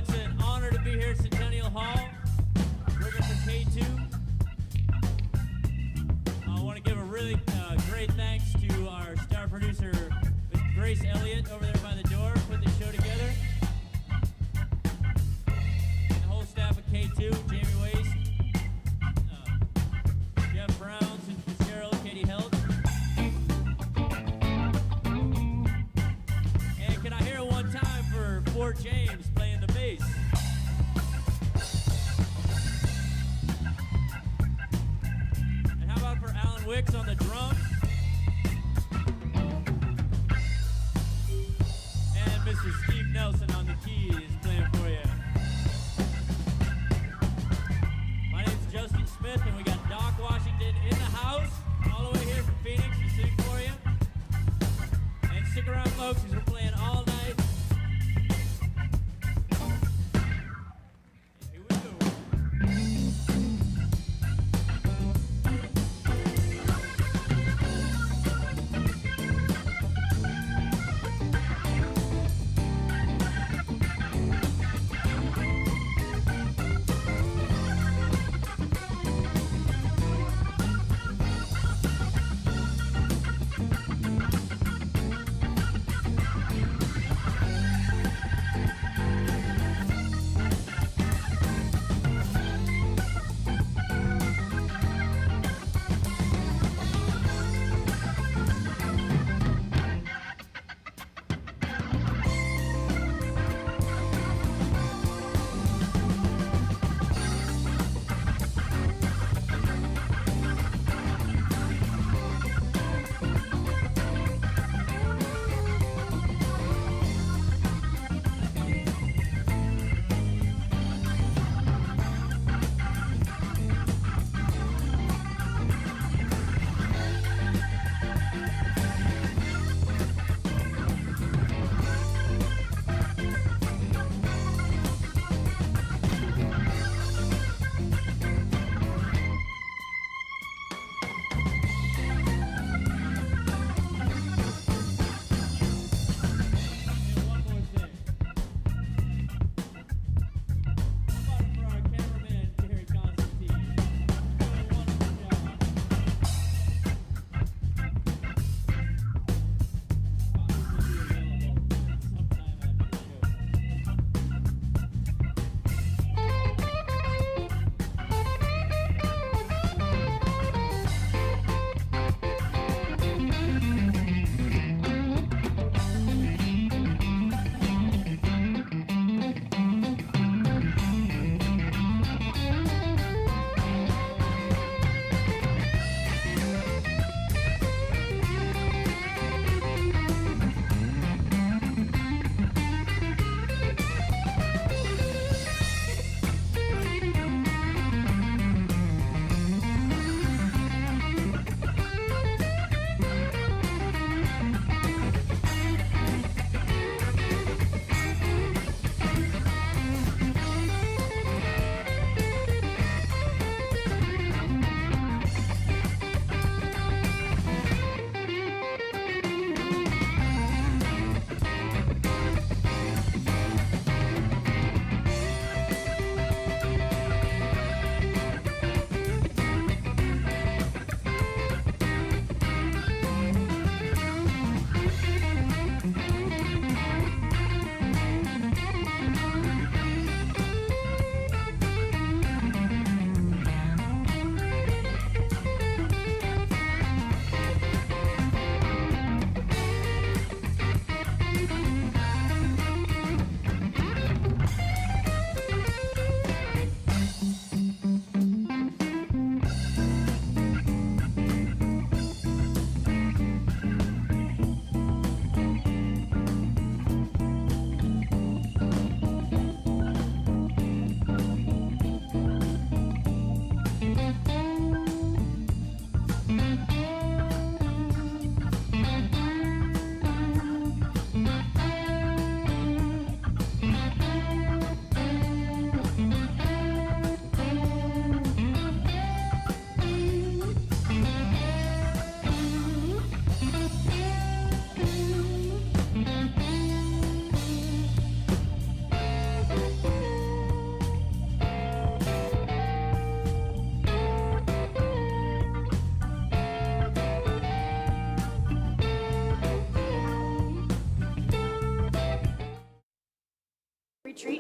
it's an honor to be here at Centennial Hall, working for K2. I want to give a really great thanks to our star producer, Grace Elliott, over there by the door, put the show together. And the whole staff of K2, Jamie Waste, Jeff Brown, Susan Fitzgerald, Katie Helt. And can I hear it one time for Fort James playing the bass? And how about for Alan Wicks on the drums? And Mr. Steve Nelson on the keys playing for you. My name's Justin Smith, and we got Doc Washington in the house, all the way here from Phoenix to sing for you. And stick around, folks, because we're playing all night. Here we go.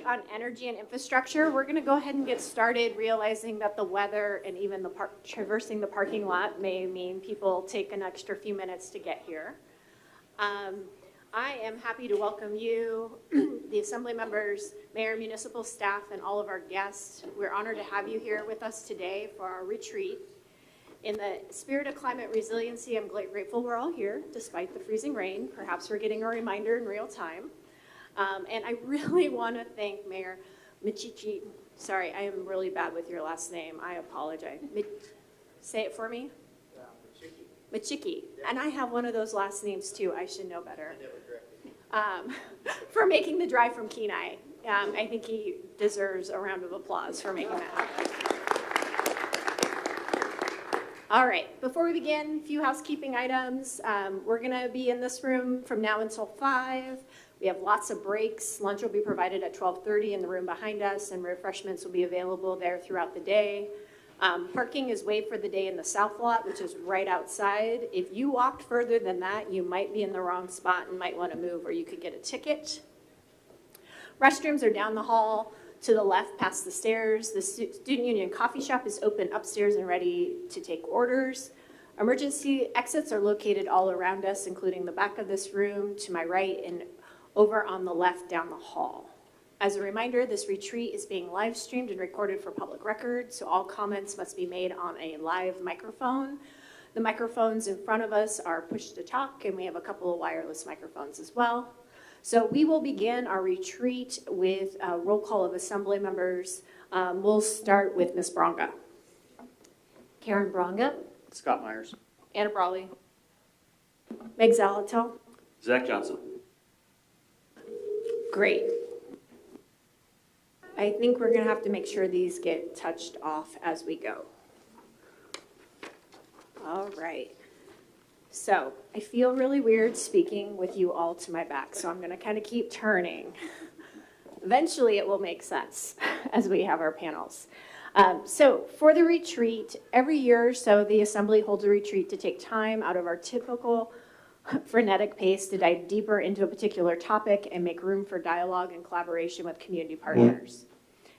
retreat on energy and infrastructure. We're going to go ahead and get started, realizing that the weather and even traversing the parking lot may mean people take an extra few minutes to get here. I am happy to welcome you, the Assembly members, Mayor, Municipal staff, and all of our guests. We're honored to have you here with us today for our retreat. In the spirit of climate resiliency, I'm grateful we're all here, despite the freezing rain. Perhaps we're getting a reminder in real time. And I really want to thank Mayor Michichi. Sorry, I am really bad with your last name. I apologize. Say it for me. Michiki. Yeah. And I have one of those last names too. I should know better. For making the drive from Kenai. I think he deserves a round of applause for making that happen. All right, before we begin, a few housekeeping items. We're gonna be in this room from now until 5. We have lots of breaks. Lunch will be provided at 12:30 in the room behind us, and refreshments will be available there throughout the day. Parking is waived for the day in the south lot, which is right outside. If you walked further than that, you might be in the wrong spot and might want to move, or you could get a ticket. Restrooms are down the hall to the left past the stairs. The Student Union coffee shop is open upstairs and ready to take orders. Emergency exits are located all around us, including the back of this room to my right and over on the left down the hall. As a reminder, this retreat is being live streamed and recorded for public record, so all comments must be made on a live microphone. The microphones in front of us are push to talk, and we have a couple of wireless microphones as well. So we will begin our retreat with a roll call of assembly members. We'll start with Ms. Bronga. Karen Bronga. Scott Myers. Anna Brawley. Meg Zalatel. Zach Johnson. Great. I think we're going to have to make sure these get touched off as we go. All right. So I feel really weird speaking with you all to my back, so I'm going to kind of keep turning. Eventually it will make sense as we have our panels. So for the retreat, every year or so the Assembly holds a retreat to take time out of our typical frenetic pace to dive deeper into a particular topic and make room for dialogue and collaboration with community partners.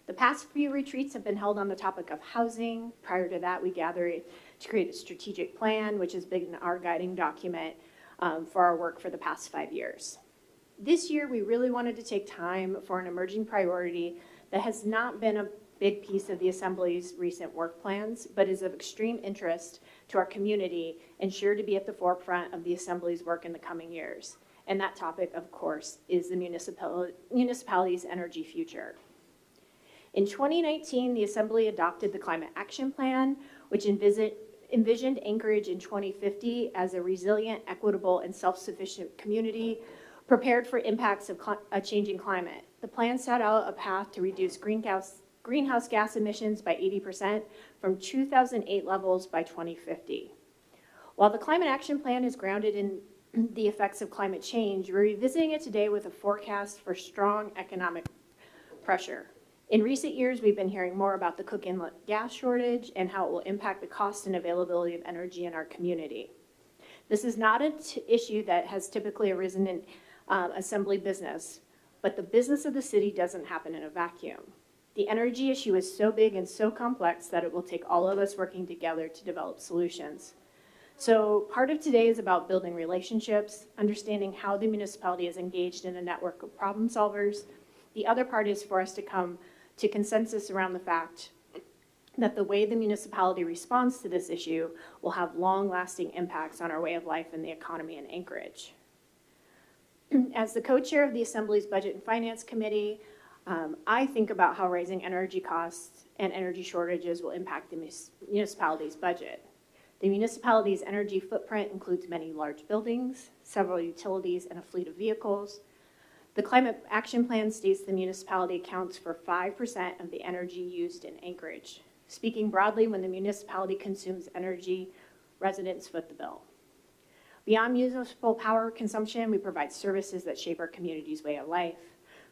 The past few retreats have been held on the topic of housing. Prior to that, we gathered to create a strategic plan, which has been our guiding document for our work for the past 5 years. This year, we really wanted to take time for an emerging priority that has not been a big piece of the Assembly's recent work plans, but is of extreme interest to our community and sure to be at the forefront of the Assembly's work in the coming years. And that topic, of course, is the municipality's energy future. In 2019, the Assembly adopted the Climate Action Plan, which envisioned Anchorage in 2050 as a resilient, equitable, and self-sufficient community prepared for impacts of a changing climate. The plan set out a path to reduce greenhouse gas emissions by 80% from 2008 levels by 2050. While the Climate Action Plan is grounded in the effects of climate change, we're revisiting it today with a forecast for strong economic pressure. In recent years, we've been hearing more about the Cook Inlet Gas shortage and how it will impact the cost and availability of energy in our community. This is not an issue that has typically arisen in Assembly business, but the business of the city doesn't happen in a vacuum. The energy issue is so big and so complex that it will take all of us working together to develop solutions. So part of today is about building relationships, understanding how the municipality is engaged in a network of problem solvers. The other part is for us to come to consensus around the fact that the way the municipality responds to this issue will have long-lasting impacts on our way of life and the economy in Anchorage. As the co-chair of the Assembly's Budget and Finance Committee, I think about how raising energy costs and energy shortages will impact the municipality's budget. The municipality's energy footprint includes many large buildings, several utilities, and a fleet of vehicles. The Climate Action Plan states the municipality accounts for 5% of the energy used in Anchorage. Speaking broadly, when the municipality consumes energy, residents foot the bill. Beyond municipal power consumption, we provide services that shape our community's way of life,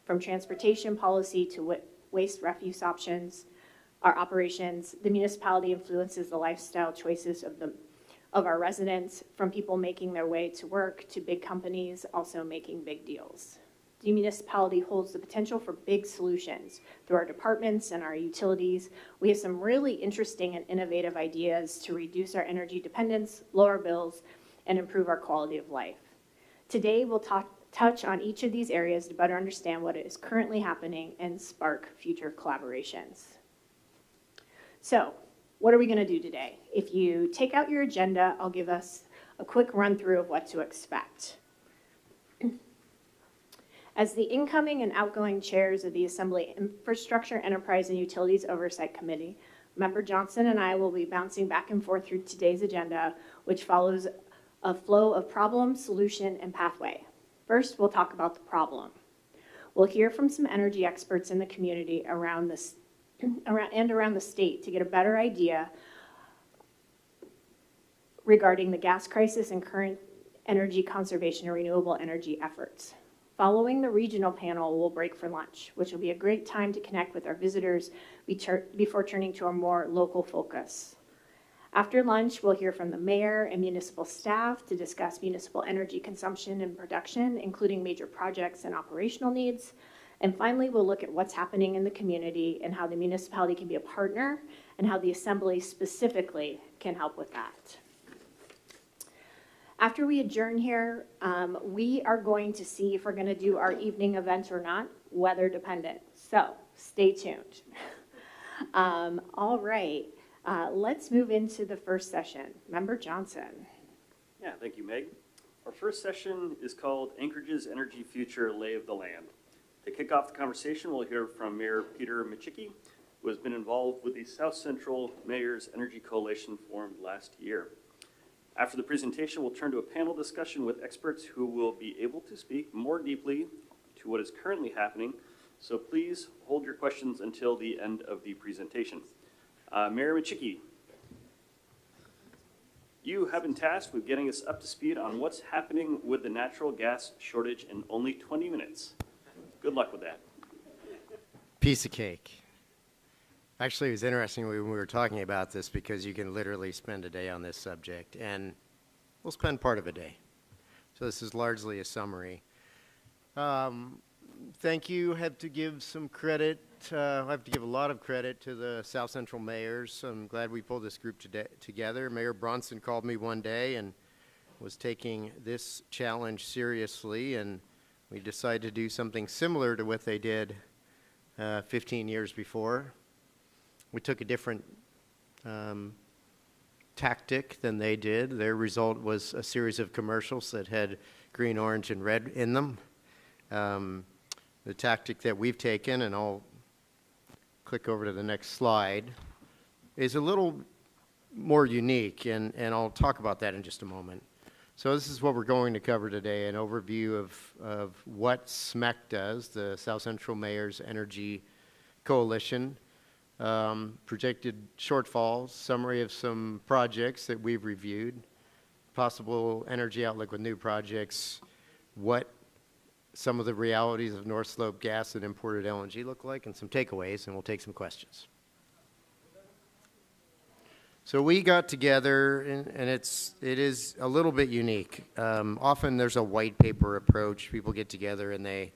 from transportation policy to waste refuse options, our operations. The municipality influences the lifestyle choices of our residents, from people making their way to work to big companies also making big deals. the municipality holds the potential for big solutions. Through our departments and our utilities, we have some really interesting and innovative ideas to reduce our energy dependence, lower bills, and improve our quality of life. Today, we'll touch on each of these areas to better understand what is currently happening and spark future collaborations. So, what are we going to do today? If you take out your agenda, I'll give us a quick run through of what to expect. As the incoming and outgoing chairs of the Assembly Infrastructure, Enterprise, and Utilities Oversight Committee, Member Johnson and I will be bouncing back and forth through today's agenda, which follows a flow of problem, solution, and pathway. First, we'll talk about the problem. We'll hear from some energy experts in the community around the state to get a better idea regarding the gas crisis and current energy conservation and renewable energy efforts. Following the regional panel, we'll break for lunch, which will be a great time to connect with our visitors before turning to a more local focus. After lunch, we'll hear from the mayor and municipal staff to discuss municipal energy consumption and production, including major projects and operational needs. And finally, we'll look at what's happening in the community and how the municipality can be a partner and how the assembly specifically can help with that. After we adjourn here, we are going to see if we're going to do our evening event or not, weather dependent. So stay tuned. All right, let's move into the first session. Member Johnson. Yeah, thank you, Meg. Our first session is called Anchorage's Energy Future Lay of the Land. To kick off the conversation, we'll hear from Mayor Peter Michicki, who has been involved with the South Central Mayors Energy Coalition formed last year. After the presentation, we'll turn to a panel discussion with experts who will be able to speak more deeply to what is currently happening. So please hold your questions until the end of the presentation. Mayor Michicki, you have been tasked with getting us up to speed on what's happening with the natural gas shortage in only 20 minutes. Good luck with that. Piece of cake. Actually, it was interesting when we were talking about this because you can literally spend a day on this subject, and we'll spend part of a day. So this is largely a summary. Thank you. I have to give some credit. I have to give a lot of credit to the South Central mayors. I'm glad we pulled this group together. Mayor Bronson called me one day and was taking this challenge seriously, and we decided to do something similar to what they did 15 years before. We took a different tactic than they did. Their result was a series of commercials that had green, orange, and red in them. The tactic that we've taken, and I'll click over to the next slide, is a little more unique, and I'll talk about that in just a moment. So this is what we're going to cover today, an overview of what SMEC does, the South Central Mayors Energy Coalition, projected shortfalls, summary of some projects that we've reviewed, possible energy outlook with new projects, what some of the realities of North Slope gas and imported LNG look like, and some takeaways, and we'll take some questions. So we got together, and it is a little bit unique. Often there's a white paper approach. People get together and they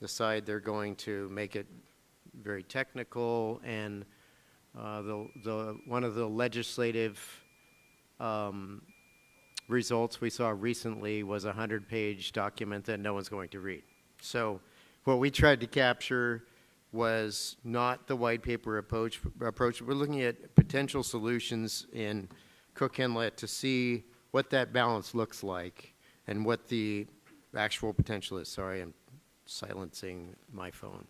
decide they're going to make it very technical, and one of the legislative results we saw recently was a 100-page document that no one's going to read. So what we tried to capture was not the white paper approach. We're looking at potential solutions in Cook Inlet to see what that balance looks like and what the actual potential is. Sorry, I'm silencing my phone.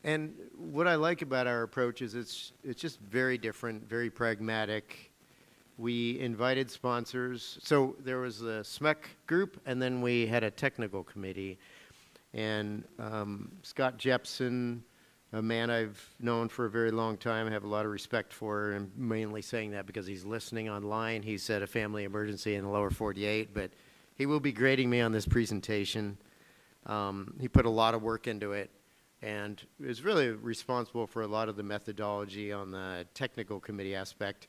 And what I like about our approach is it's just very different, very pragmatic. We invited sponsors. So there was a SMEC group, and then we had a technical committee. And Scott Jepson, a man I've known for a very long time, I have a lot of respect for, and I'm mainly saying that because he's listening online. He's at a family emergency in the lower 48, but he will be grading me on this presentation. He put a lot of work into it and is really responsible for a lot of the methodology on the technical committee aspect.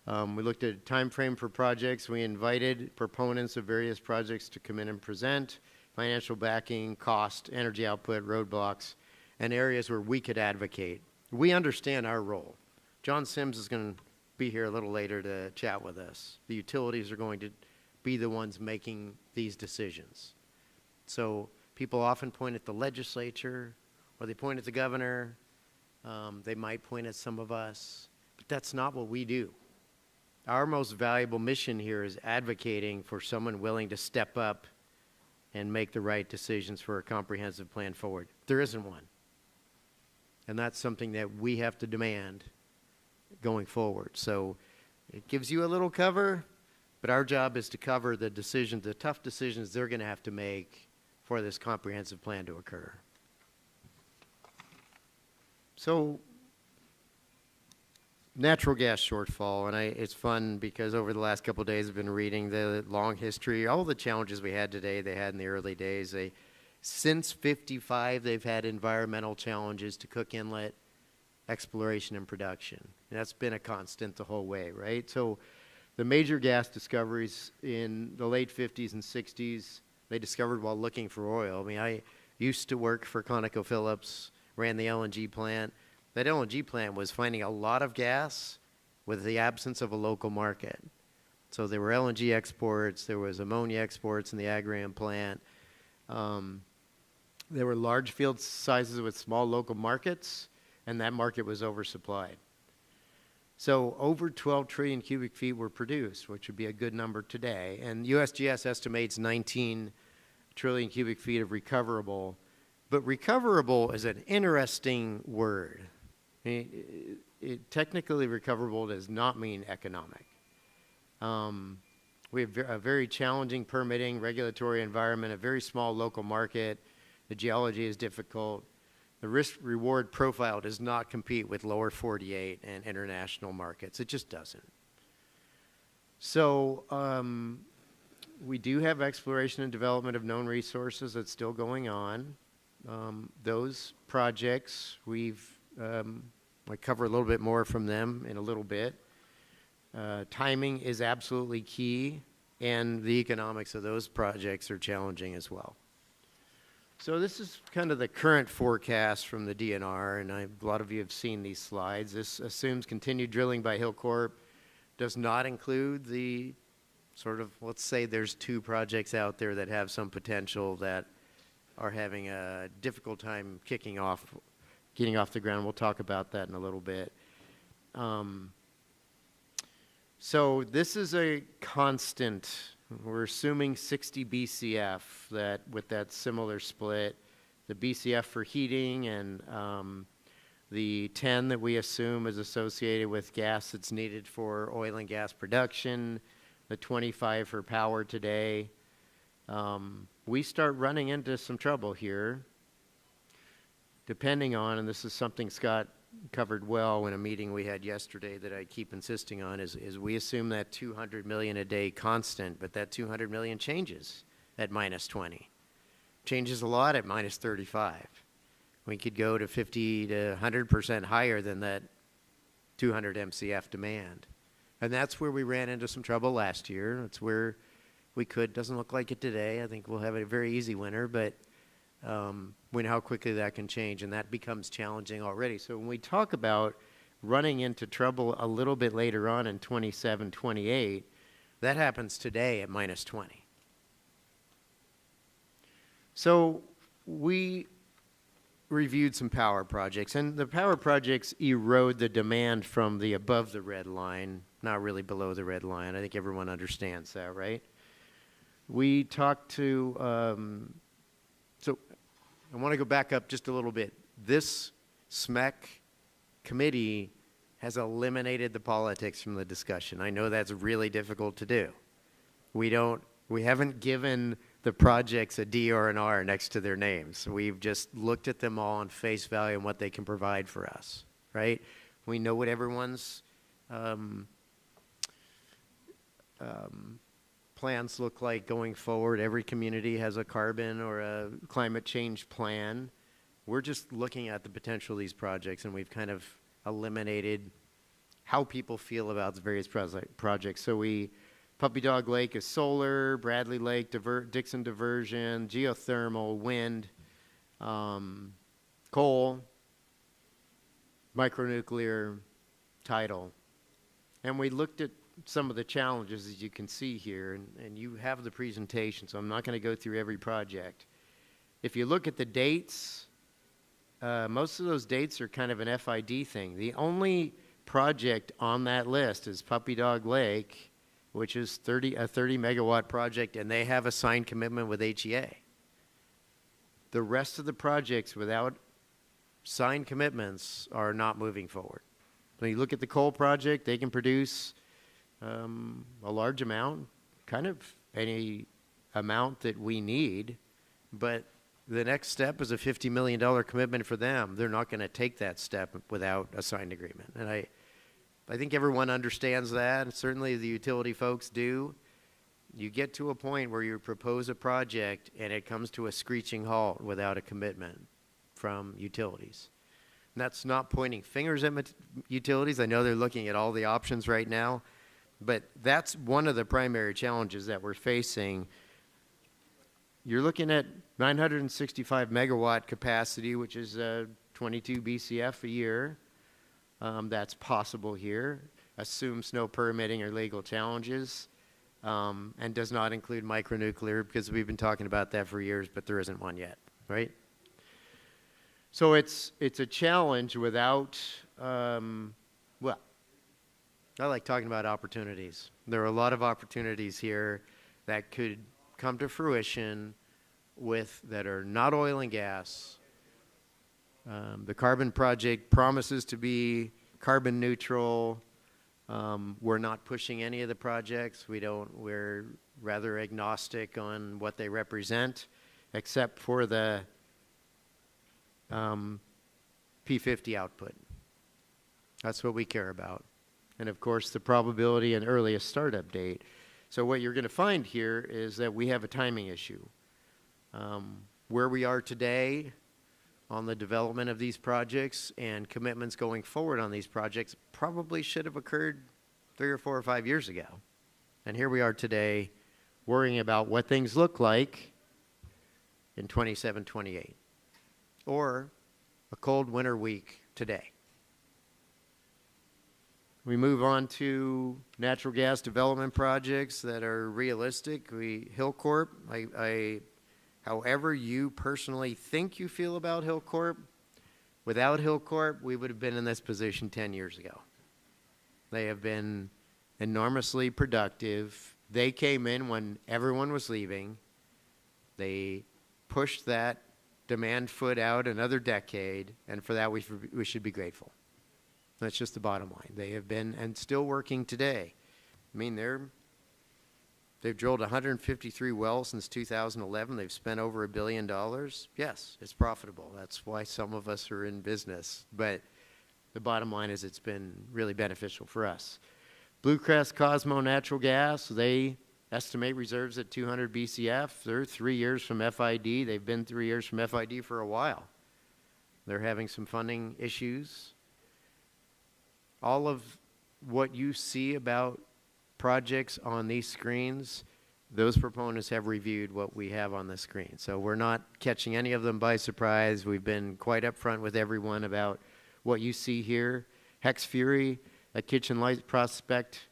We looked at a time frame for projects. We invited proponents of various projects to come in and present. financial backing, cost, energy output, roadblocks, and areas where we could advocate. We understand our role. John Sims is going to be here a little later to chat with us. The utilities are going to be the ones making these decisions. So people often point at the legislature, or they point at the governor. They might point at some of us, but that's not what we do. Our most valuable mission here is advocating for someone willing to step up and make the right decisions for a comprehensive plan forward. There isn't one. And that's something that we have to demand going forward. So it gives you a little cover, but our job is to cover the decisions, the tough decisions they're going to have to make for this comprehensive plan to occur. So, natural gas shortfall, and it's fun because over the last couple of days I've been reading the long history, all the challenges we had today, they had in the early days. Since 55, they've had environmental challenges to Cook Inlet, exploration and production. And that's been a constant the whole way, right? So the major gas discoveries in the late 50s and 60s, they discovered while looking for oil. I mean, I used to work for ConocoPhillips, ran the LNG plant. That LNG plant was finding a lot of gas with the absence of a local market. So there were LNG exports, there was ammonia exports in the Agrium plant. There were large field sizes with small local markets, and that market was oversupplied. So over 12 trillion cubic feet were produced, which would be a good number today. And USGS estimates 19 trillion cubic feet of recoverable. But recoverable is an interesting word. Technically recoverable does not mean economic. We have a very challenging permitting, regulatory environment, a very small local market. The geology is difficult. The risk-reward profile does not compete with lower 48 and international markets. It just doesn't. So we do have exploration and development of known resources that's still going on. Those projects, I cover a little bit more from them in a little bit. Timing is absolutely key, and the economics of those projects are challenging as well. So this is kind of the current forecast from the DNR, and a lot of you have seen these slides. This assumes continued drilling by Hillcorp, does not include the sort of, let's say there's 2 projects out there that have some potential that are having a difficult time getting off the ground. We'll talk about that in a little bit. So this is a constant. We're assuming 60 BCF that with that similar split, the BCF for heating and the 10 that we assume is associated with gas that's needed for oil and gas production, the 25 for power today. We start running into some trouble here, depending on, and this is something Scott covered well in a meeting we had yesterday that I keep insisting on, is we assume that 200 million a day constant, but that 200 million changes at minus 20. Changes a lot at minus 35. We could go to 50 to 100% higher than that 200 MCF demand. And that's where we ran into some trouble last year. That's where we could, doesn't look like it today. I think we'll have a very easy winter, but we know how quickly that can change, and that becomes challenging already. So when we talk about running into trouble a little bit later on in 27, 28, that happens today at minus 20. So we reviewed some power projects, and the power projects erode the demand from the above the red line, not really below the red line. I think everyone understands that, right? We talked to, so I want to go back up just a little bit. This SMEC committee has eliminated the politics from the discussion. I know that's really difficult to do. We haven't given the projects a D or an R next to their names. We've just looked at them all on face value and what they can provide for us, right? We know what everyone's plans look like going forward. Every community has a carbon or a climate change plan. We're just looking at the potential of these projects, and we've kind of eliminated how people feel about the various projects. So we Puppy Dog Lake is solar, Bradley Lake, Dixon diversion, geothermal, wind, coal, micronuclear, tidal. And we looked at some of the challenges, as you can see here, and you have the presentation, so I'm not going to go through every project. If you look at the dates, most of those dates are kind of an FID thing. The only project on that list is Puppy Dog Lake, which is a 30 megawatt project, and they have a signed commitment with HEA. The rest of the projects without signed commitments are not moving forward. When you look at the coal project, they can produce a large amount, kind of any amount that we need, but the next step is a $50 million commitment for them. They're not going to take that step without a signed agreement. And I think everyone understands that, and certainly the utility folks do. You get to a point where you propose a project and it comes to a screeching halt without a commitment from utilities. And that's not pointing fingers at utilities. I know they're looking at all the options right now, but that's one of the primary challenges that we're facing. You're looking at 965 megawatt capacity, which is 22 BCF a year. That's possible here. Assumes no permitting or legal challenges, and does not include micronuclear, because we've been talking about that for years, but there isn't one yet, right? So it's a challenge without, well, I like talking about opportunities. There are a lot of opportunities here that could come to fruition that are not oil and gas. The carbon project promises to be carbon neutral. We're not pushing any of the projects. We're rather agnostic on what they represent, except for the P50 output. That's what we care about. And of course, the probability and earliest startup date. So what you're going to find here is that we have a timing issue. Where we are today on the development of these projects and commitments going forward on these projects probably should have occurred 3 or 4 or 5 years ago. And here we are today worrying about what things look like in 27, 28, or a cold winter week today. We move on to natural gas development projects that are realistic. Hillcorp, however you personally think you feel about Hillcorp, without Hillcorp, we would have been in this position 10 years ago. They have been enormously productive. They came in when everyone was leaving. They pushed that demand foot out another decade, and for that we should be grateful. That's just the bottom line. They have been, and still working today. I mean, they've drilled 153 wells since 2011. They've spent over $1 billion. Yes, it's profitable. That's why some of us are in business. But the bottom line is it's been really beneficial for us. Blue Crest Cosmo Natural Gas, they estimate reserves at 200 BCF. They're 3 years from FID. They've been 3 years from FID for a while. They're having some funding issues. All of what you see about projects on these screens, those proponents have reviewed what we have on the screen. So we're not catching any of them by surprise. We've been quite upfront with everyone about what you see here. Hex Fury, a Kitchen Light prospect,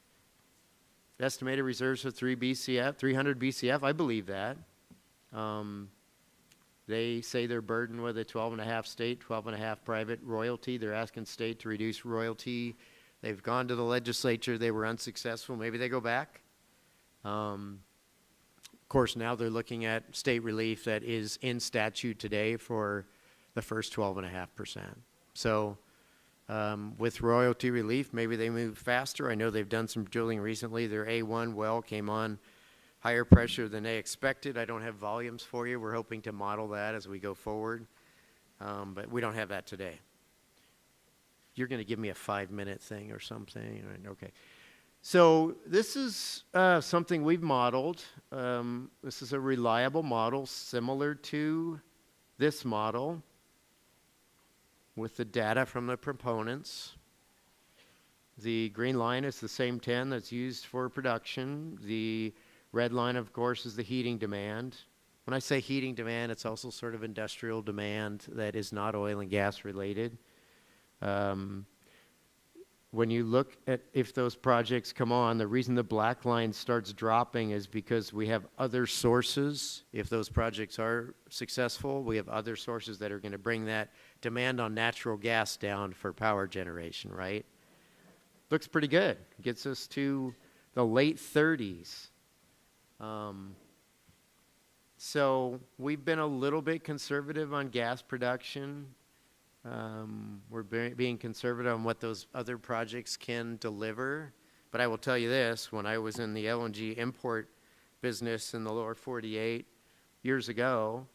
estimated reserves of 300 BCF. I believe that. They say they're burdened with a 12.5 state, 12.5 private royalty. They're asking state to reduce royalty. They've gone to the legislature. They were unsuccessful. Maybe they go back. Of course, now they're looking at state relief that is in statute today for the first 12.5%. So with royalty relief, maybe they move faster. I know they've done some drilling recently. Their A1 well came on higher pressure than they expected. I don't have volumes for you. We're hoping to model that as we go forward, but we don't have that today. You're going to give me a 5-minute thing or something? Okay. So this is something we've modeled. This is a reliable model similar to this model with the data from the proponents. The green line is the same 10 that's used for production. The red line, of course, is the heating demand. When I say heating demand, it's also sort of industrial demand that is not oil and gas related. When you look at if those projects come on, the reason the black line starts dropping is because we have other sources. If those projects are successful, we have other sources that are going to bring that demand on natural gas down for power generation, right? Looks pretty good. Gets us to the late 30s. So we've been a little bit conservative on gas production. We're being conservative on what those other projects can deliver. But I will tell you this, when I was in the LNG import business in the lower 48 years ago,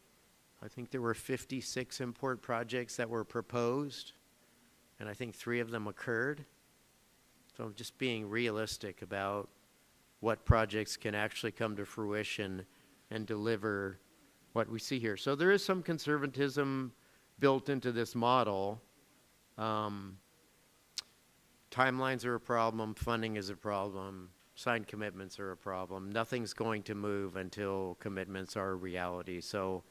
I think there were 56 import projects that were proposed, and I think 3 of them occurred. So just being realistic about what projects can actually come to fruition and deliver what we see here. So there is some conservatism built into this model. Timelines are a problem, funding is a problem, signed commitments are a problem. Nothing's going to move until commitments are a reality. So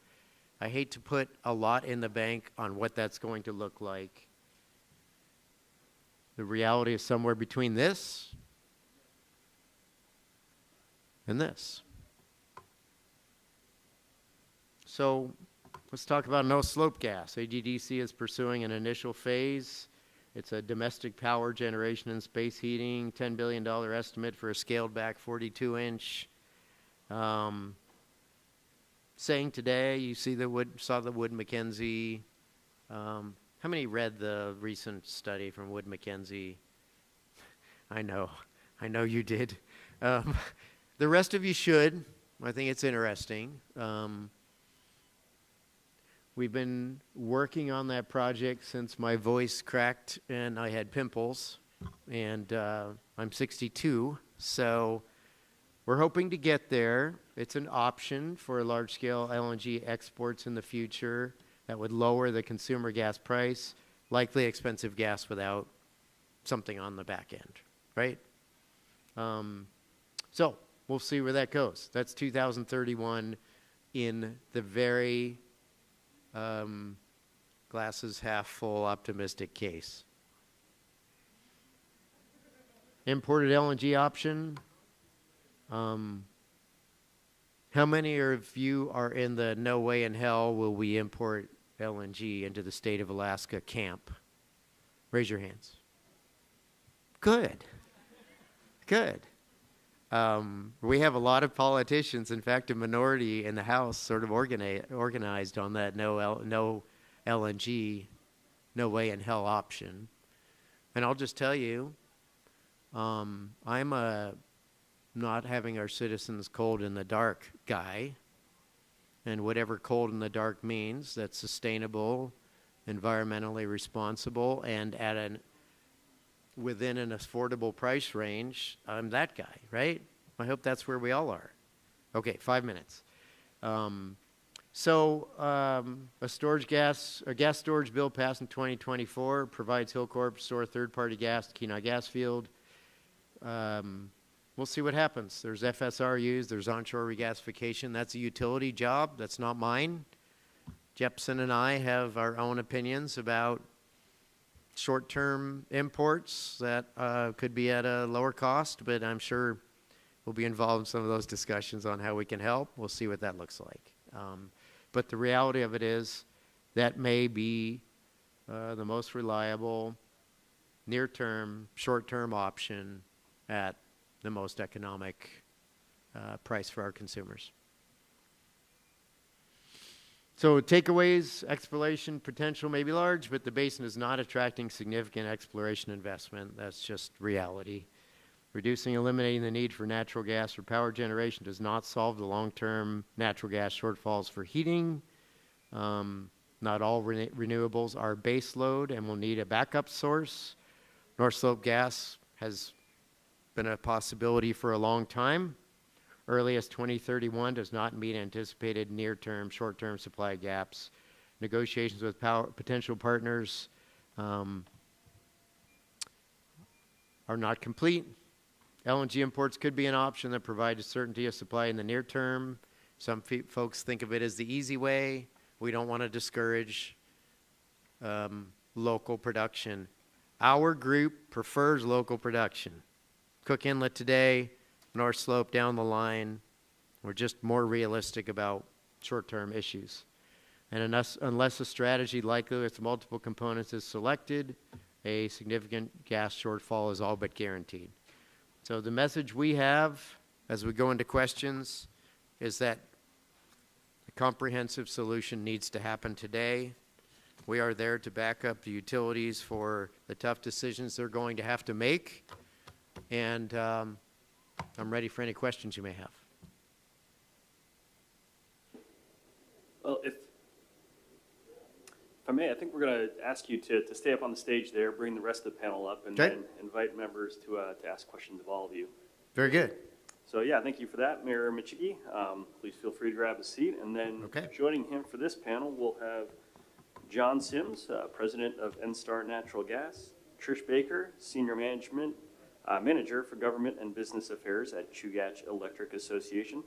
I hate to put a lot in the bank on what that's going to look like. The reality is somewhere between this and this. So let's talk about no-slope gas. AGDC is pursuing an initial phase. It's a domestic power generation and space heating, $10 billion estimate for a scaled-back 42-inch. Saying today, you see saw the Wood Mackenzie. How many read the recent study from Wood Mackenzie? I know you did. The rest of you should. I think it's interesting. We've been working on that project since my voice cracked and I had pimples, and I'm 62, so we're hoping to get there. It's an option for large-scale LNG exports in the future that would lower the consumer gas price, likely expensive gas without something on the back end, right? So we'll see where that goes. That's 2031 in the very glasses half full optimistic case. Imported LNG option. How many of you are in the no way in hell will we import LNG into the state of Alaska camp? Raise your hands. Good. Good. We have a lot of politicians, in fact, a minority in the House sort of organized on that no LNG, no way in hell option. And I'll just tell you, I'm a not having our citizens cold in the dark guy. And whatever cold in the dark means, that's sustainable, environmentally responsible, and within an affordable price range, I'm that guy, right? I hope that's where we all are. Okay, 5 minutes. A gas storage bill passed in 2024 provides Hillcorp store third-party gas to Kenai Gas Field. We'll see what happens. There's FSRUs, there's onshore regasification. That's a utility job. That's not mine. Jepson and I have our own opinions about short-term imports that could be at a lower cost, but I'm sure we'll be involved in some of those discussions on how we can help. We'll see what that looks like. But the reality of it is that may be the most reliable near-term, short-term option at the most economic price for our consumers. So takeaways, exploration potential may be large, but the basin is not attracting significant exploration investment. That's just reality. Eliminating the need for natural gas for power generation does not solve the long-term natural gas shortfalls for heating. Not all renewables are base load and will need a backup source. North Slope gas has been a possibility for a long time. Earliest 2031 does not meet anticipated near-term, short-term supply gaps. Negotiations with potential partners are not complete. LNG imports could be an option that provides certainty of supply in the near term. Some folks think of it as the easy way. We don't want to discourage local production. Our group prefers local production. Cook Inlet today, North Slope down the line. We're just more realistic about short-term issues. And unless a strategy likely with multiple components is selected, a significant gas shortfall is all but guaranteed. So the message we have as we go into questions is that a comprehensive solution needs to happen today. We are there to back up the utilities for the tough decisions they're going to have to make. And I'm ready for any questions you may have. Well, if I may, I think we're going to ask you to stay up on the stage there, bring the rest of the panel up, and then invite members to ask questions of all of you. Very good. So yeah, thank you for that, Mayor Michicki. Please feel free to grab a seat. And then joining him for this panel, we'll have John Sims, President of NSTAR Natural Gas, Trish Baker, Senior Manager for Government and Business Affairs at Chugach Electric Association,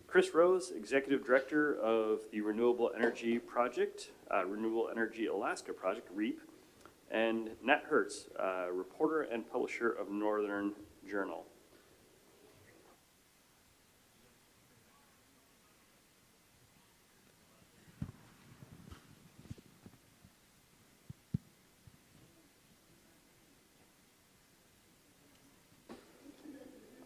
Chris Rose, Executive Director of the Renewable Energy Project, Renewable Energy Alaska Project, REAP, and Nat Hertz, reporter and publisher of Northern Journal.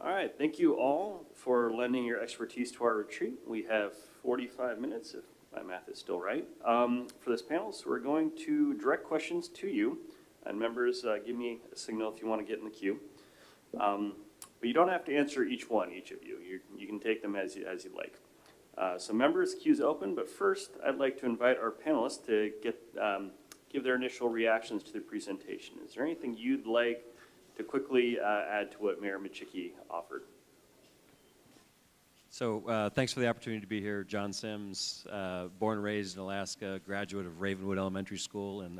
All right, thank you all for lending your expertise to our retreat. We have 45 minutes, if my math is still right, for this panel. So we're going to direct questions to you. And members, give me a signal if you want to get in the queue. But you don't have to answer each one, each of you. You can take them as you'd like. So members, queue's open. But first, I'd like to invite our panelists to give their initial reactions to the presentation. Is there anything you'd like to quickly add to what Mayor Michicki offered? So thanks for the opportunity to be here. John Sims, born and raised in Alaska, graduate of Ravenwood Elementary School and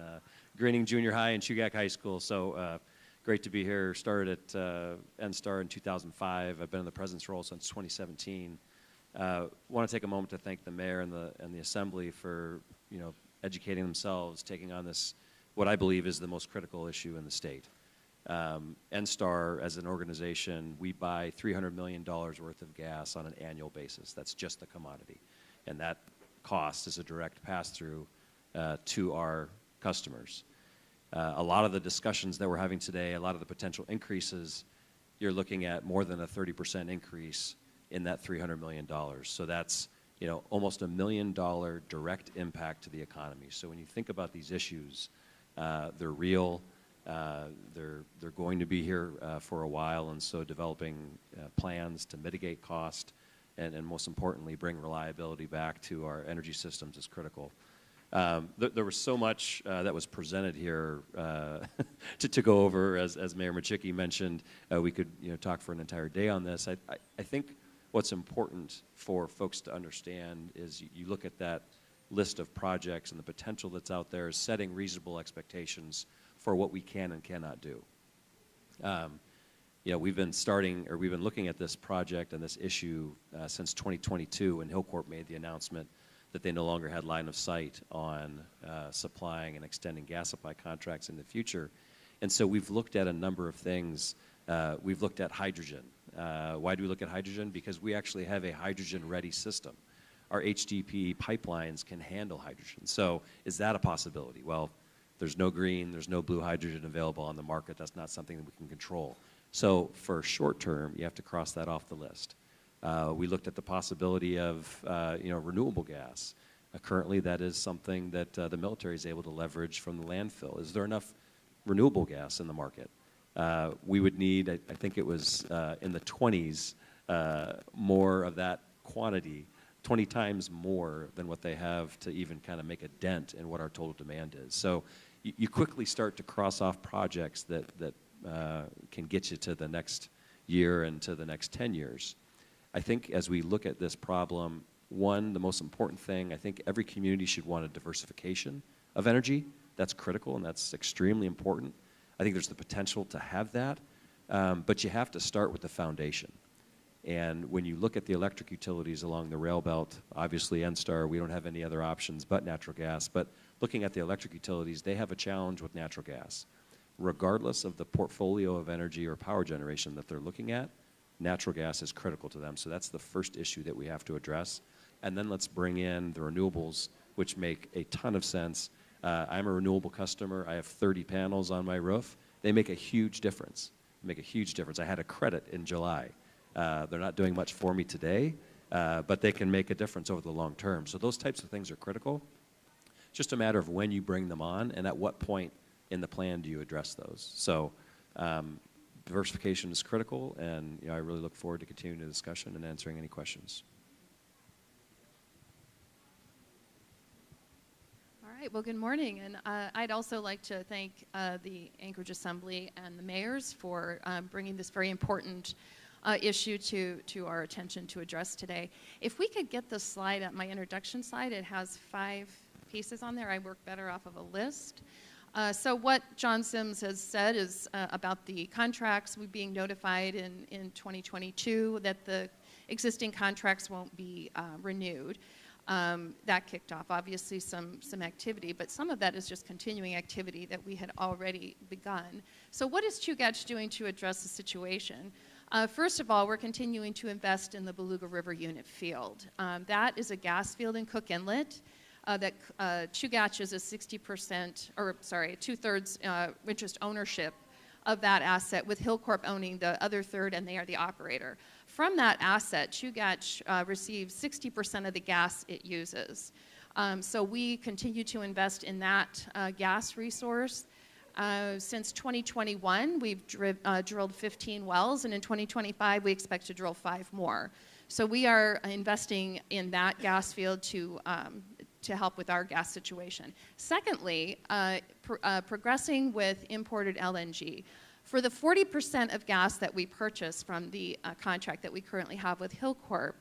Greening Junior High and Chugach High School. So great to be here. Started at NSTAR in 2005. I've been in the president's role since 2017. Want to take a moment to thank the mayor and the assembly for educating themselves, taking on this, what I believe is the most critical issue in the state. NSTAR, as an organization, we buy $300 million worth of gas on an annual basis. That's just the commodity. And that cost is a direct pass-through to our customers. A lot of the discussions that we're having today, a lot of the potential increases, you're looking at more than a 30% increase in that $300 million. So that's almost $1 million direct impact to the economy. So when you think about these issues, they're real. They're going to be here for a while, and so developing plans to mitigate cost and most importantly, bring reliability back to our energy systems is critical. There was so much that was presented here to go over, as Mayor Michicki mentioned. We could talk for an entire day on this. I think what's important for folks to understand is you look at that list of projects and the potential that's out there is setting reasonable expectations for what we can and cannot do. We've been looking at this project and this issue since 2022 when Hillcorp made the announcement that they no longer had line of sight on supplying and extending gas supply contracts in the future. And so we've looked at a number of things. We've looked at hydrogen. Why do we look at hydrogen? Because we actually have a hydrogen-ready system. Our HDPE pipelines can handle hydrogen. So is that a possibility? Well, there's no green, there's no blue hydrogen available on the market. That's not something that we can control. So for short term, you have to cross that off the list. We looked at the possibility of renewable gas. Currently, that is something that the military is able to leverage from the landfill. Is there enough renewable gas in the market? We would need, I think it was in the 20s, more of that quantity, 20 times more than what they have to even kind of make a dent in what our total demand is. So you quickly start to cross off projects that can get you to the next year and to the next 10 years. I think as we look at this problem, one, the most important thing, I think every community should want a diversification of energy. That's critical and that's extremely important. I think there's the potential to have that, But you have to start with the foundation. And when you look at the electric utilities along the rail belt, obviously NSTAR, we don't have any other options but natural gas. But looking at the electric utilities, they have a challenge with natural gas. Regardless of the portfolio of energy or power generation that they're looking at, natural gas is critical to them. So that's the first issue that we have to address. And then let's bring in the renewables, which make a ton of sense. I'm a renewable customer. I have 30 panels on my roof. They make a huge difference. I had a credit in July. They're not doing much for me today, but they can make a difference over the long term. So those types of things are critical. It's just a matter of when you bring them on and at what point in the plan do you address those. So diversification is critical, and I really look forward to continuing the discussion and answering any questions. All right, well, good morning, and I'd also like to thank the Anchorage Assembly and the mayors for bringing this very important issue to our attention to address today. If we could get the slide up, my introduction slide, it has 5 pieces on there. I work better off of a list. So what John Sims has said is about the contracts, we being notified in 2022 that the existing contracts won't be renewed. That kicked off, obviously, some activity, but some of that is just continuing activity that we had already begun. So what is Chugach doing to address the situation? First of all, we're continuing to invest in the Beluga River Unit field. That is a gas field in Cook Inlet that Chugach is a 60%, or sorry, 2/3 interest ownership of that asset, with Hillcorp owning the other third, and they are the operator. From that asset, Chugach receives 60% of the gas it uses. So we continue to invest in that gas resource. Since 2021, we've drilled 15 wells, and in 2025, we expect to drill 5 more. So we are investing in that gas field to help with our gas situation. Secondly, progressing with imported LNG. For the 40% of gas that we purchase from the contract that we currently have with Hillcorp,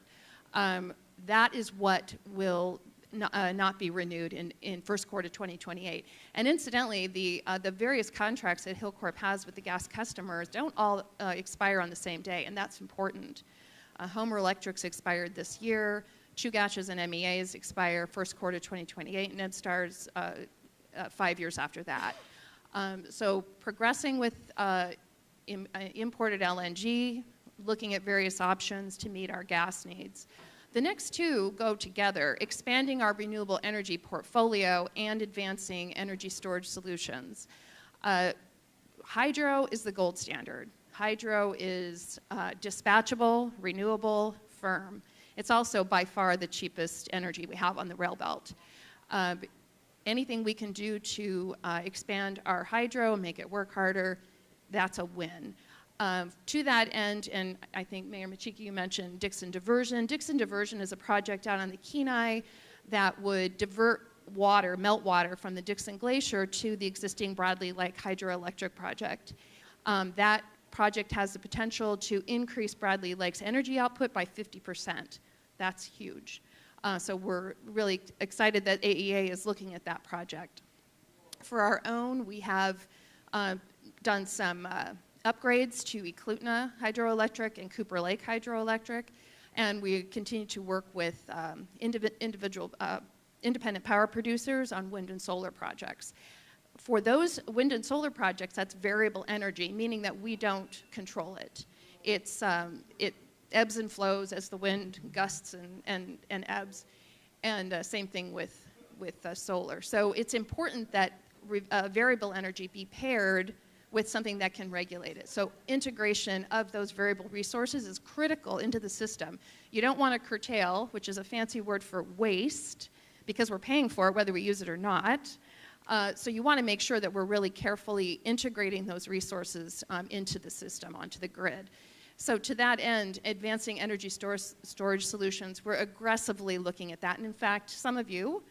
that is what will not be renewed in first quarter 2028. And incidentally, the various contracts that Hillcorp has with the gas customers don't all expire on the same day, and that's important. Homer Electric's expired this year. Chugach's and MEA's expire first quarter 2028, and NSTAR's 5 years after that. So progressing with imported LNG, looking at various options to meet our gas needs. The next 2 go together, expanding our renewable energy portfolio and advancing energy storage solutions. Hydro is the gold standard. Hydro is dispatchable, renewable, firm. It's also by far the cheapest energy we have on the rail belt. Anything we can do to expand our hydro and make it work harder, that's a win. To that end, and I think Mayor Michiki, you mentioned Dixon Diversion. Dixon Diversion is a project out on the Kenai that would divert water, meltwater, from the Dixon Glacier to the existing Bradley Lake hydroelectric project. That project has the potential to increase Bradley Lake's energy output by 50%. That's huge. So we're really excited that AEA is looking at that project. For our own, we have done some upgrades to Klouda hydroelectric and Cooper Lake hydroelectric, and we continue to work with independent power producers on wind and solar projects. For those wind and solar projects, that's variable energy, meaning that we don't control it. It ebbs and flows as the wind gusts and ebbs, and same thing with solar. So it's important that variable energy be paired with something that can regulate it. So integration of those variable resources is critical into the system. You don't want to curtail, which is a fancy word for waste, because we're paying for it whether we use it or not. So you want to make sure that we're really carefully integrating those resources into the system, onto the grid. So to that end, advancing energy storage solutions, we're aggressively looking at that. And in fact, some of you,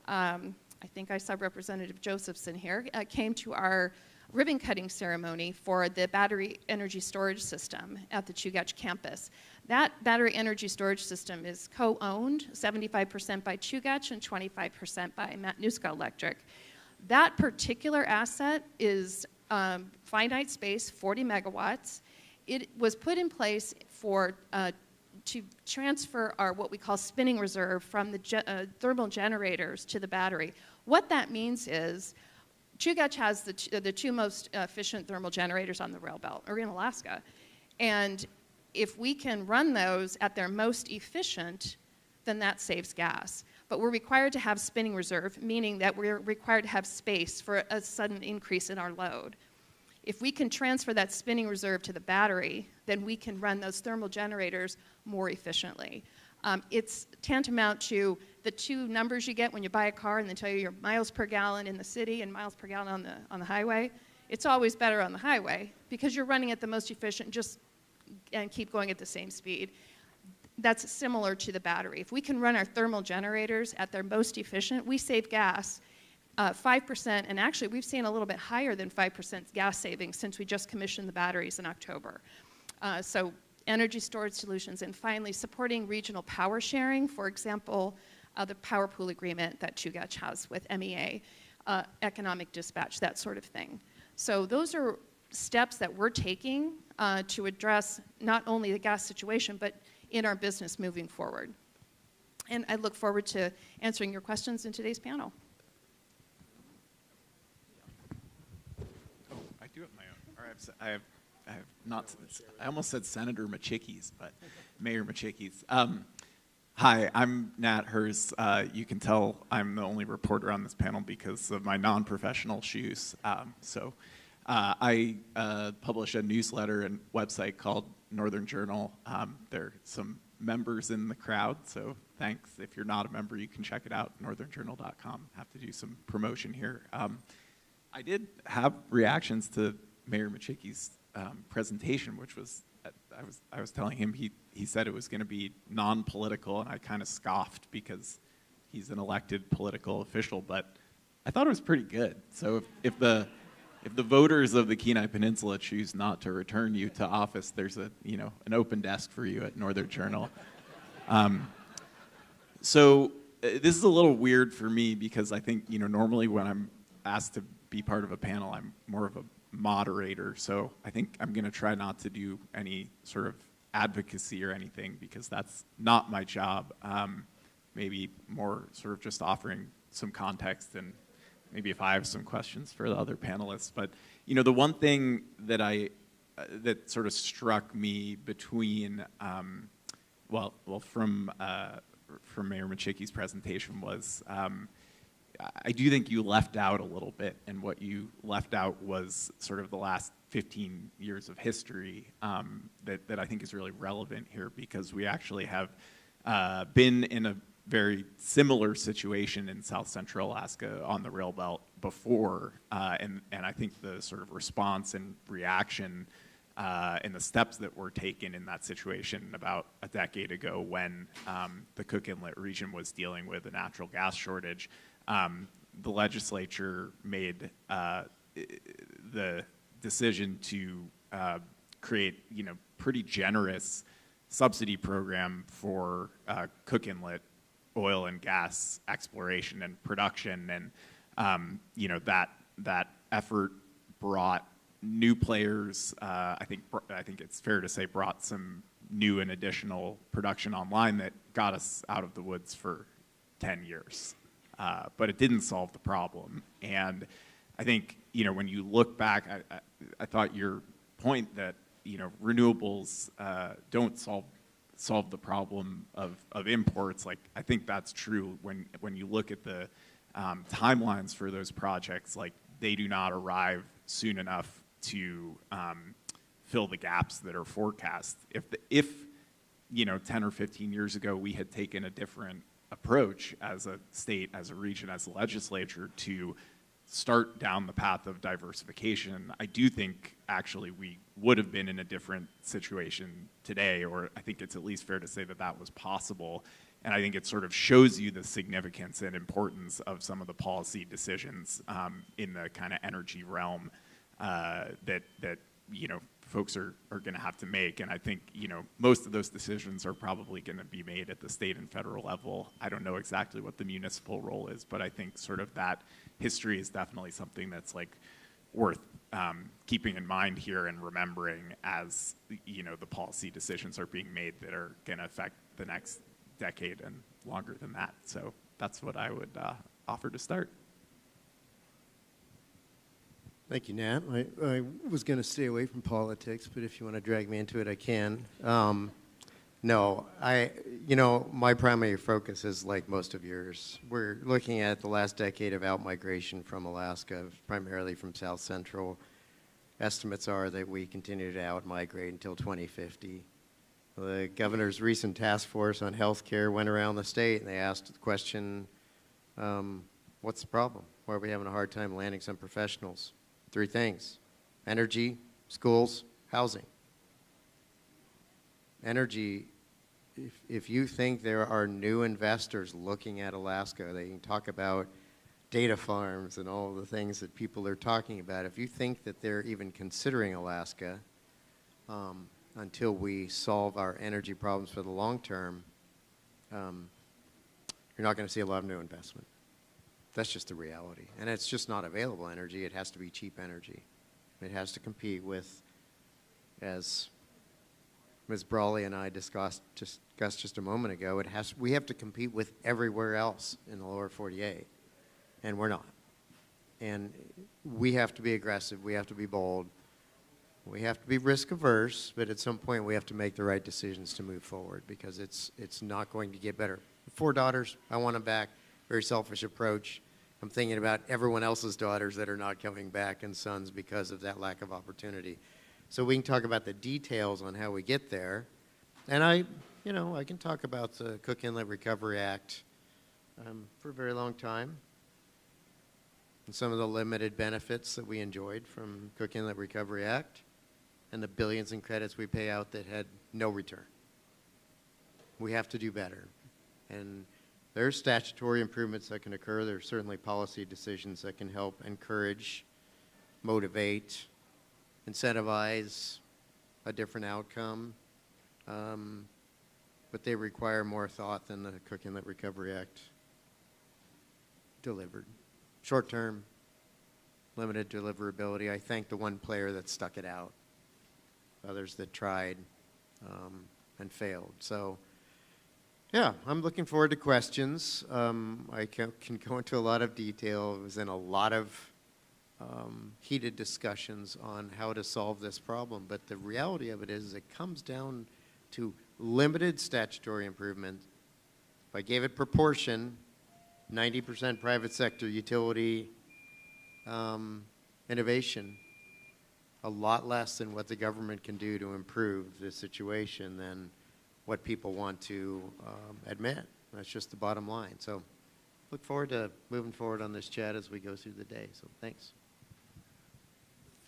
I think I saw Representative Josephson here, came to our ribbon cutting ceremony for the battery energy storage system at the Chugach campus. That battery energy storage system is co-owned, 75% by Chugach and 25% by Matanuska Electric. That particular asset is finite space, 40 megawatts. it was put in place for to transfer our what we call spinning reserve from the thermal generators to the battery. What that means is Chugach has the two most efficient thermal generators on the rail belt, or in Alaska. And if we can run those at their most efficient, then that saves gas. But we're required to have spinning reserve, meaning that we're required to have space for a sudden increase in our load. If we can transfer that spinning reserve to the battery, then we can run those thermal generators more efficiently. It's tantamount to the two numbers you get when you buy a car and they tell you your miles per gallon in the city and miles per gallon on the highway. It's always better on the highway because you're running at the most efficient and keep going at the same speed. That's similar to the battery. If we can run our thermal generators at their most efficient, we save gas 5%, and actually we've seen a little bit higher than 5% gas savings since we just commissioned the batteries in October. So energy storage solutions, and finally supporting regional power sharing, for example, the power pool agreement that Chugach has with MEA, economic dispatch, that sort of thing. So those are steps that we're taking to address not only the gas situation, but in our business moving forward. And I look forward to answering your questions in today's panel. Oh, I do have my own. Or I have not. I almost said Senator Machicki's, but Mayor Machicki's. Hi, I'm Nat Hers. You can tell I'm the only reporter on this panel because of my non-professional shoes. I publish a newsletter and website called Northern Journal. There are some members in the crowd, so thanks. If you're not a member, you can check it out, northernjournal.com. Have to do some promotion here. I did have reactions to Mayor Machicki's presentation, which was, I was telling him he said it was going to be non-political, and I kind of scoffed because he's an elected political official, but I thought it was pretty good. So if the voters of the Kenai Peninsula choose not to return you to office, there's an open desk for you at Northern Journal. This is a little weird for me because I think normally when I'm asked to be part of a panel, I'm more of a moderator. So I think I'm going to try not to do any sort of advocacy or anything because that's not my job. Maybe more sort of just offering some context and maybe if I have some questions for the other panelists. But the one thing that that sort of struck me between from Mayor Machicki's presentation was I do think you left out a little bit, and what you left out was sort of the last 15 years of history that I think is really relevant here because we actually have been in a very similar situation in South Central Alaska on the rail belt before, and I think the sort of response and reaction and the steps that were taken in that situation about a decade ago when the Cook Inlet region was dealing with a natural gas shortage, the legislature made the decision to create pretty generous subsidy program for Cook Inlet oil and gas exploration and production, and that effort brought new players. I think it's fair to say brought some new and additional production online that got us out of the woods for 10 years, but it didn't solve the problem. And I think when you look back, I thought your point that renewables don't solve the problem of imports. Like I think that's true when you look at the timelines for those projects. Like they do not arrive soon enough to fill the gaps that are forecast. If 10 or 15 years ago we had taken a different approach as a state, as a region, as a legislature to start down the path of diversification, I do think actually we would have been in a different situation today, or I think it's at least fair to say that that was possible. And I think it sort of shows you the significance and importance of some of the policy decisions in the kind of energy realm that folks are going to have to make. And I think most of those decisions are probably going to be made at the state and federal level. I don't know exactly what the municipal role is, but I think sort of that history is definitely something that's like worth keeping in mind here and remembering as the policy decisions are being made that are going to affect the next decade and longer than that. So that's what I would offer to start. Thank you, Nat. I was going to stay away from politics, but if you want to drag me into it, I can. No, my primary focus is like most of yours. We're looking at the last decade of outmigration from Alaska, primarily from South Central. Estimates are that we continue to outmigrate until 2050. The governor's recent task force on health care went around the state and they asked the question, what's the problem? Why are we having a hard time landing some professionals? 3 things: energy, schools, housing. Energy, if you think there are new investors looking at Alaska, they can talk about data farms and all the things that people are talking about. If you think that they're even considering Alaska until we solve our energy problems for the long term, you're not going to see a lot of new investment. That's just the reality. And it's just not available energy. It has to be cheap energy. It has to compete with, as Ms. Brawley and I discussed just a moment ago, we have to compete with everywhere else in the lower 48, and we're not. And we have to be aggressive. We have to be bold. We have to be risk averse, but at some point we have to make the right decisions to move forward because it's not going to get better. 4 daughters, I want them back. Very selfish approach. I'm thinking about everyone else's daughters that are not coming back and sons because of that lack of opportunity. So we can talk about the details on how we get there. And I can talk about the Cook Inlet Recovery Act for a very long time and some of the limited benefits that we enjoyed from Cook Inlet Recovery Act and the billions in credits we pay out that had no return. We have to do better. And there's statutory improvements that can occur. There's certainly policy decisions that can help encourage, motivate, incentivize a different outcome. But they require more thought than the Cook Inlet Recovery Act delivered. Short term, limited deliverability. I thank the one player that stuck it out, others that tried and failed. So, yeah, I'm looking forward to questions. I can go into a lot of detail. It was in a lot of heated discussions on how to solve this problem. But the reality of it is it comes down to limited statutory improvement. If I gave it proportion, 90% private sector utility innovation, a lot less than what the government can do to improve the situation than what people want to admit. That's just the bottom line. So look forward to moving forward on this chat as we go through the day. So thanks.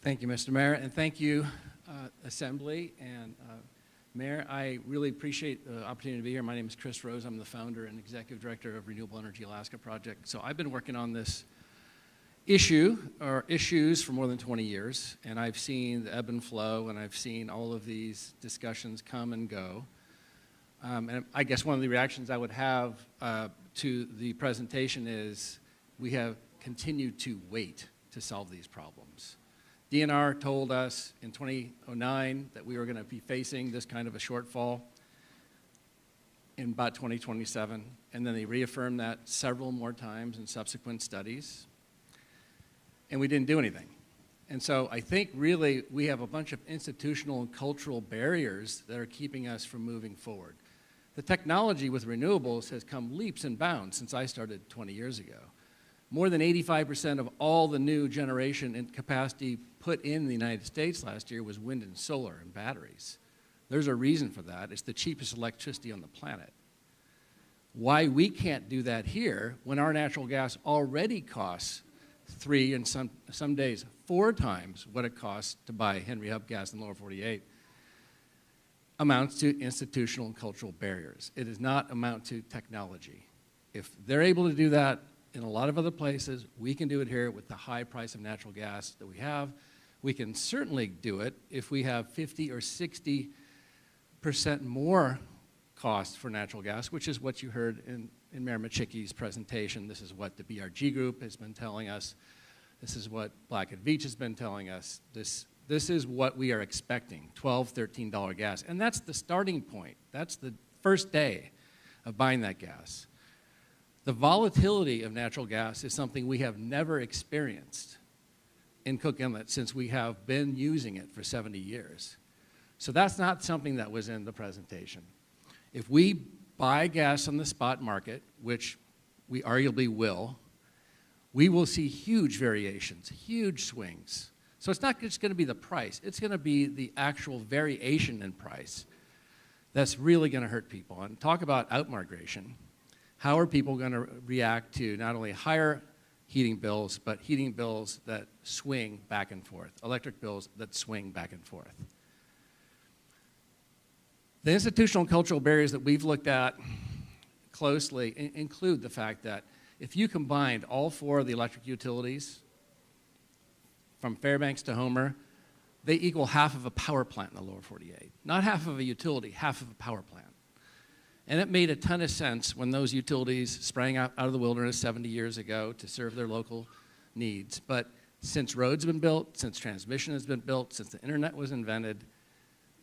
Thank you, Mr. Mayor, and thank you, Assembly and Mayor. I really appreciate the opportunity to be here. My name is Chris Rose. I'm the founder and executive director of Renewable Energy Alaska Project. So I've been working on this issue or issues for more than 20 years, and I've seen the ebb and flow, and I've seen all of these discussions come and go. And I guess one of the reactions I would have to the presentation is we have continued to wait to solve these problems. DNR told us in 2009 that we were going to be facing this kind of a shortfall in about 2027, and then they reaffirmed that several more times in subsequent studies, and we didn't do anything. And so I think really we have a bunch of institutional and cultural barriers that are keeping us from moving forward. The technology with renewables has come leaps and bounds since I started 20 years ago. More than 85% of all the new generation and capacity put in the United States last year was wind and solar and batteries. There's a reason for that. It's the cheapest electricity on the planet. Why we can't do that here when our natural gas already costs 3 and some days 4 times what it costs to buy Henry Hub gas in the lower 48 amounts to institutional and cultural barriers. It does not amount to technology. If they're able to do that in a lot of other places, we can do it here with the high price of natural gas that we have. We can certainly do it if we have 50 or 60% more cost for natural gas, which is what you heard in Mayor Machicki's presentation. This is what the BRG group has been telling us. This is what Black & Veatch has been telling us. This is what we are expecting, $12, $13 gas. And that's the starting point. That's the first day of buying that gas. The volatility of natural gas is something we have never experienced in Cook Inlet since we have been using it for 70 years. So that's not something that was in the presentation. If we buy gas on the spot market, which we arguably will, we will see huge variations, huge swings. So it's not just going to be the price, it's going to be the actual variation in price that's really going to hurt people. And talk about outmigration. How are people going to react to not only higher heating bills, but heating bills that swing back and forth, electric bills that swing back and forth? The institutional and cultural barriers that we've looked at closely include the fact that if you combined all 4 of the electric utilities from Fairbanks to Homer, they equal half of a power plant in the lower 48. Not half of a utility, half of a power plant. And it made a ton of sense when those utilities sprang out of the wilderness 70 years ago to serve their local needs. But since roads have been built, since transmission has been built, since the internet was invented,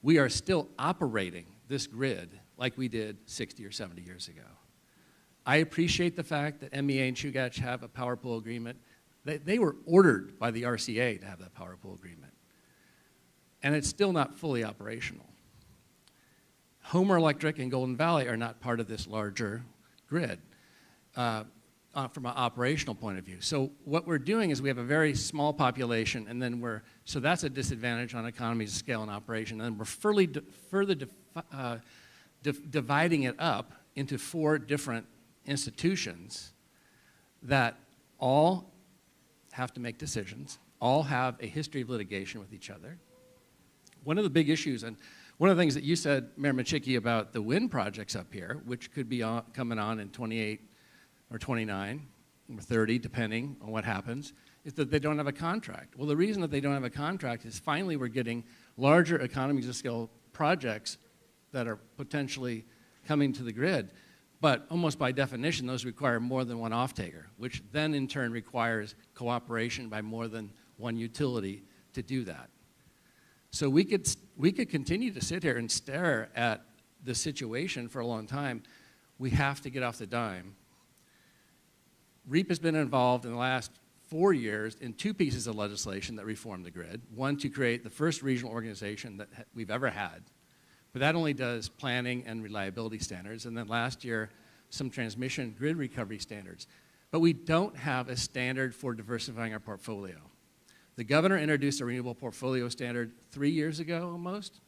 we are still operating this grid like we did 60 or 70 years ago. I appreciate the fact that MEA and Chugach have a power pool agreement. They were ordered by the RCA to have that power pool agreement. And it's still not fully operational. Homer Electric and Golden Valley are not part of this larger grid from an operational point of view. So what we're doing is we have a very small population, and then so that's a disadvantage on economies of scale and operation. And we're further dividing it up into 4 different institutions that all have to make decisions, all have a history of litigation with each other. One of the big issues, and one of the things that you said, Mayor Machicki, about the wind projects up here, which could be coming on in 28 or 29 or 30, depending on what happens, is that they don't have a contract. Well, the reason that they don't have a contract is finally we're getting larger economies of scale projects that are potentially coming to the grid. But almost by definition, those require more than one off-taker, which then in turn requires cooperation by more than one utility to do that. So we could continue to sit here and stare at the situation for a long time. We have to get off the dime. REAP has been involved in the last 4 years in 2 pieces of legislation that reform the grid. One, to create the first regional organization that we've ever had. But that only does planning and reliability standards. And then last year, some transmission grid recovery standards. But we don't have a standard for diversifying our portfolio. The governor introduced a renewable portfolio standard 3 years ago almost,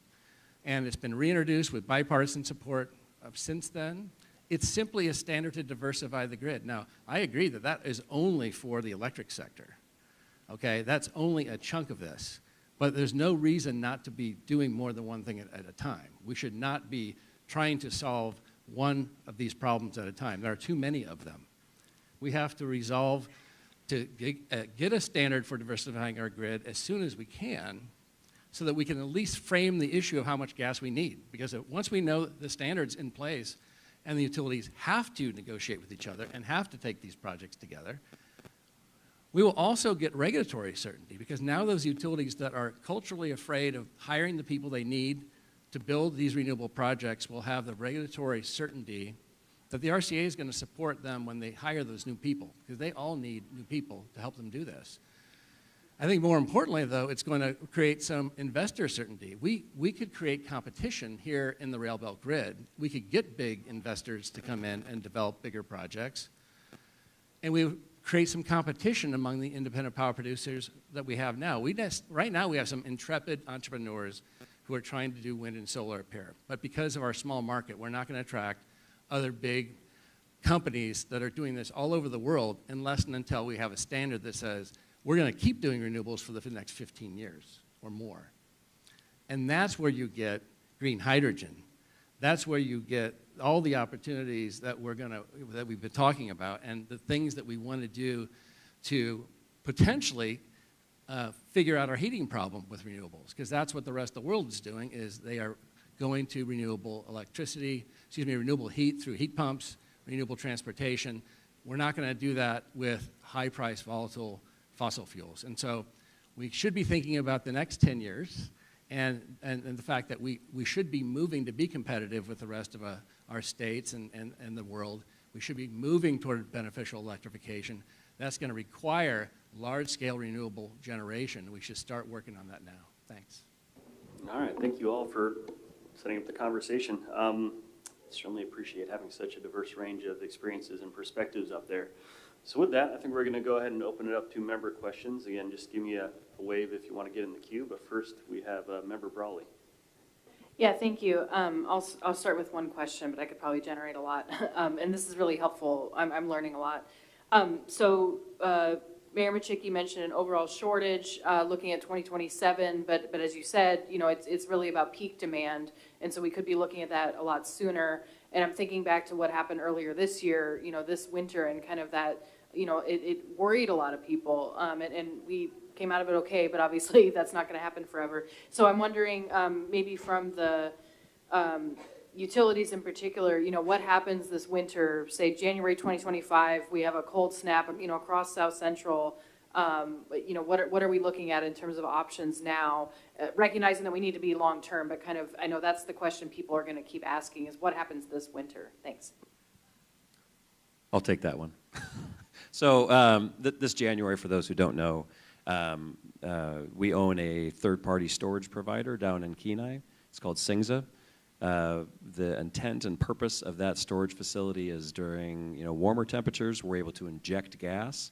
and it's been reintroduced with bipartisan support since then. It's simply a standard to diversify the grid. Now, I agree that that is only for the electric sector, okay? That's only a chunk of this, but there's no reason not to be doing more than one thing at a time. We should not be trying to solve one of these problems at a time. There are too many of them. We have to resolve to get a standard for diversifying our grid as soon as we can so that we can at least frame the issue of how much gas we need. Because once we know the standards in place and the utilities have to negotiate with each other and have to take these projects together, we will also get regulatory certainty, because now those utilities that are culturally afraid of hiring the people they need to build these renewable projects will have the regulatory certainty that the RCA is going to support them when they hire those new people, because they all need new people to help them do this. I think more importantly, though, it's going to create some investor certainty. We could create competition here in the rail belt grid. We could get big investors to come in and develop bigger projects. And we create some competition among the independent power producers that we have now. Right now, we have some intrepid entrepreneurs who are trying to do wind and solar up here. But because of our small market, we're not going to attract other big companies that are doing this all over the world unless and until we have a standard that says we're going to keep doing renewables for the next 15 years or more. And that's where you get green hydrogen. That's where you get all the opportunities that we've been talking about, and the things that we want to do to potentially figure out our heating problem with renewables, because that's what the rest of the world is doing, is they are going to renewable heat through heat pumps, renewable transportation. We're not going to do that with high-price, volatile fossil fuels. And so we should be thinking about the next 10 years and the fact that we should be moving to be competitive with the rest of our states and the world. We should be moving toward beneficial electrification. That's going to require large-scale renewable generation. We should start working on that now. Thanks. All right, thank you all for setting up the conversation. Certainly appreciate having such a diverse range of experiences and perspectives up there. So with that, I think we're going to go ahead and open it up to member questions. Again, just give me a wave if you want to get in the queue. But first, we have Member Brawley. Yeah, thank you. I'll start with one question, but I could probably generate a lot. And this is really helpful. I'm learning a lot. Mayor Michicki mentioned an overall shortage looking at 2027, but as you said, it's really about peak demand, and so we could be looking at that a lot sooner. And I'm thinking back to what happened earlier this year, this winter, and kind of that, it worried a lot of people, and we came out of it okay, but obviously that's not going to happen forever. So I'm wondering, maybe from the utilities in particular, what happens this winter, say January 2025, we have a cold snap, across South Central. What are we looking at in terms of options now, recognizing that we need to be long-term, but kind of, I know that's the question people are going to keep asking is what happens this winter? Thanks. I'll take that one. So this January, for those who don't know, we own a third-party storage provider down in Kenai. It's called Singza. The intent and purpose of that storage facility is during warmer temperatures, we're able to inject gas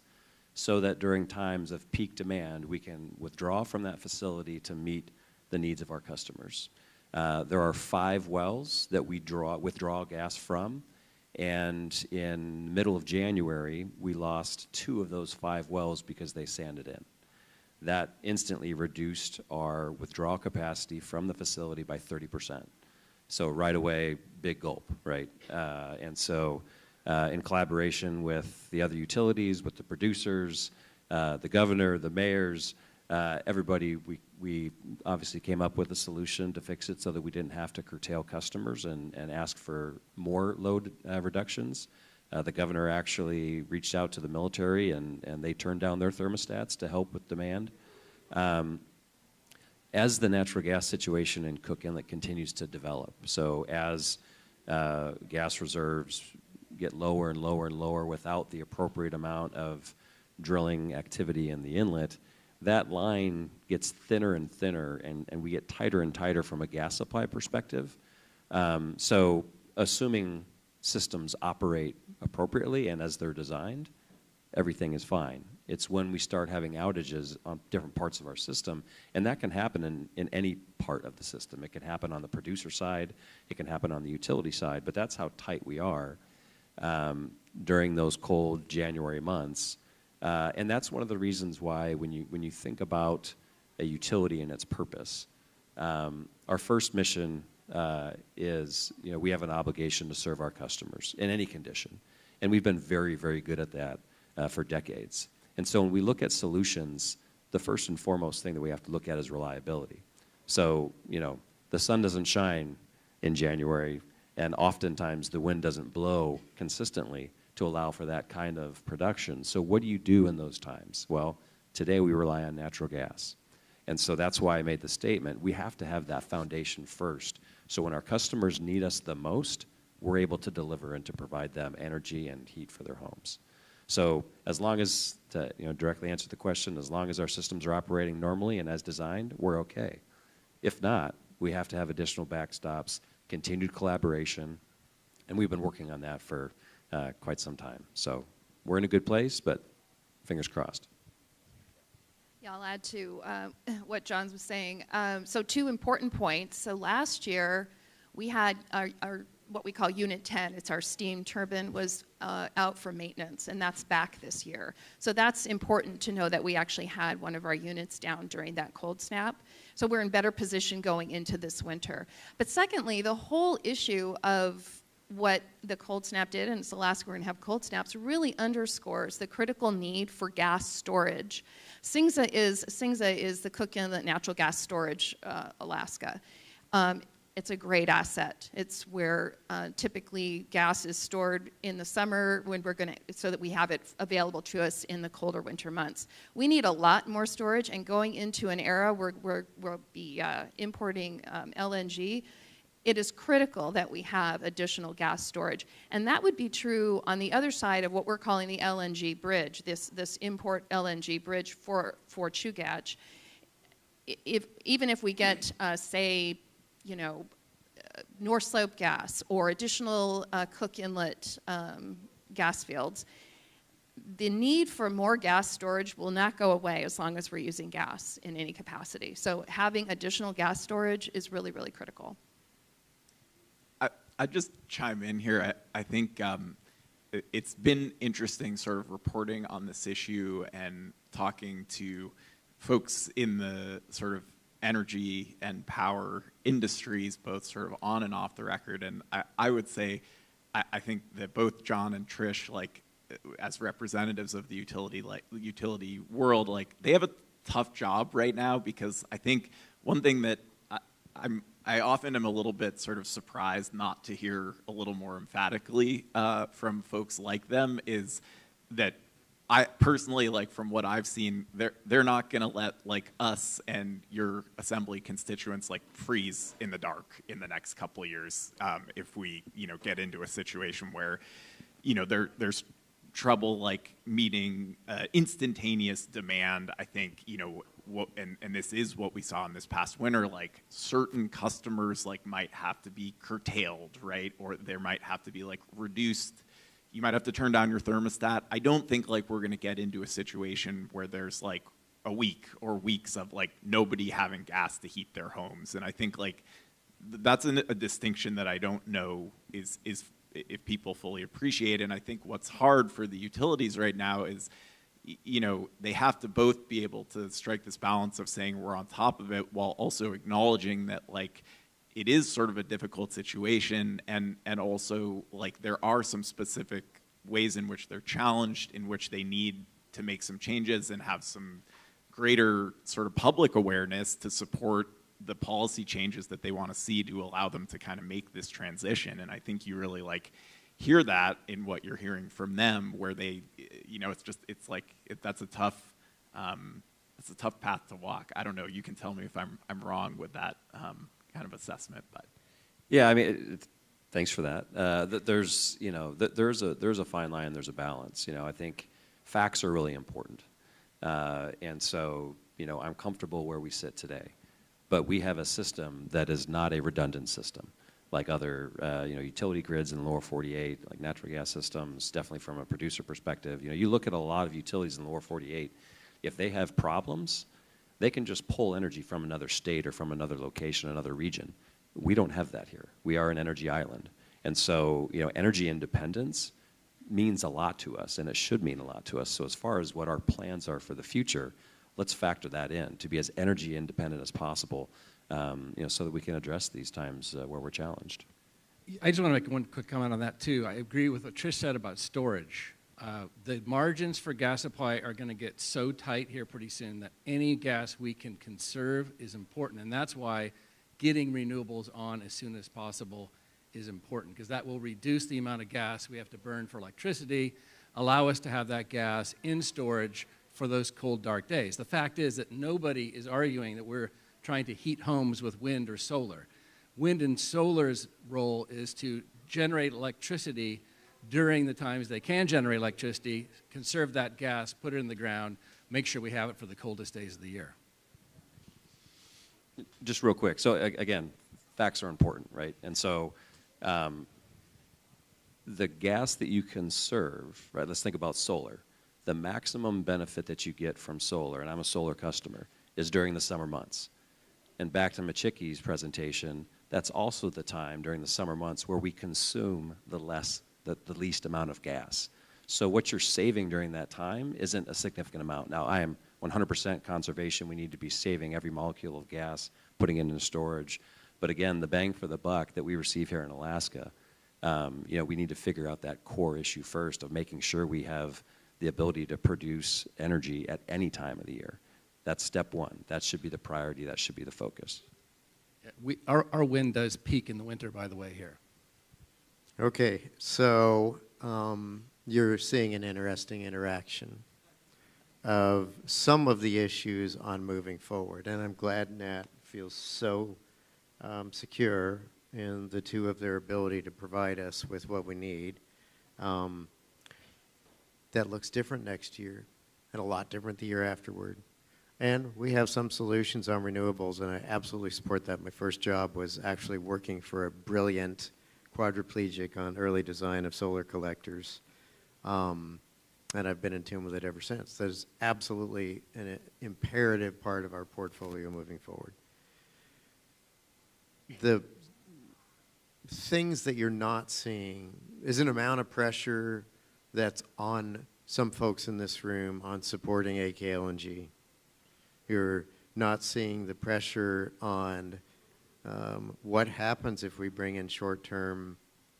so that during times of peak demand, we can withdraw from that facility to meet the needs of our customers. There are 5 wells that we withdraw gas from, and in the middle of January, we lost 2 of those 5 wells because they sanded in. That instantly reduced our withdrawal capacity from the facility by 30%. So right away, big gulp, right? And so in collaboration with the other utilities, with the producers, the governor, the mayors, everybody, we obviously came up with a solution to fix it so that we didn't have to curtail customers and ask for more load reductions. The governor actually reached out to the military, and they turned down their thermostats to help with demand. As the natural gas situation in Cook Inlet continues to develop, so as gas reserves get lower and lower and lower without the appropriate amount of drilling activity in the inlet, that line gets thinner and thinner, and we get tighter and tighter from a gas supply perspective. So assuming systems operate appropriately and as they're designed, everything is fine. It's when we start having outages on different parts of our system, and that can happen in any part of the system. It can happen on the producer side, it can happen on the utility side, but that's how tight we are during those cold January months. And that's one of the reasons why when you think about a utility and its purpose, our first mission is, we have an obligation to serve our customers in any condition. And we've been very, very good at that for decades. And so when we look at solutions, the first and foremost thing that we have to look at is reliability. So, the sun doesn't shine in January, and oftentimes the wind doesn't blow consistently to allow for that kind of production. So what do you do in those times? Well, today we rely on natural gas. And so that's why I made the statement, we have to have that foundation first. So when our customers need us the most, we're able to deliver and to provide them energy and heat for their homes. So as long as, to directly answer the question, as long as our systems are operating normally and as designed, we're okay. If not, we have to have additional backstops, continued collaboration, and we've been working on that for quite some time. So we're in a good place, but fingers crossed. Yeah, I'll add to what John was saying. So 2 important points. So last year, we had our what we call Unit 10. It's our steam turbine was out for maintenance, and that's back this year. So that's important to know that we actually had one of our units down during that cold snap. So we're in better position going into this winter. But secondly, the whole issue of what the cold snap did, and it's the last we're going to have cold snaps, really underscores the critical need for gas storage. Singza is the Cook Inlet Natural Gas Storage, Alaska. it's a great asset. It's where typically gas is stored in the summer when so that we have it available to us in the colder winter months. We need a lot more storage, and going into an era where we'll be importing LNG, it is critical that we have additional gas storage. And that would be true on the other side of what we're calling the LNG bridge, this import LNG bridge for Chugach. Even if we get, say, North Slope gas or additional Cook Inlet gas fields, the need for more gas storage will not go away as long as we're using gas in any capacity. So having additional gas storage is really, really critical. I'd just chime in here. I think it's been interesting sort of reporting on this issue and talking to folks in the sort of energy and power industries, both sort of on and off the record. And I would say, I think that both John and Trish, like as representatives of the utility world, like they have a tough job right now, because I think one thing that I often am a little bit sort of surprised not to hear a little more emphatically from folks like them is that I personally, like from what I've seen, they're not going to let like us and your assembly constituents like freeze in the dark in the next couple of years if we get into a situation where there's trouble like meeting instantaneous demand. I think and this is what we saw in this past winter, like certain customers like might have to be curtailed, right? Or there might have to be like reduced, you might have to turn down your thermostat. I don't think like we're gonna get into a situation where there's like a week or weeks of like nobody having gas to heat their homes. And I think like that's a distinction that I don't know is if people fully appreciate. And I think what's hard for the utilities right now is they have to both be able to strike this balance of saying we're on top of it while also acknowledging that like it is sort of a difficult situation, and also like there are some specific ways in which they're challenged, in which they need to make some changes and have some greater sort of public awareness to support the policy changes that they want to see to allow them to kind of make this transition. And I think you really like hear that in what you're hearing from them, where they, that's a tough path to walk. I don't know. You can tell me if I'm wrong with that kind of assessment, but yeah, I mean, thanks for that. There's there's a fine line. There's a balance. I think facts are really important, and so I'm comfortable where we sit today, but we have a system that is not a redundant system like other utility grids in the lower 48, like natural gas systems. Definitely from a producer perspective, you look at a lot of utilities in the lower 48. If they have problems, they can just pull energy from another state or from another location, another region. We don't have that here. We are an energy island, and so energy independence means a lot to us, and it should mean a lot to us. So as far as what our plans are for the future, let's factor that in to be as energy independent as possible. So that we can address these times where we're challenged. I just want to make one quick comment on that too. I agree with what Trish said about storage. The margins for gas supply are going to get so tight here pretty soon that any gas we can conserve is important, and that's why getting renewables on as soon as possible is important, because that will reduce the amount of gas we have to burn for electricity, allow us to have that gas in storage for those cold, dark days. The fact is that nobody is arguing that we're trying to heat homes with wind or solar. Wind and solar's role is to generate electricity during the times they can generate electricity, conserve that gas, put it in the ground, make sure we have it for the coldest days of the year. Just real quick. So again, facts are important, right? And so the gas that you conserve, right? Let's think about solar. The maximum benefit that you get from solar, and I'm a solar customer, is during the summer months. And back to Machiki's presentation, that's also the time during the summer months where we consume the least amount of gas. So what you're saving during that time isn't a significant amount. Now, I am 100% conservation. We need to be saving every molecule of gas, putting it into storage. But again, the bang for the buck that we receive here in Alaska, we need to figure out that core issue first of making sure we have the ability to produce energy at any time of the year. That's step one. That should be the priority. That should be the focus. Our wind does peak in the winter, by the way, here. Okay, so you're seeing an interesting interaction of some of the issues on moving forward, and I'm glad Nat feels so secure in the two of their ability to provide us with what we need. That looks different next year and a lot different the year afterward. And we have some solutions on renewables, and I absolutely support that. My first job was actually working for a brilliant quadriplegic on early design of solar collectors. And I've been in tune with it ever since. That is absolutely an imperative part of our portfolio moving forward. The things that you're not seeing is an amount of pressure that's on some folks in this room on supporting AKLNG. You're not seeing the pressure on what happens if we bring in short-term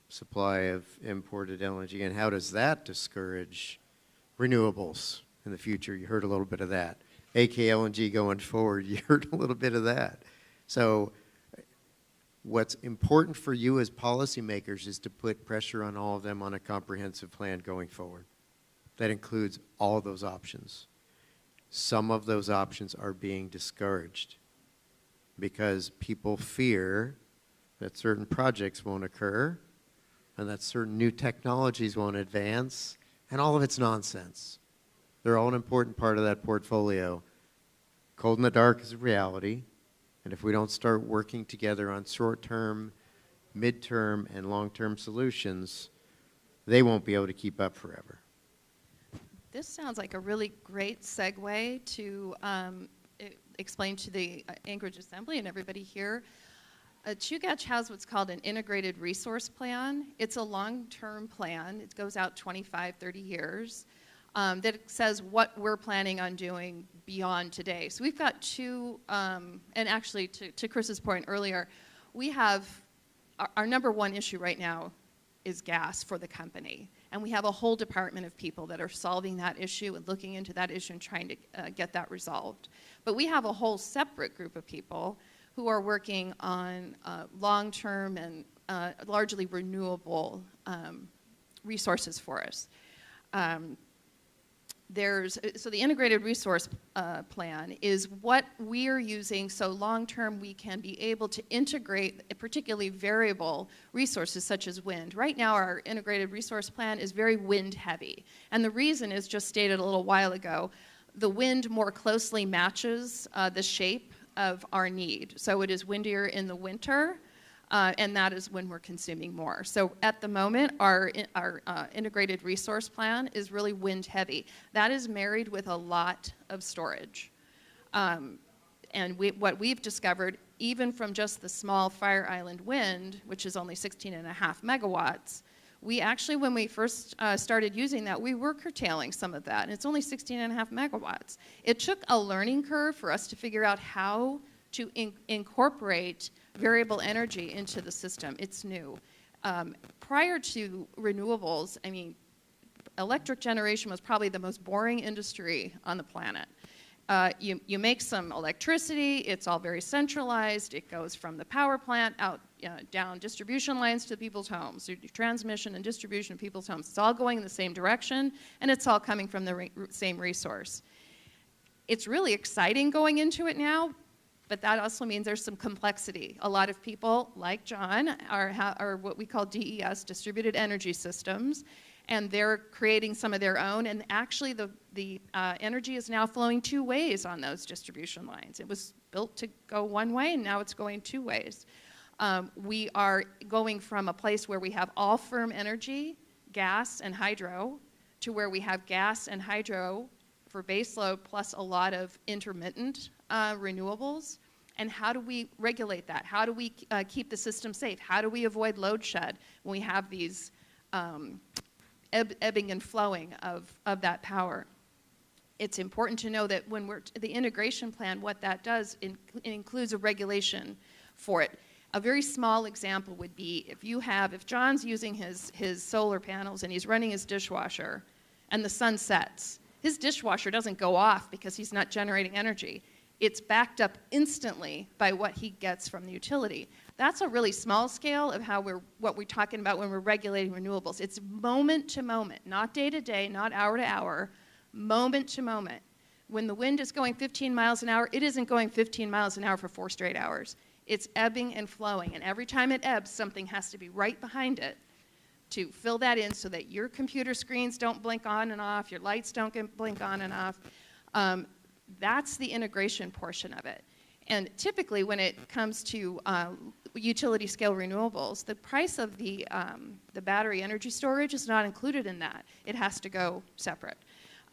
supply of imported LNG, and how does that discourage renewables in the future? You heard a little bit of that. AKLNG going forward, you heard a little bit of that. So what's important for you as policymakers is to put pressure on all of them on a comprehensive plan going forward. That includes all of those options. Some of those options are being discouraged because people fear that certain projects won't occur and that certain new technologies won't advance, and all of it's nonsense. They're all an important part of that portfolio. Cold in the dark is a reality, and if we don't start working together on short-term, mid-term, and long-term solutions, they won't be able to keep up forever. This sounds like a really great segue to explain to the Anchorage Assembly and everybody here. Chugach has what's called an integrated resource plan. It's a long-term plan. It goes out 25, 30 years. That says what we're planning on doing beyond today. So we've got two, and actually to Chris's point earlier, we have, our number one issue right now is gas for the company. And we have a whole department of people that are solving that issue and looking into that issue and trying to get that resolved. But we have a whole separate group of people who are working on long-term and largely renewable resources for us. So the integrated resource plan is what we're using so long-term we can be able to integrate particularly variable resources such as wind. Right now our integrated resource plan is very wind heavy. And the reason is just stated a little while ago, the wind more closely matches the shape of our need. So it is windier in the winter, and that is when we're consuming more. So at the moment, our integrated resource plan is really wind heavy. That is married with a lot of storage. And what we've discovered, even from just the small Fire Island wind, which is only 16.5 megawatts, we actually, when we first started using that, we were curtailing some of that, and it's only 16.5 megawatts. It took a learning curve for us to figure out how to incorporate variable energy into the system. It's new. Prior to renewables, I mean, electric generation was probably the most boring industry on the planet. You make some electricity, it's all very centralized, it goes from the power plant out down distribution lines to people's homes, so transmission and distribution of people's homes. It's all going in the same direction, and it's all coming from the same resource. It's really exciting going into it now, but that also means there's some complexity. A lot of people, like John, are what we call DES, distributed energy systems, and they're creating some of their own, and actually the energy is now flowing two ways on those distribution lines. It was built to go one way, and now it's going two ways. We are going from a place where we have all firm energy, gas and hydro, to where we have gas and hydro for baseload plus a lot of intermittent renewables. And how do we regulate that? How do we keep the system safe? How do we avoid load shed when we have these ebbing and flowing of that power? It's important to know that when the integration plan, what that does, it includes a regulation for it. A very small example would be if John's using his solar panels and he's running his dishwasher and the sun sets, his dishwasher doesn't go off because he's not generating energy. it's backed up instantly by what he gets from the utility. That's a really small scale of what we're talking about when we're regulating renewables. It's moment to moment, not day to day, not hour to hour, moment to moment. When the wind is going 15 miles an hour, it isn't going 15 miles an hour for 4 straight hours. It's ebbing and flowing, and every time it ebbs, something has to be right behind it to fill that in so that your computer screens don't blink on and off, your lights don't blink on and off. That's the integration portion of it. And typically when it comes to utility scale renewables, the price of the battery energy storage is not included in that. It has to go separate.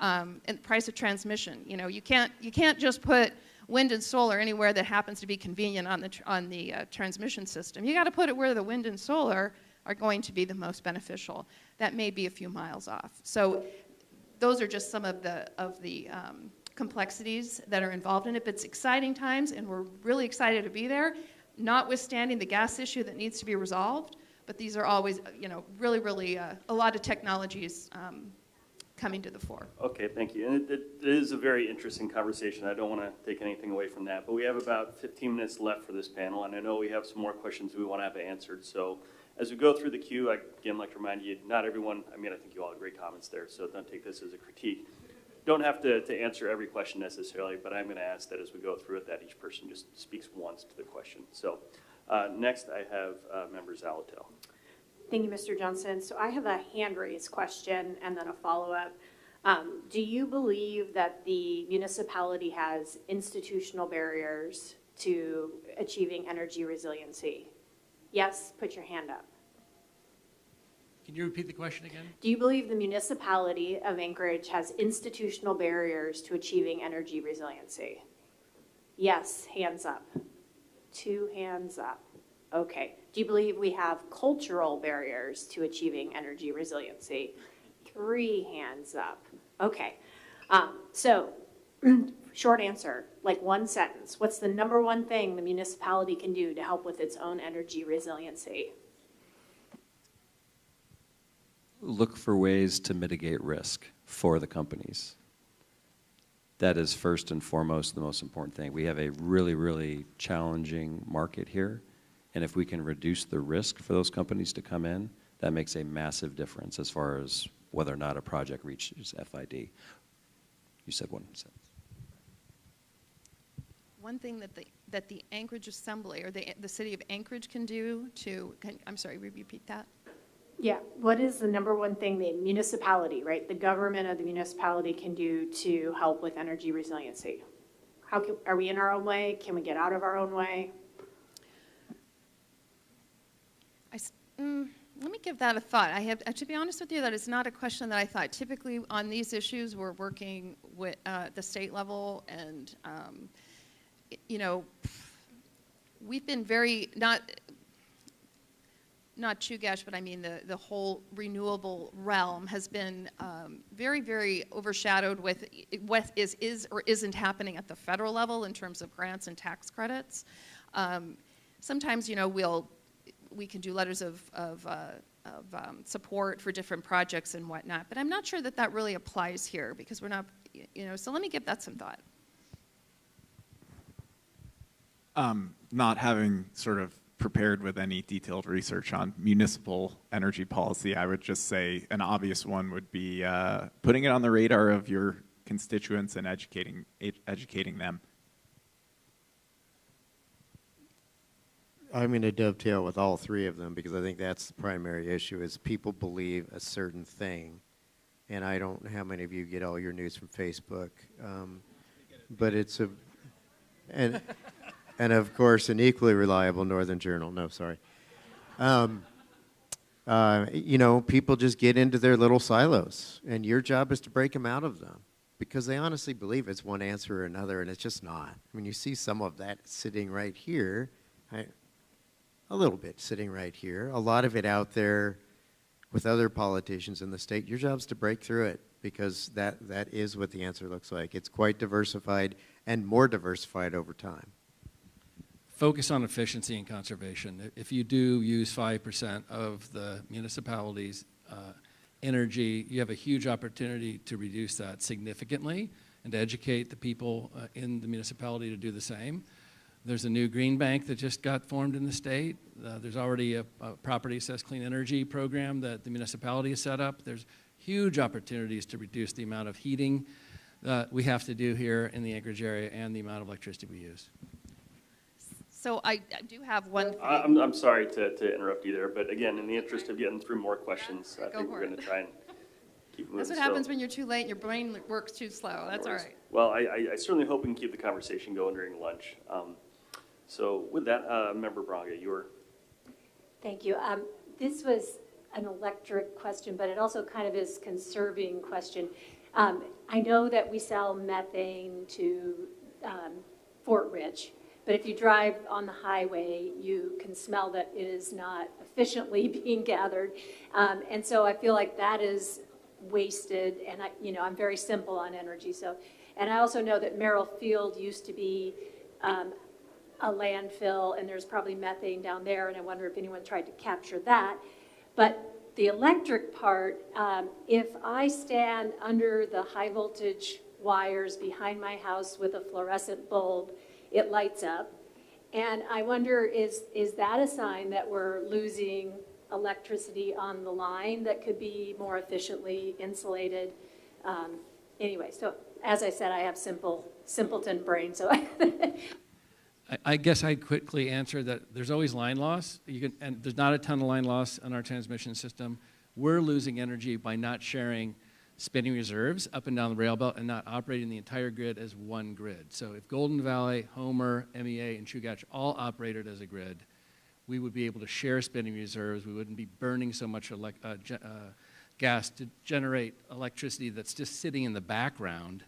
And the price of transmission, you can't just put wind and solar anywhere that happens to be convenient on the transmission system. You got to put it where the wind and solar are going to be the most beneficial. That may be a few miles off. So those are just some of the complexities that are involved in it. But it's exciting times, and we're really excited to be there, notwithstanding the gas issue that needs to be resolved. But these are always, really a lot of technologies coming to the fore. Okay, thank you. And it is a very interesting conversation. I don't want to take anything away from that, but we have about 15 minutes left for this panel, and I know we have some more questions we want to have answered. So as we go through the queue, I again like to remind you, not everyone, I think you all have great comments there, so don't take this as a critique. Don't have to answer every question necessarily, but I'm going to ask that as we go through it, that each person just speaks once to the question. So next I have Member Zalatel. Thank you, Mr. Johnson. So I have a hand raised question and then a follow-up. Do you believe that the municipality has institutional barriers to achieving energy resiliency? Yes, put your hand up. Can you repeat the question again? Do you believe the municipality of Anchorage has institutional barriers to achieving energy resiliency? Yes, hands up. 2 hands up. Okay. Do you believe we have cultural barriers to achieving energy resiliency? 3 hands up. Okay. So, short answer, like 1 sentence. What's the number 1 thing the municipality can do to help with its own energy resiliency? Look for ways to mitigate risk for the companies. That is first and foremost the most important thing. We have a really, really challenging market here. And if we can reduce the risk for those companies to come in, that makes a massive difference as far as whether or not a project reaches FID. You said 1 sentence. One thing that the Anchorage Assembly or the city of Anchorage can do to, I'm sorry, repeat that? Yeah, what is the number 1 thing the municipality, right, the government of the municipality can do to help with energy resiliency? Are we in our own way? Can we get out of our own way? Let me give that a thought. To be honest with you, that is not a question that I thought. Typically on these issues, we're working with the state level, and we've been very not Chugash, but I mean the whole renewable realm has been very, very overshadowed with what is or isn't happening at the federal level in terms of grants and tax credits. Sometimes, we can do letters of support for different projects and whatnot, but I'm not sure that really applies here because we're not, so let me give that some thought. Not having sort of prepared with any detailed research on municipal energy policy, I would just say an obvious one would be putting it on the radar of your constituents and educating them. I'm going to dovetail with all 3 of them because I think that's the primary issue is people believe a certain thing. And I don't know how many of you get all your news from Facebook. But it's and of course an equally reliable Northern Journal. No, sorry. People just get into their little silos and your job is to break them out of them because they honestly believe it's one answer or another and it's just not. You see some of that sitting right here. A little bit sitting right here, a lot of it out there with other politicians in the state. Your job's to break through it because that is what the answer looks like. It's quite diversified and more diversified over time. Focus on efficiency and conservation. If you do use 5% of the municipality's energy, you have a huge opportunity to reduce that significantly and to educate the people in the municipality to do the same. There's a new green bank that just got formed in the state. There's already a property assessed clean energy program that the municipality has set up. There's huge opportunities to reduce the amount of heating we have to do here in the Anchorage area and the amount of electricity we use. So I do have one thing. I'm sorry to interrupt you there, but again, in the interest of getting through more questions, I think we're going to try and keep moving. That's what happens when you're too late and your brain works too slow. That's all right. Well, I certainly hope we can keep the conversation going during lunch. So with that, Member Braga, you were. Thank you. This was an electric question, but it also kind of is conserving question. I know that we sell methane to Fort Rich, but if you drive on the highway, you can smell that it is not efficiently being gathered. And so I feel like that is wasted, and I'm very simple on energy. So, and I also know that Merrill Field used to be a landfill, and there's probably methane down there, and I wonder if anyone tried to capture that. But the electric part, if I stand under the high voltage wires behind my house with a fluorescent bulb, it lights up. And I wonder, is that a sign that we're losing electricity on the line that could be more efficiently insulated? Anyway, so as I said, I have simpleton brain, so I guess I'd quickly answer that there's always line loss. And there's not a ton of line loss on our transmission system. We're losing energy by not sharing spinning reserves up and down the rail belt and not operating the entire grid as one grid. So if Golden Valley, Homer, MEA, and Chugach all operated as a grid, we would be able to share spinning reserves. We wouldn't be burning so much gas to generate electricity that's just sitting in the background.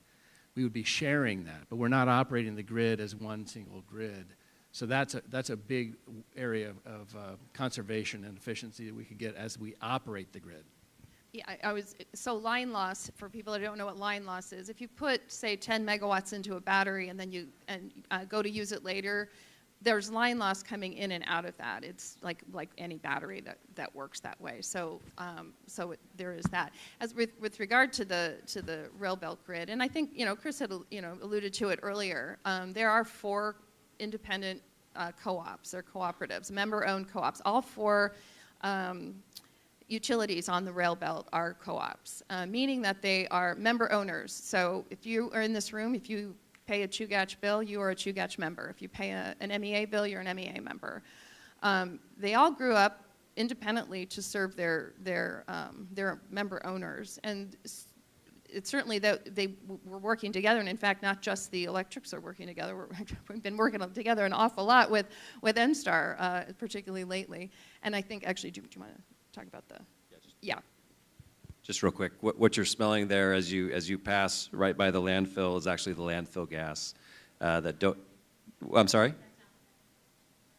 We would be sharing that, but we're not operating the grid as one single grid. So that's a big area of conservation and efficiency that we could get as we operate the grid. Yeah, so line loss, for people that don't know what line loss is, if you put, say, 10 megawatts into a battery and then you go to use it later, there's line loss coming in and out of that. It's like any battery that works that way. So there is that. As with regard to the rail belt grid, and I think Chris had alluded to it earlier. There are 4 independent co-ops or cooperatives, member-owned co-ops. All 4 utilities on the rail belt are co-ops, meaning that they are member owners. So if you are in this room, if you pay a Chugach bill, you are a Chugach member. If you pay an MEA bill, you're an MEA member. They all grew up independently to serve their member owners, and it's certainly that they were working together. And in fact, not just the electrics are working together. We've been working together an awful lot with NSTAR, particularly lately. And I think actually, do you want to talk about the? Yeah. Just real quick, what you're smelling there as you pass right by the landfill is actually the landfill gas. I'm sorry?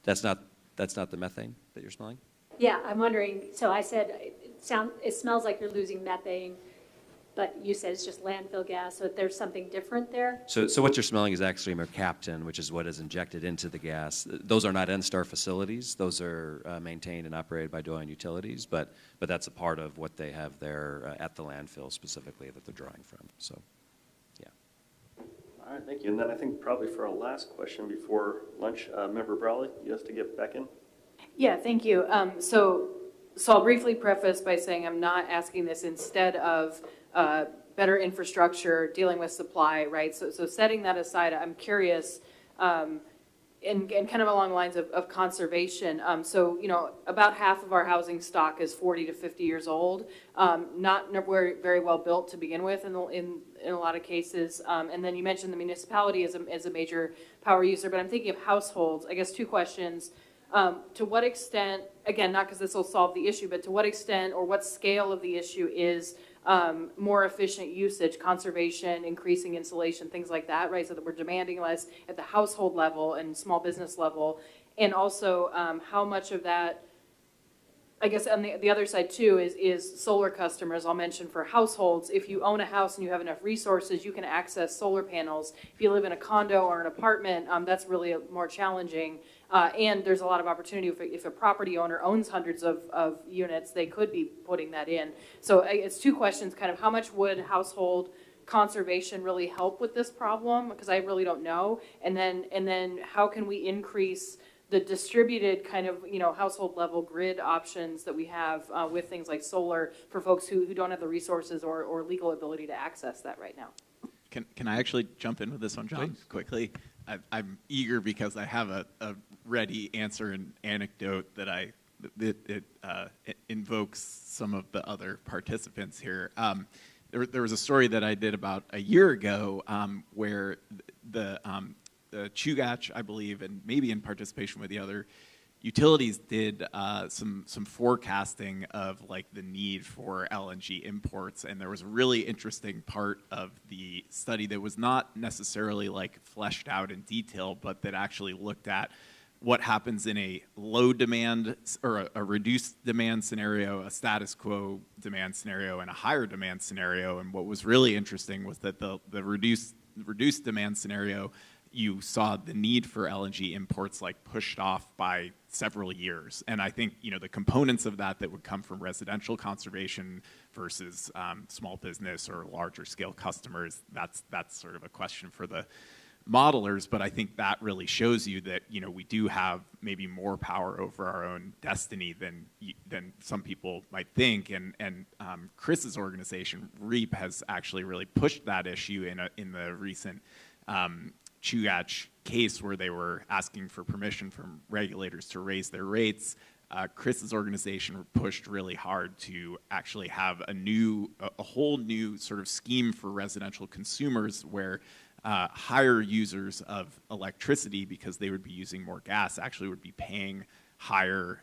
That's not the methane that you're smelling? yeah, I'm wondering, so I said, it smells like you're losing methane, but you said it's just landfill gas, so there's something different there? So what you're smelling is actually mercaptan, which is what is injected into the gas. Those are not NSTAR facilities. Those are maintained and operated by Doyle Utilities, but that's a part of what they have there at the landfill specifically that they're drawing from. So, yeah. All right, thank you. And then I think probably for our last question before lunch, Member Brawley, you have to get back in. Yeah, thank you. So I'll briefly preface by saying I'm not asking this instead of better infrastructure, dealing with supply, right? So setting that aside, I'm curious, and kind of along the lines of conservation. So, about half of our housing stock is 40 to 50 years old, not very well built to begin with in a lot of cases. And then you mentioned the municipality as a major power user, but I'm thinking of households. I guess two questions. To what extent, again, not because this will solve the issue, but to what extent or what scale of the issue is more efficient usage, conservation, increasing insulation, things like that, right? So that we're demanding less at the household level and small business level. And also how much of that, I guess on the other side too, is solar customers. I'll mention for households, if you own a house and you have enough resources, you can access solar panels. If you live in a condo or an apartment, that's really more challenging. And there's a lot of opportunity if a property owner owns hundreds of units, they could be putting that in. So it's two questions, kind of how much would household conservation really help with this problem? Because I really don't know. And then how can we increase the distributed kind of, household level grid options that we have with things like solar for folks who don't have the resources or legal ability to access that right now? Can I actually jump in with this one, John, quickly? I'm eager because I have a ready answer and anecdote that it invokes some of the other participants here. There was a story that I did about a year ago where the Chugach, I believe, and maybe in participation with the other utilities, did some forecasting of like the need for LNG imports, and there was a really interesting part of the study that was not necessarily like fleshed out in detail, but that actually looked at what happens in a low demand or a reduced demand scenario, a status quo demand scenario, and a higher demand scenario. And what was really interesting was that the reduced demand scenario, you saw the need for LNG imports like pushed off by several years. And I think, the components of that would come from residential conservation versus small business or larger scale customers, that's sort of a question for the modelers, but I think that really shows you that, we do have maybe more power over our own destiny than some people might think. And Chris's organization, REAP, has actually really pushed that issue in the recent Chugach case where they were asking for permission from regulators to raise their rates. Chris's organization pushed really hard to actually have a whole new sort of scheme for residential consumers where higher users of electricity, because they would be using more gas, actually would be paying higher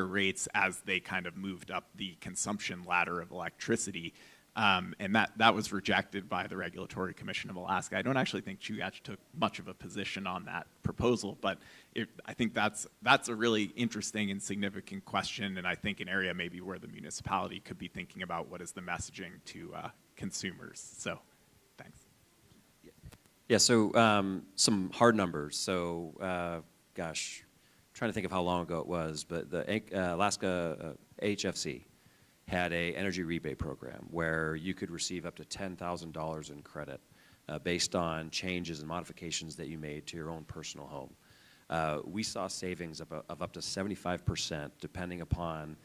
rates as they kind of moved up the consumption ladder of electricity. And that was rejected by the Regulatory Commission of Alaska. I don't actually think Chugach took much of a position on that proposal, but I think that's a really interesting and significant question, and I think an area maybe where the municipality could be thinking about what is the messaging to consumers. So, thanks. Yeah, so some hard numbers. So, trying to think of how long ago it was, but the Alaska HFC had a energy rebate program where you could receive up to $10,000 in credit based on changes and modifications that you made to your own personal home. We saw savings of up to 75% depending upon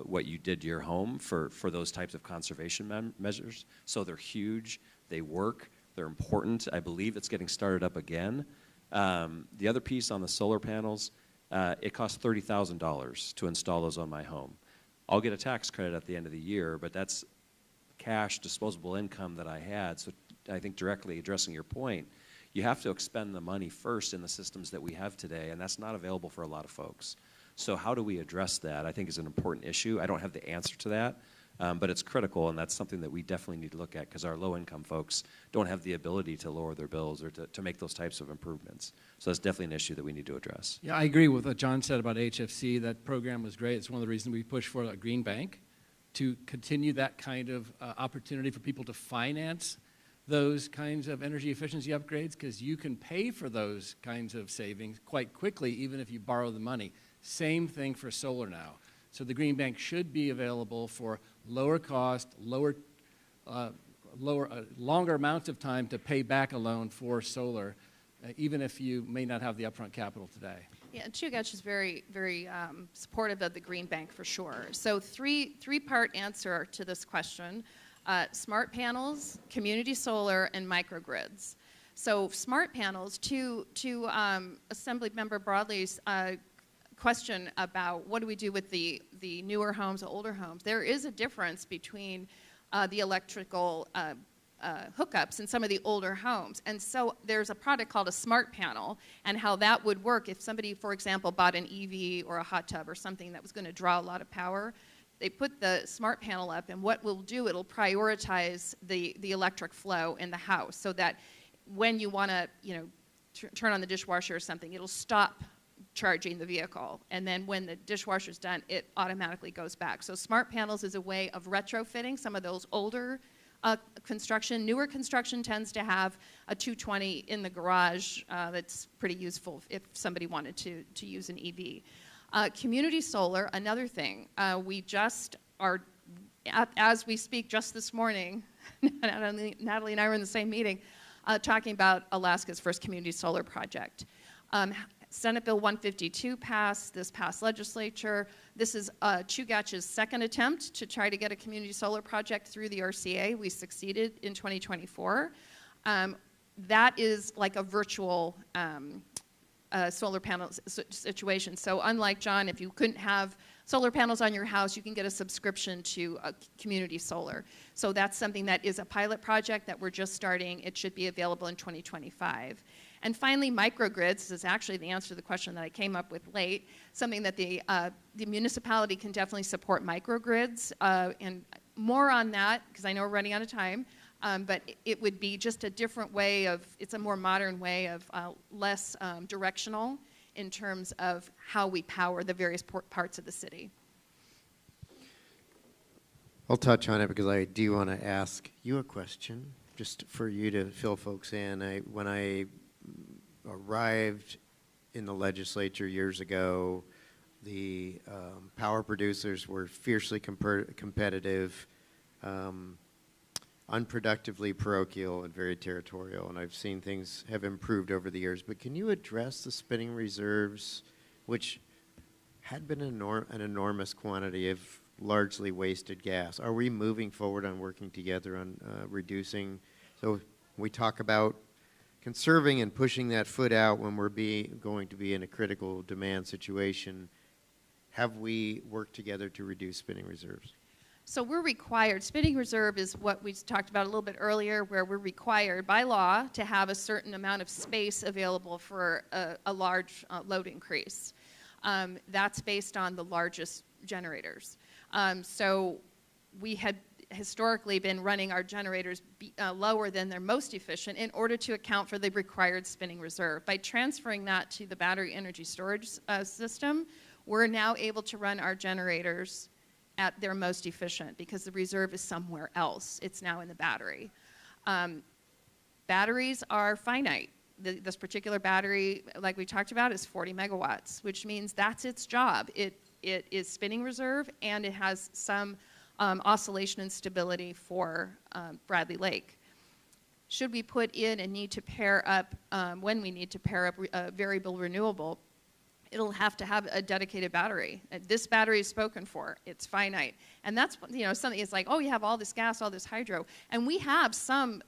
what you did to your home for those types of conservation measures. So they're huge, they work, they're important. I believe it's getting started up again. The other piece on the solar panels, it costs $30,000 to install those on my home. I'll get a tax credit at the end of the year, but that's cash disposable income that I had. So I think directly addressing your point, you have to expend the money first in the systems that we have today, and that's not available for a lot of folks. So how do we address that, I think, is an important issue. I don't have the answer to that, but it's critical, and that's something that we definitely need to look at because our low-income folks don't have the ability to lower their bills or to make those types of improvements. So that's definitely an issue that we need to address. Yeah, I agree with what John said about HFC. That program was great. It's one of the reasons we pushed for a green bank, to continue that kind of opportunity for people to finance those kinds of energy efficiency upgrades, because you can pay for those kinds of savings quite quickly even if you borrow the money. Same thing for solar now. So the green bank should be available for lower cost, longer amounts of time to pay back a loan for solar, even if you may not have the upfront capital today. Yeah, Chugach is very, very supportive of the green bank for sure. So three-part answer to this question: smart panels, community solar, and microgrids. So smart panels, to Assembly Member Broadley's question about what do we do with the newer homes, the older homes. There is a difference between the electrical hookups in some of the older homes. And so there's a product called a smart panel, and how that would work if somebody, for example, bought an EV or a hot tub or something that was going to draw a lot of power. They put the smart panel up, and what we'll do, it'll prioritize the electric flow in the house so that when you want to, turn on the dishwasher or something, it'll stop charging the vehicle, and then when the dishwasher's done, it automatically goes back. So smart panels is a way of retrofitting some of those older construction. Newer construction tends to have a 220 in the garage that's pretty useful if somebody wanted to use an EV. Community solar, another thing. We just are as we speak just this morning, Natalie and I were in the same meeting, talking about Alaska's first community solar project. Senate Bill 152 passed this past legislature. This is Chugach's second attempt to try to get a community solar project through the RCA. We succeeded in 2024. That is like a virtual solar panel situation. So unlike John, if you couldn't have solar panels on your house, you can get a subscription to a community solar. So that's something that is a pilot project that we're just starting. It should be available in 2025. And finally, microgrids. This is actually the answer to the question that I came up with late, something that the municipality can definitely support microgrids. And more on that, because I know we're running out of time, but it would be just a different way of, it's a more modern way of less directional in terms of how we power the various parts of the city. I'll touch on it because I do want to ask you a question, just for you to fill folks in. When I arrived in the legislature years ago, the power producers were fiercely competitive, unproductively parochial, and very territorial. And I've seen things have improved over the years. But can you address the spinning reserves, which had been an enormous quantity of largely wasted gas? Are we moving forward on working together on reducing? So we talk about conserving and pushing that foot out when we're going to be in a critical demand situation. Have we worked together to reduce spinning reserves? So we're required, spinning reserve is what we talked about a little bit earlier, where we're required by law to have a certain amount of space available for a large load increase. That's based on the largest generators. So we had historically been running our generators lower than their most efficient in order to account for the required spinning reserve. By transferring that to the battery energy storage system, we're now able to run our generators at their most efficient because the reserve is somewhere else. It's now in the battery. Batteries are finite. This particular battery, like we talked about, is 40 megawatts, which means that's its job. It is spinning reserve, and it has some oscillation and stability for Bradley Lake. Should we put in and need to pair up, when we need to pair up a variable renewable, it'll have to have a dedicated battery. This battery is spoken for. It's finite. And that's, something is like, oh, you have all this gas, all this hydro. And we have some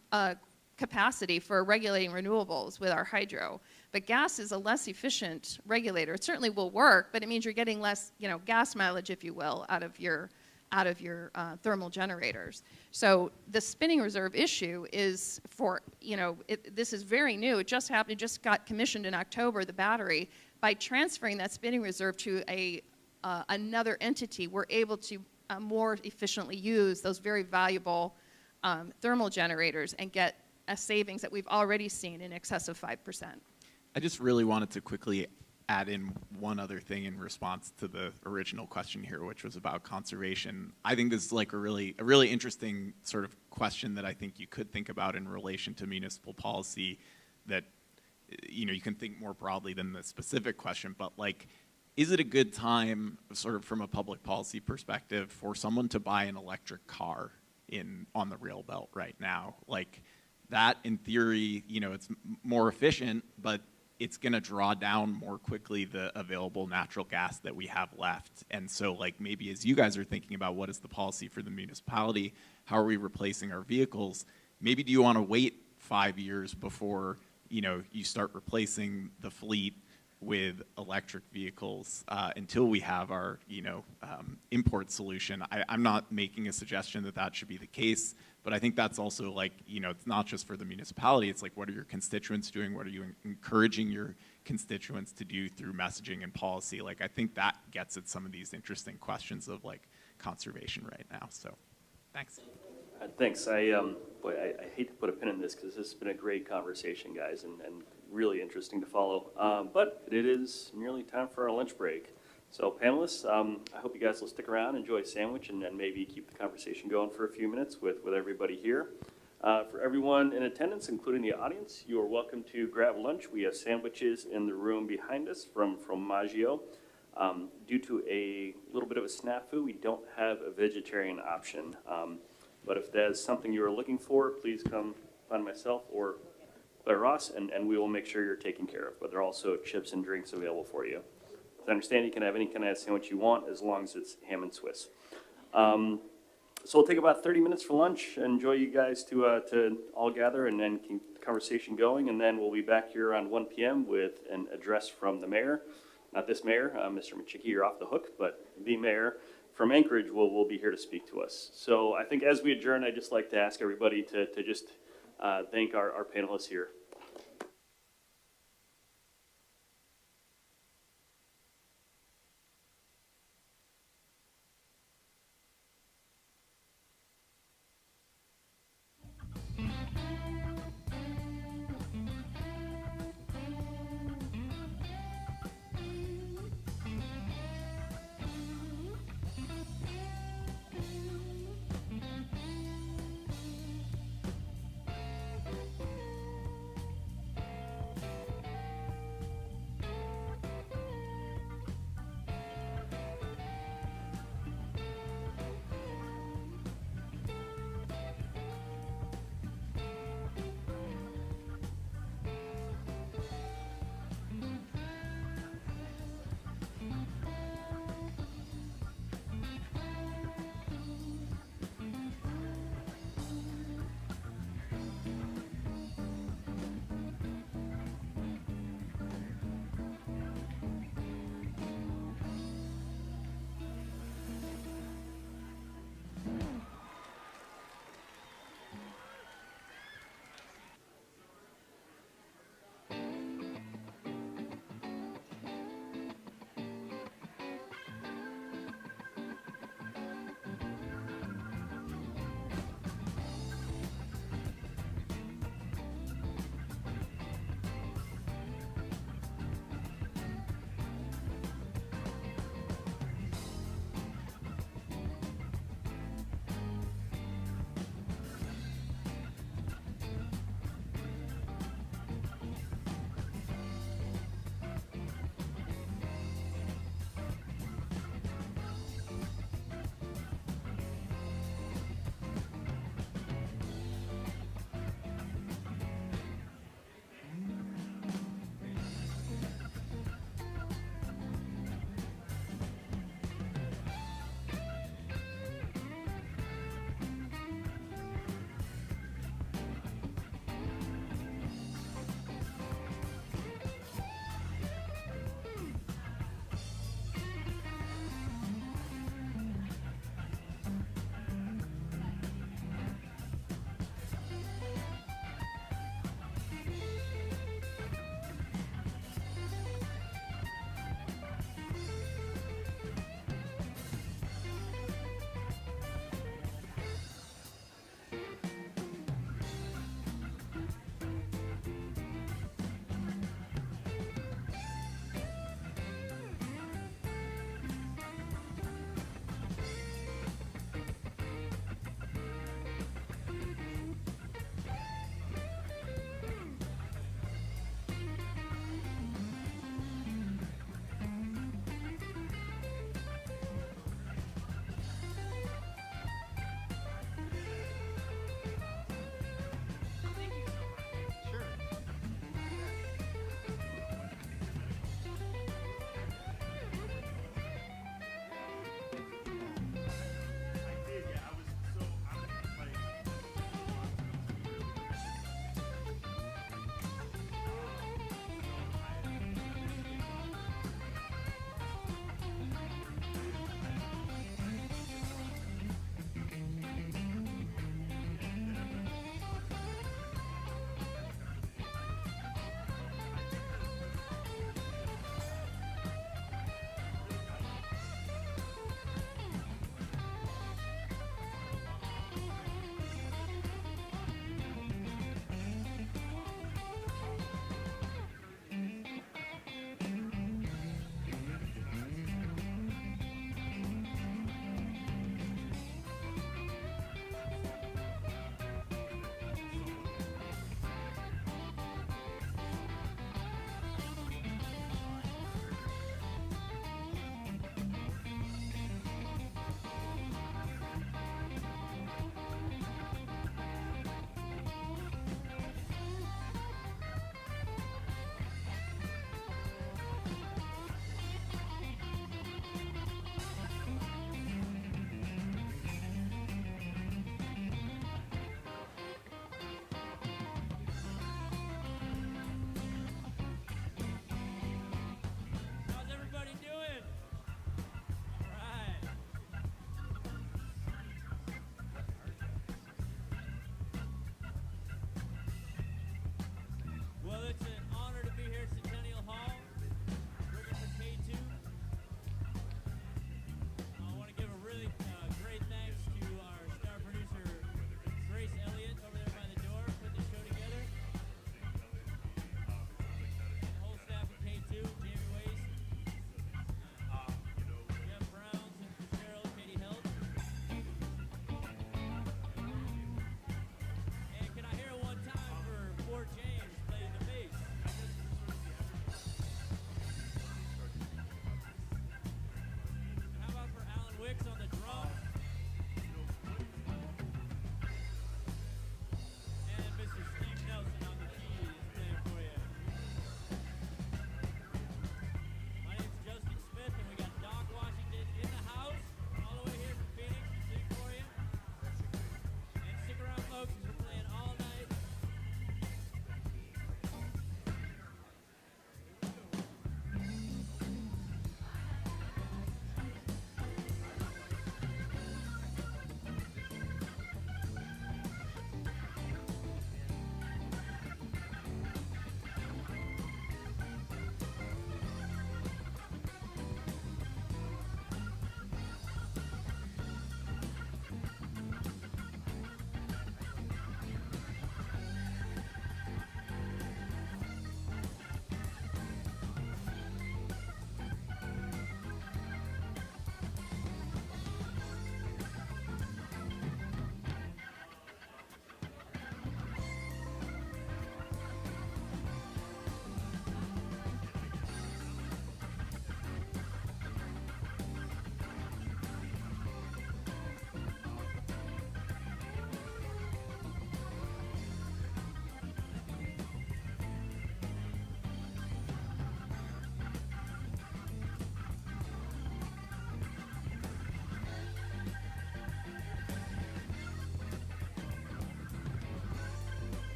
capacity for regulating renewables with our hydro. But gas is a less efficient regulator. It certainly will work, but it means you're getting less, gas mileage, if you will, out of your thermal generators. So the spinning reserve issue is for, this is very new. It just happened, it just got commissioned in October, the battery. By transferring that spinning reserve to another entity, we're able to more efficiently use those very valuable thermal generators and get a savings that we've already seen in excess of 5%. I just really wanted to quickly add in one other thing in response to the original question here, which was about conservation. I think this is like a really interesting sort of question that I think you could think about in relation to municipal policy, that you can think more broadly than the specific question, but like, is it a good time, sort of from a public policy perspective, for someone to buy an electric car on the rail belt right now? Like, that in theory, it's more efficient, but it's going to draw down more quickly the available natural gas that we have left. And so, like, maybe as you guys are thinking about what is the policy for the municipality, how are we replacing our vehicles, maybe do you want to wait 5 years before you start replacing the fleet with electric vehicles until we have our, import solution? I'm not making a suggestion that should be the case, but I think that's also like, it's not just for the municipality. It's like, what are your constituents doing? What are you encouraging your constituents to do through messaging and policy? Like, I think that gets at some of these interesting questions of like conservation right now. So, thanks. Thanks. I hate to put a pin in this because this has been a great conversation, guys, and really interesting to follow. But it is nearly time for our lunch break. So panelists, I hope you guys will stick around, enjoy a sandwich, and maybe keep the conversation going for a few minutes with everybody here. For everyone in attendance, including the audience, you are welcome to grab lunch. We have sandwiches in the room behind us from Maggio. Due to a little bit of a snafu, we don't have a vegetarian option. But if that is something you are looking for, please come find myself or Claire Ross, and we will make sure you're taken care of. But there are also chips and drinks available for you. As I understand, you can have any kind of sandwich you want as long as it's ham and Swiss. So we'll take about 30 minutes for lunch. Enjoy you guys to all gather and then keep the conversation going. And then we'll be back here around 1 p.m. with an address from the mayor. Not this mayor, Mr. Machicki, you're off the hook, but the mayor from Anchorage will be here to speak to us. So I think as we adjourn, I'd just like to ask everybody to just thank our panelists here.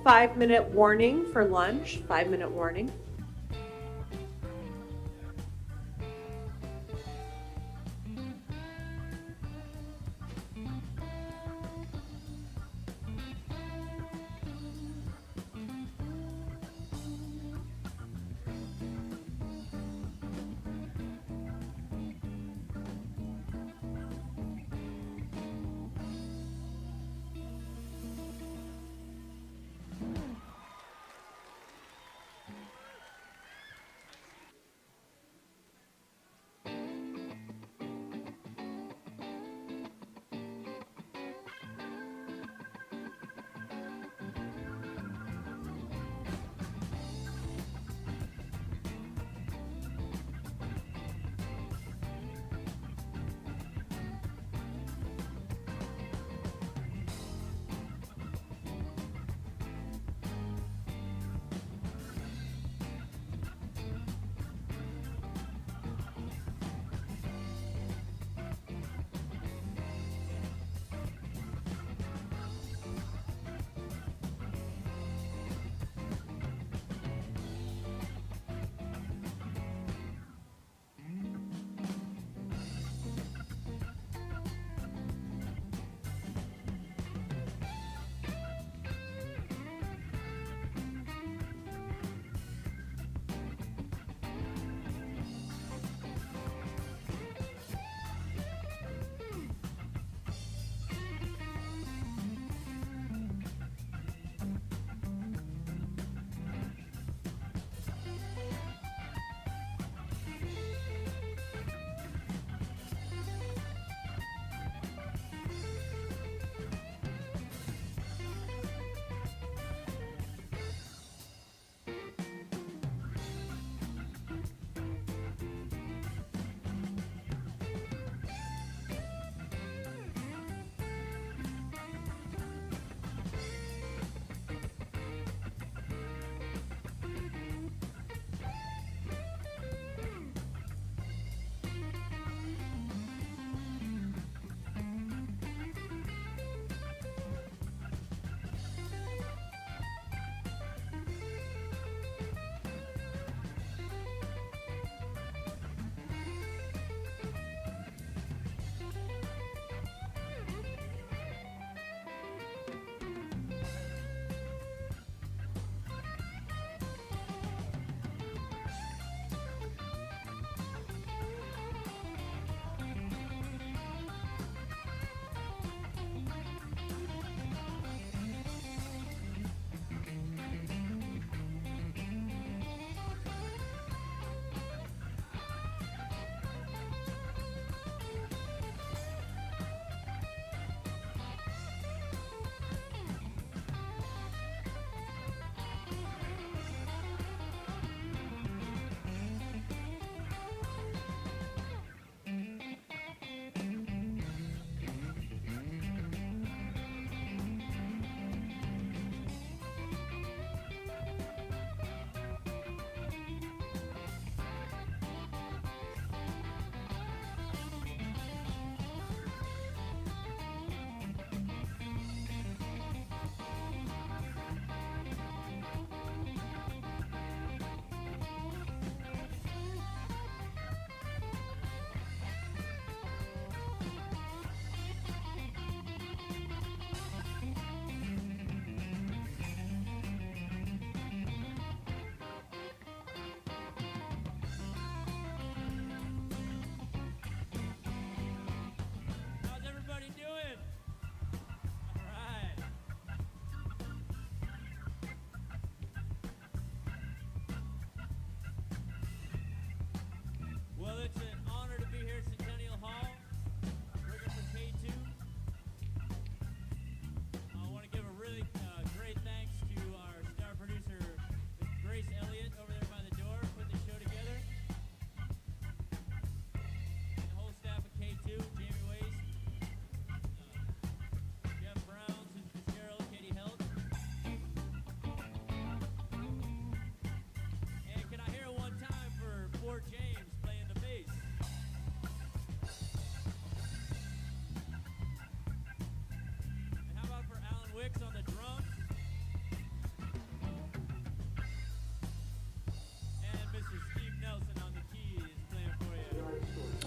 5-minute warning for lunch, 5-minute warning.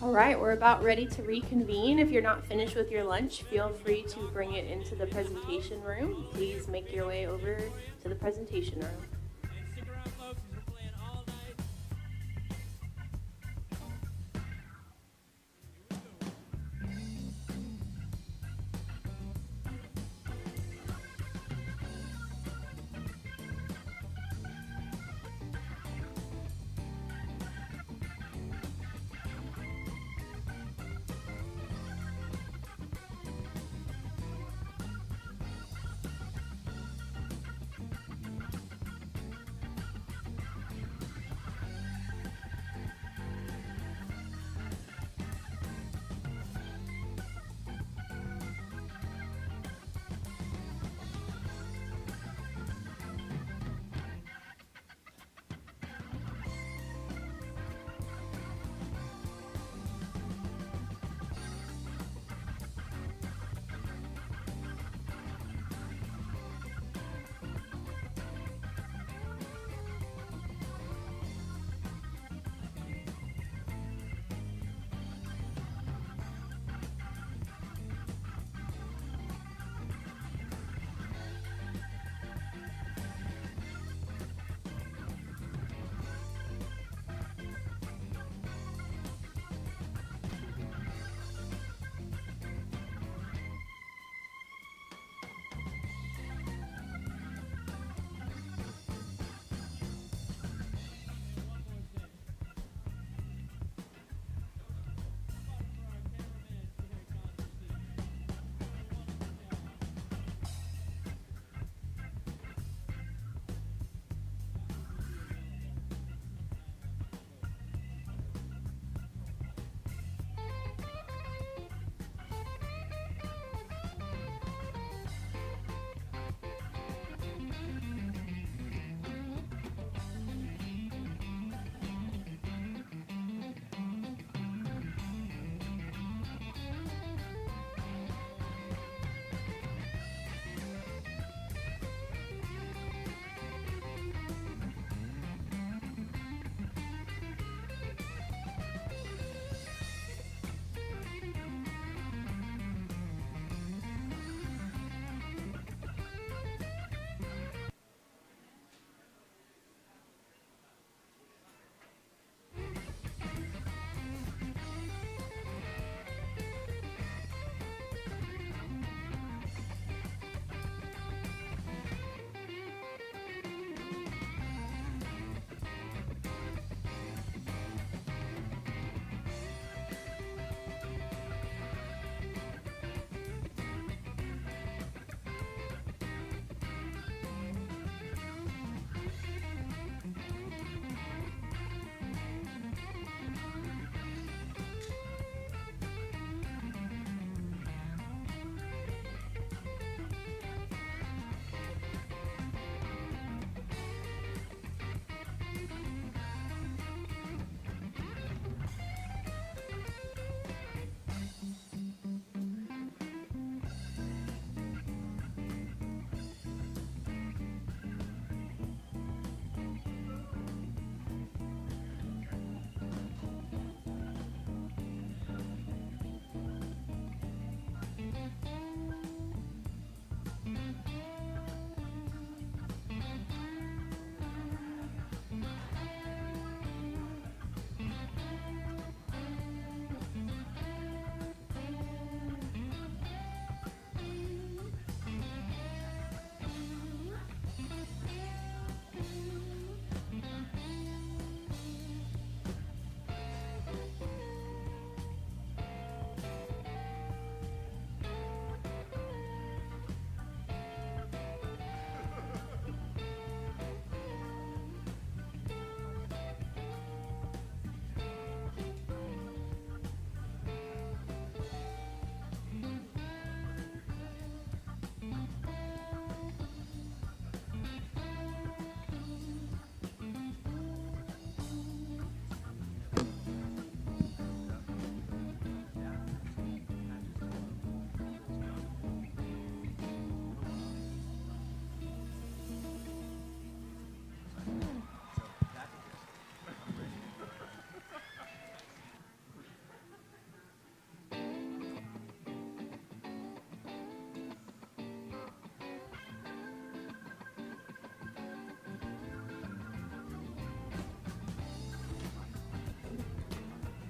All right, we're about ready to reconvene. If you're not finished with your lunch, feel free to bring it into the presentation room. Please make your way over to the presentation room. And stick around, folks, as we're playing all night.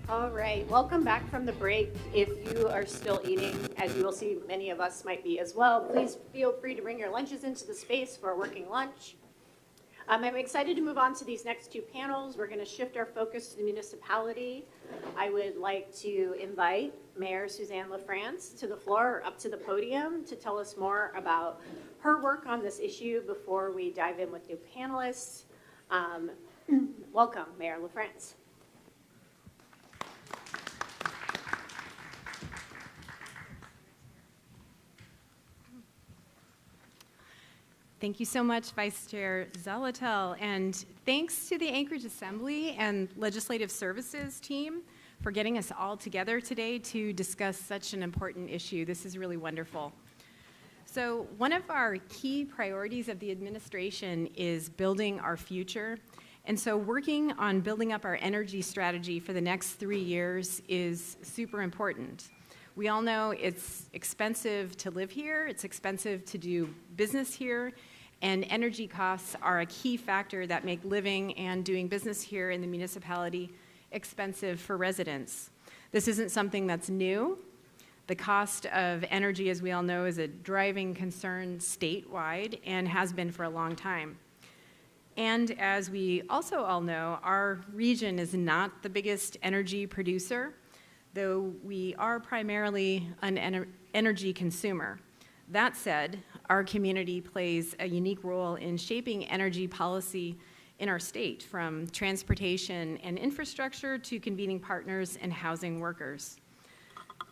All right, welcome back from the break. If you are still eating, as you will see, many of us might be as well, please feel free to bring your lunches into the space for a working lunch. I'm excited to move on to these next two panels. We're going to shift our focus to the municipality. I would like to invite Mayor Suzanne LaFrance to the floor, or up to the podium, to tell us more about her work on this issue before we dive in with new panelists. Welcome, Mayor LaFrance. Thank you so much, Vice Chair Zolotel, and thanks to the Anchorage Assembly and Legislative Services team for getting us all together today to discuss such an important issue. This is really wonderful. So one of our key priorities of the administration is building our future, and so working on building up our energy strategy for the next 3 years is super important. We all know it's expensive to live here, it's expensive to do business here, and energy costs are a key factor that make living and doing business here in the municipality expensive for residents. This isn't something that's new. The cost of energy, as we all know, is a driving concern statewide and has been for a long time. And as we also all know, our region is not the biggest energy producer, though we are primarily an energy consumer. That said, our community plays a unique role in shaping energy policy in our state, from transportation and infrastructure to convening partners and housing workers.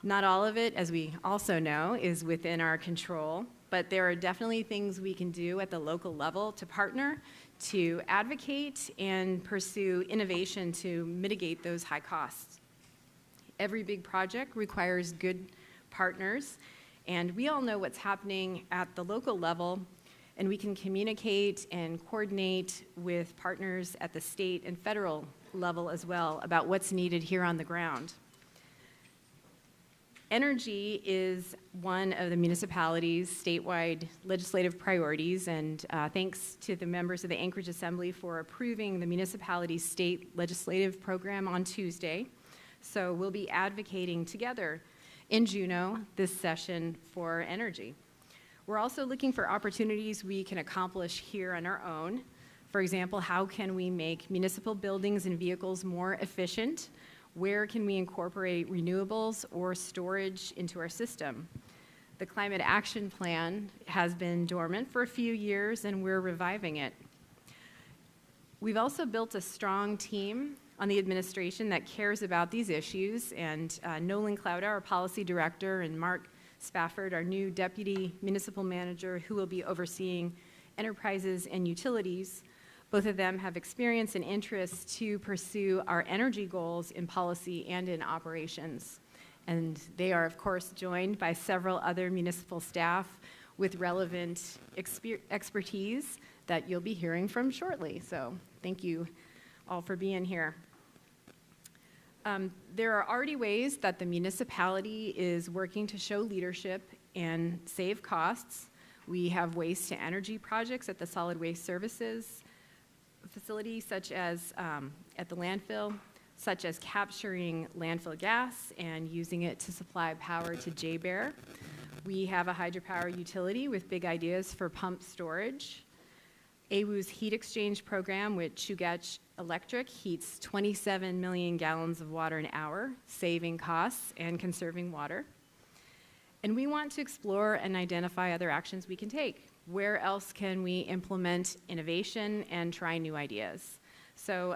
Not all of it, as we also know, is within our control, but there are definitely things we can do at the local level to partner, to advocate, and pursue innovation to mitigate those high costs. Every big project requires good partners, and we all know what's happening at the local level, and we can communicate and coordinate with partners at the state and federal level as well about what's needed here on the ground. Energy is one of the municipality's statewide legislative priorities, and thanks to the members of the Anchorage Assembly for approving the municipality's state legislative program on Tuesday. So we'll be advocating together in Juneau this session for energy. We're also looking for opportunities we can accomplish here on our own. For example, how can we make municipal buildings and vehicles more efficient? Where can we incorporate renewables or storage into our system? The Climate Action Plan has been dormant for a few years, and we're reviving it. We've also built a strong team on the administration that cares about these issues, and Nolan Klouda, our policy director, and Mark Spafford, our new deputy municipal manager, who will be overseeing enterprises and utilities. Both of them have experience and interest to pursue our energy goals in policy and in operations. And they are, of course, joined by several other municipal staff with relevant expertise that you'll be hearing from shortly. So thank you all for being here. There are already ways that the municipality is working to show leadership and save costs. We have waste to energy projects at the solid waste services facility, such as at the landfill, such as capturing landfill gas and using it to supply power to J-Bear. We have a hydropower utility with big ideas for pump storage. AWU's heat exchange program with Chugach Electric heats 27 million gallons of water an hour, saving costs and conserving water. And we want to explore and identify other actions we can take. Where else can we implement innovation and try new ideas? So,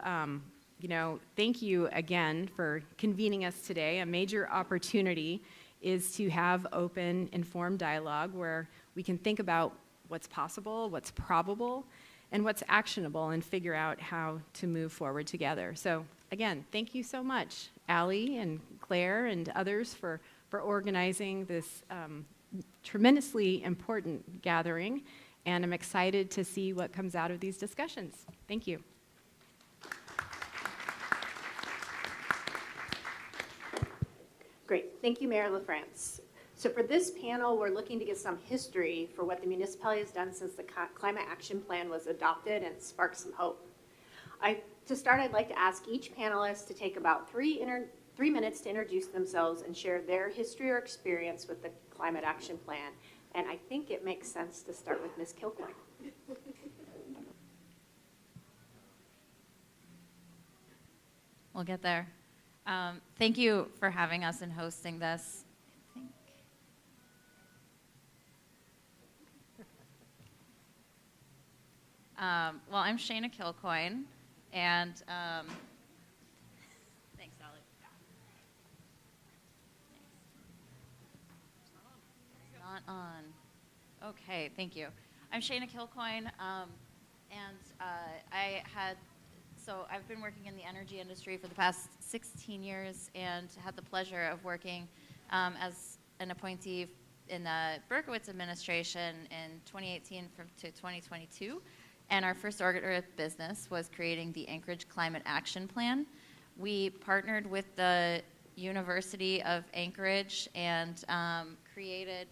thank you again for convening us today. A major opportunity is to have open, informed dialogue where we can think about what's possible, what's probable, and what's actionable, and figure out how to move forward together. So, again, thank you so much, Allie and Claire and others for organizing this tremendously important gathering, and I'm excited to see what comes out of these discussions. Thank you. Great, thank you, Mayor LaFrance. So for this panel, we're looking to get some history for what the municipality has done since the Climate Action Plan was adopted and spark some hope. To start, I'd like to ask each panelist to take about 3 minutes to introduce themselves and share their history or experience with the Climate Action Plan. And I think it makes sense to start with Ms. Kilcoyne. We'll get there. Thank you for having us and hosting this. Well, I'm Shayna Kilcoyne, and thanks, Sally. It's not on. Okay, thank you. I'm Shayna Kilcoyne, so I've been working in the energy industry for the past 16 years and had the pleasure of working as an appointee in the Berkowitz administration in 2018 to 2022. And our first order of business was creating the Anchorage Climate Action Plan. We partnered with the University of Anchorage and created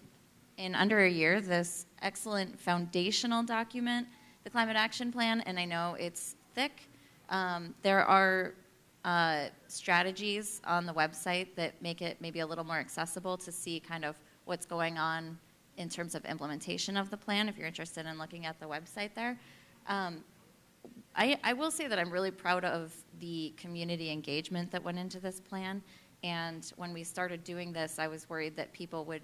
in under a year this excellent foundational document, the Climate Action Plan, and I know it's thick. There are strategies on the website that make it maybe a little more accessible to see kind of what's going on in terms of implementation of the plan, if you're interested in looking at the website there. I will say that I'm really proud of the community engagement that went into this plan, and when we started doing this, I was worried that people would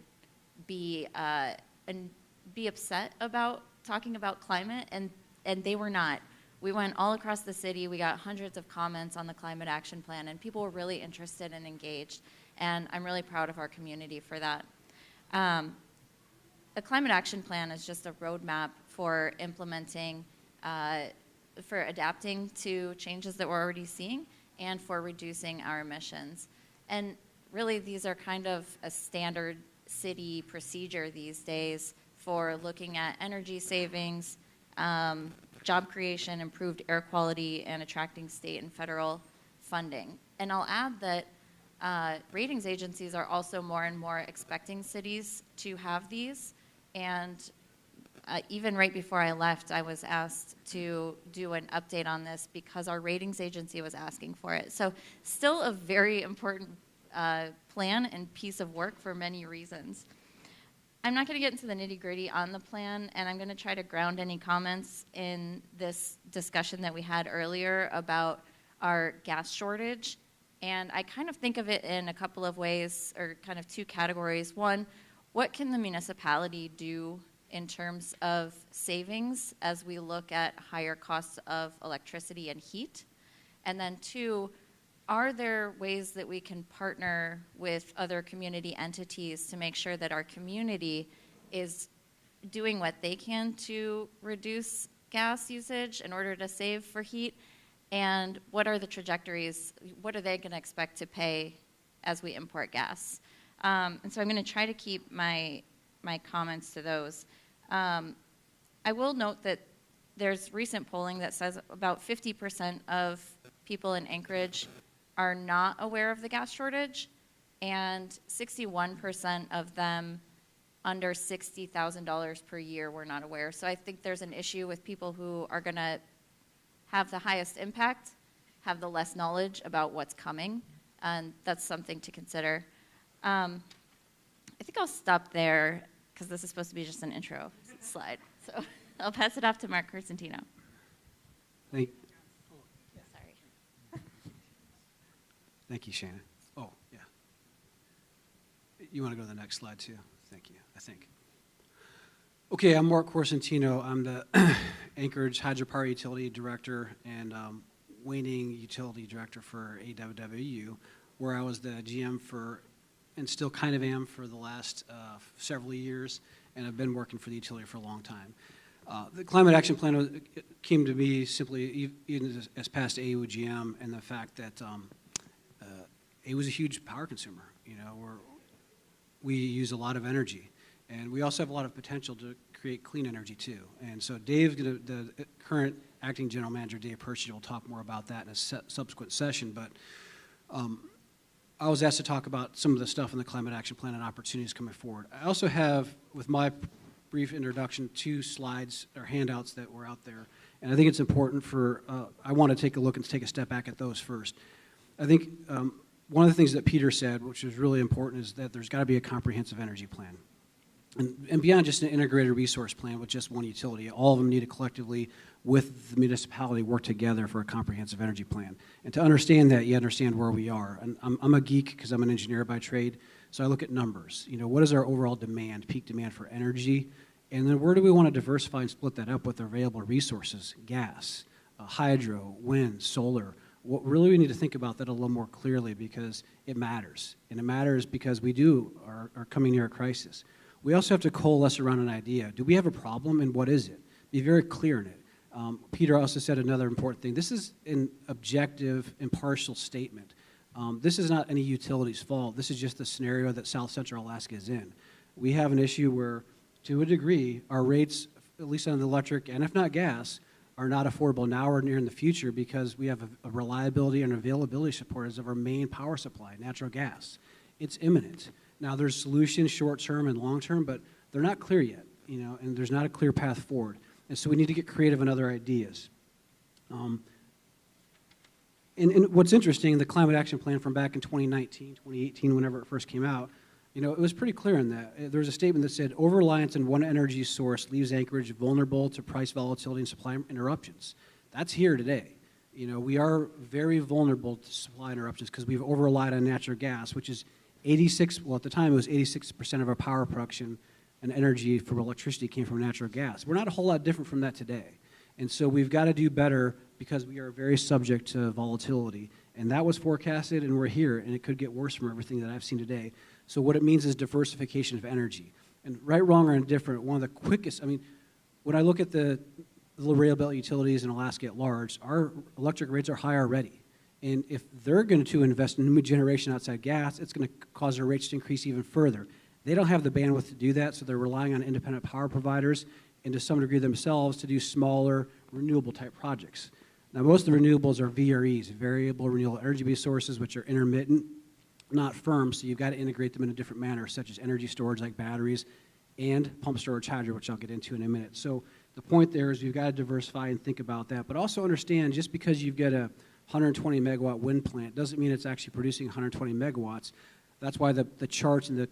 be upset about talking about climate, and they were not. We went all across the city. We got hundreds of comments on the Climate Action Plan, and people were really interested and engaged, and I'm really proud of our community for that. The Climate Action Plan is just a roadmap for implementing, for adapting to changes that we're already seeing and for reducing our emissions. And really, these are kind of a standard city procedure these days for looking at energy savings, job creation, improved air quality, and attracting state and federal funding. And I'll add that ratings agencies are also more and more expecting cities to have these. And even right before I left, I was asked to do an update on this because our ratings agency was asking for it. So still a very important plan and piece of work for many reasons. I'm not going to get into the nitty-gritty on the plan, and I'm going to try to ground any comments in this discussion that we had earlier about our gas shortage. And I kind of think of it in a couple of ways, or kind of two categories. One, what can the municipality do in terms of savings as we look at higher costs of electricity and heat? And then two, are there ways that we can partner with other community entities to make sure that our community is doing what they can to reduce gas usage in order to save for heat? And what are the trajectories? What are they going to expect to pay as we import gas? And so I'm going to try to keep my comments to those. I will note that there's recent polling that says about 50% of people in Anchorage are not aware of the gas shortage, and 61% of them under $60,000 per year were not aware. So I think there's an issue with people who are going to have the highest impact, have the less knowledge about what's coming, and that's something to consider. I think I'll stop there because this is supposed to be just an intro slide. So I'll pass it off to Mark Corsentino. Thank you, Shannon. Oh, yeah. You want to go to the next slide, too? Thank you, I think. Okay, I'm Mark Corsentino. I'm the Anchorage Hydropower Utility Director and Waning Utility Director for AWWU, where I was the GM for, and still kind of am for the last several years, and I've been working for the utility for a long time. The Climate Action Plan came to me simply even as past AUGM, and the fact that it was a huge power consumer. You know, we use a lot of energy, and we also have a lot of potential to create clean energy too. And so Dave, the current acting general manager, Dave Percy, will talk more about that in a subsequent session. But I was asked to talk about some of the stuff in the Climate Action Plan and opportunities coming forward. I also have, with my brief introduction, 2 slides or handouts that were out there, and I think it's important for. I want to take a look and take a step back at those first. I think one of the things that Peter said, which is really important, is that there's got to be a comprehensive energy plan. And beyond just an integrated resource plan with just one utility, all of them need to collectively, with the municipality, work together for a comprehensive energy plan. And to understand that, you understand where we are. And I'm a geek because I'm an engineer by trade, so I look at numbers. You know, what is our overall demand, peak demand for energy? And then where do we want to diversify and split that up with available resources? Gas, hydro, wind, solar. What really we need to think about that a little more clearly, because it matters. And it matters because we are coming near a crisis. We also have to coalesce around an idea. Do we have a problem, and what is it? Be very clear in it. Peter also said another important thing. This is an objective, impartial statement. This is not any utility's fault. This is just the scenario that South Central Alaska is in. We have an issue where, to a degree, our rates, at least on the electric and if not gas, are not affordable now or near in the future because we have a reliability and availability supporters of our main power supply, natural gas. It's imminent. Now, there's solutions short-term and long-term, but they're not clear yet, you know, and there's not a clear path forward. And so we need to get creative in other ideas. And what's interesting, the Climate Action Plan from back in 2019, 2018, whenever it first came out, you know, it was pretty clear in that. There was a statement that said, over-reliance on one energy source leaves Anchorage vulnerable to price volatility and supply interruptions. That's here today. You know, we are very vulnerable to supply interruptions because we've over-relied on natural gas, which is 86, well, at the time it was 86% of our power production and energy for electricity came from natural gas. We're not a whole lot different from that today. And so we've got to do better because we are very subject to volatility. And that was forecasted, and we're here, and it could get worse from everything that I've seen today. So what it means is diversification of energy. And right, wrong, or indifferent, one of the quickest, I mean, when I look at the rail belt utilities in Alaska at large, our electric rates are high already. And if they're going to invest in new generation outside gas, it's going to cause their rates to increase even further. They don't have the bandwidth to do that, so they're relying on independent power providers and to some degree themselves to do smaller renewable type projects. Now, most of the renewables are VREs, variable renewable energy sources, which are intermittent, not firm, so you've got to integrate them in a different manner, such as energy storage like batteries and pump storage hydro, which I'll get into in a minute. So the point there is we've got to diversify and think about that, but also understand just because you've got a 120 megawatt wind plant doesn't mean it's actually producing 120 megawatts. That's why the charts and the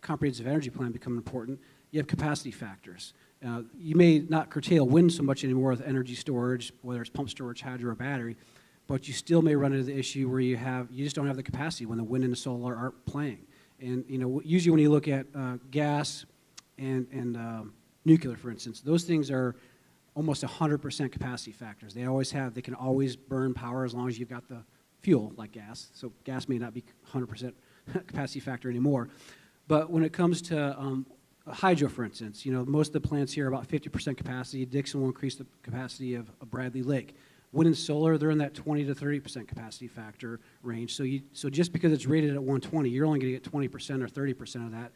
comprehensive energy plan become important. You have capacity factors. You may not curtail wind so much anymore with energy storage, whether it's pump storage, hydro, or battery, but you still may run into the issue where you just don't have the capacity when the wind and the solar aren't playing. And you know, usually when you look at gas and nuclear, for instance, those things are almost 100% capacity factors. They can always burn power as long as you've got the fuel, like gas. So gas may not be 100% capacity factor anymore. But when it comes to hydro, for instance, you know, most of the plants here are about 50% capacity. Dixon will increase the capacity of Bradley Lake. Wind and solar, they're in that 20 to 30% capacity factor range. So just because it's rated at 120, you're only going to get 20% or 30% of that,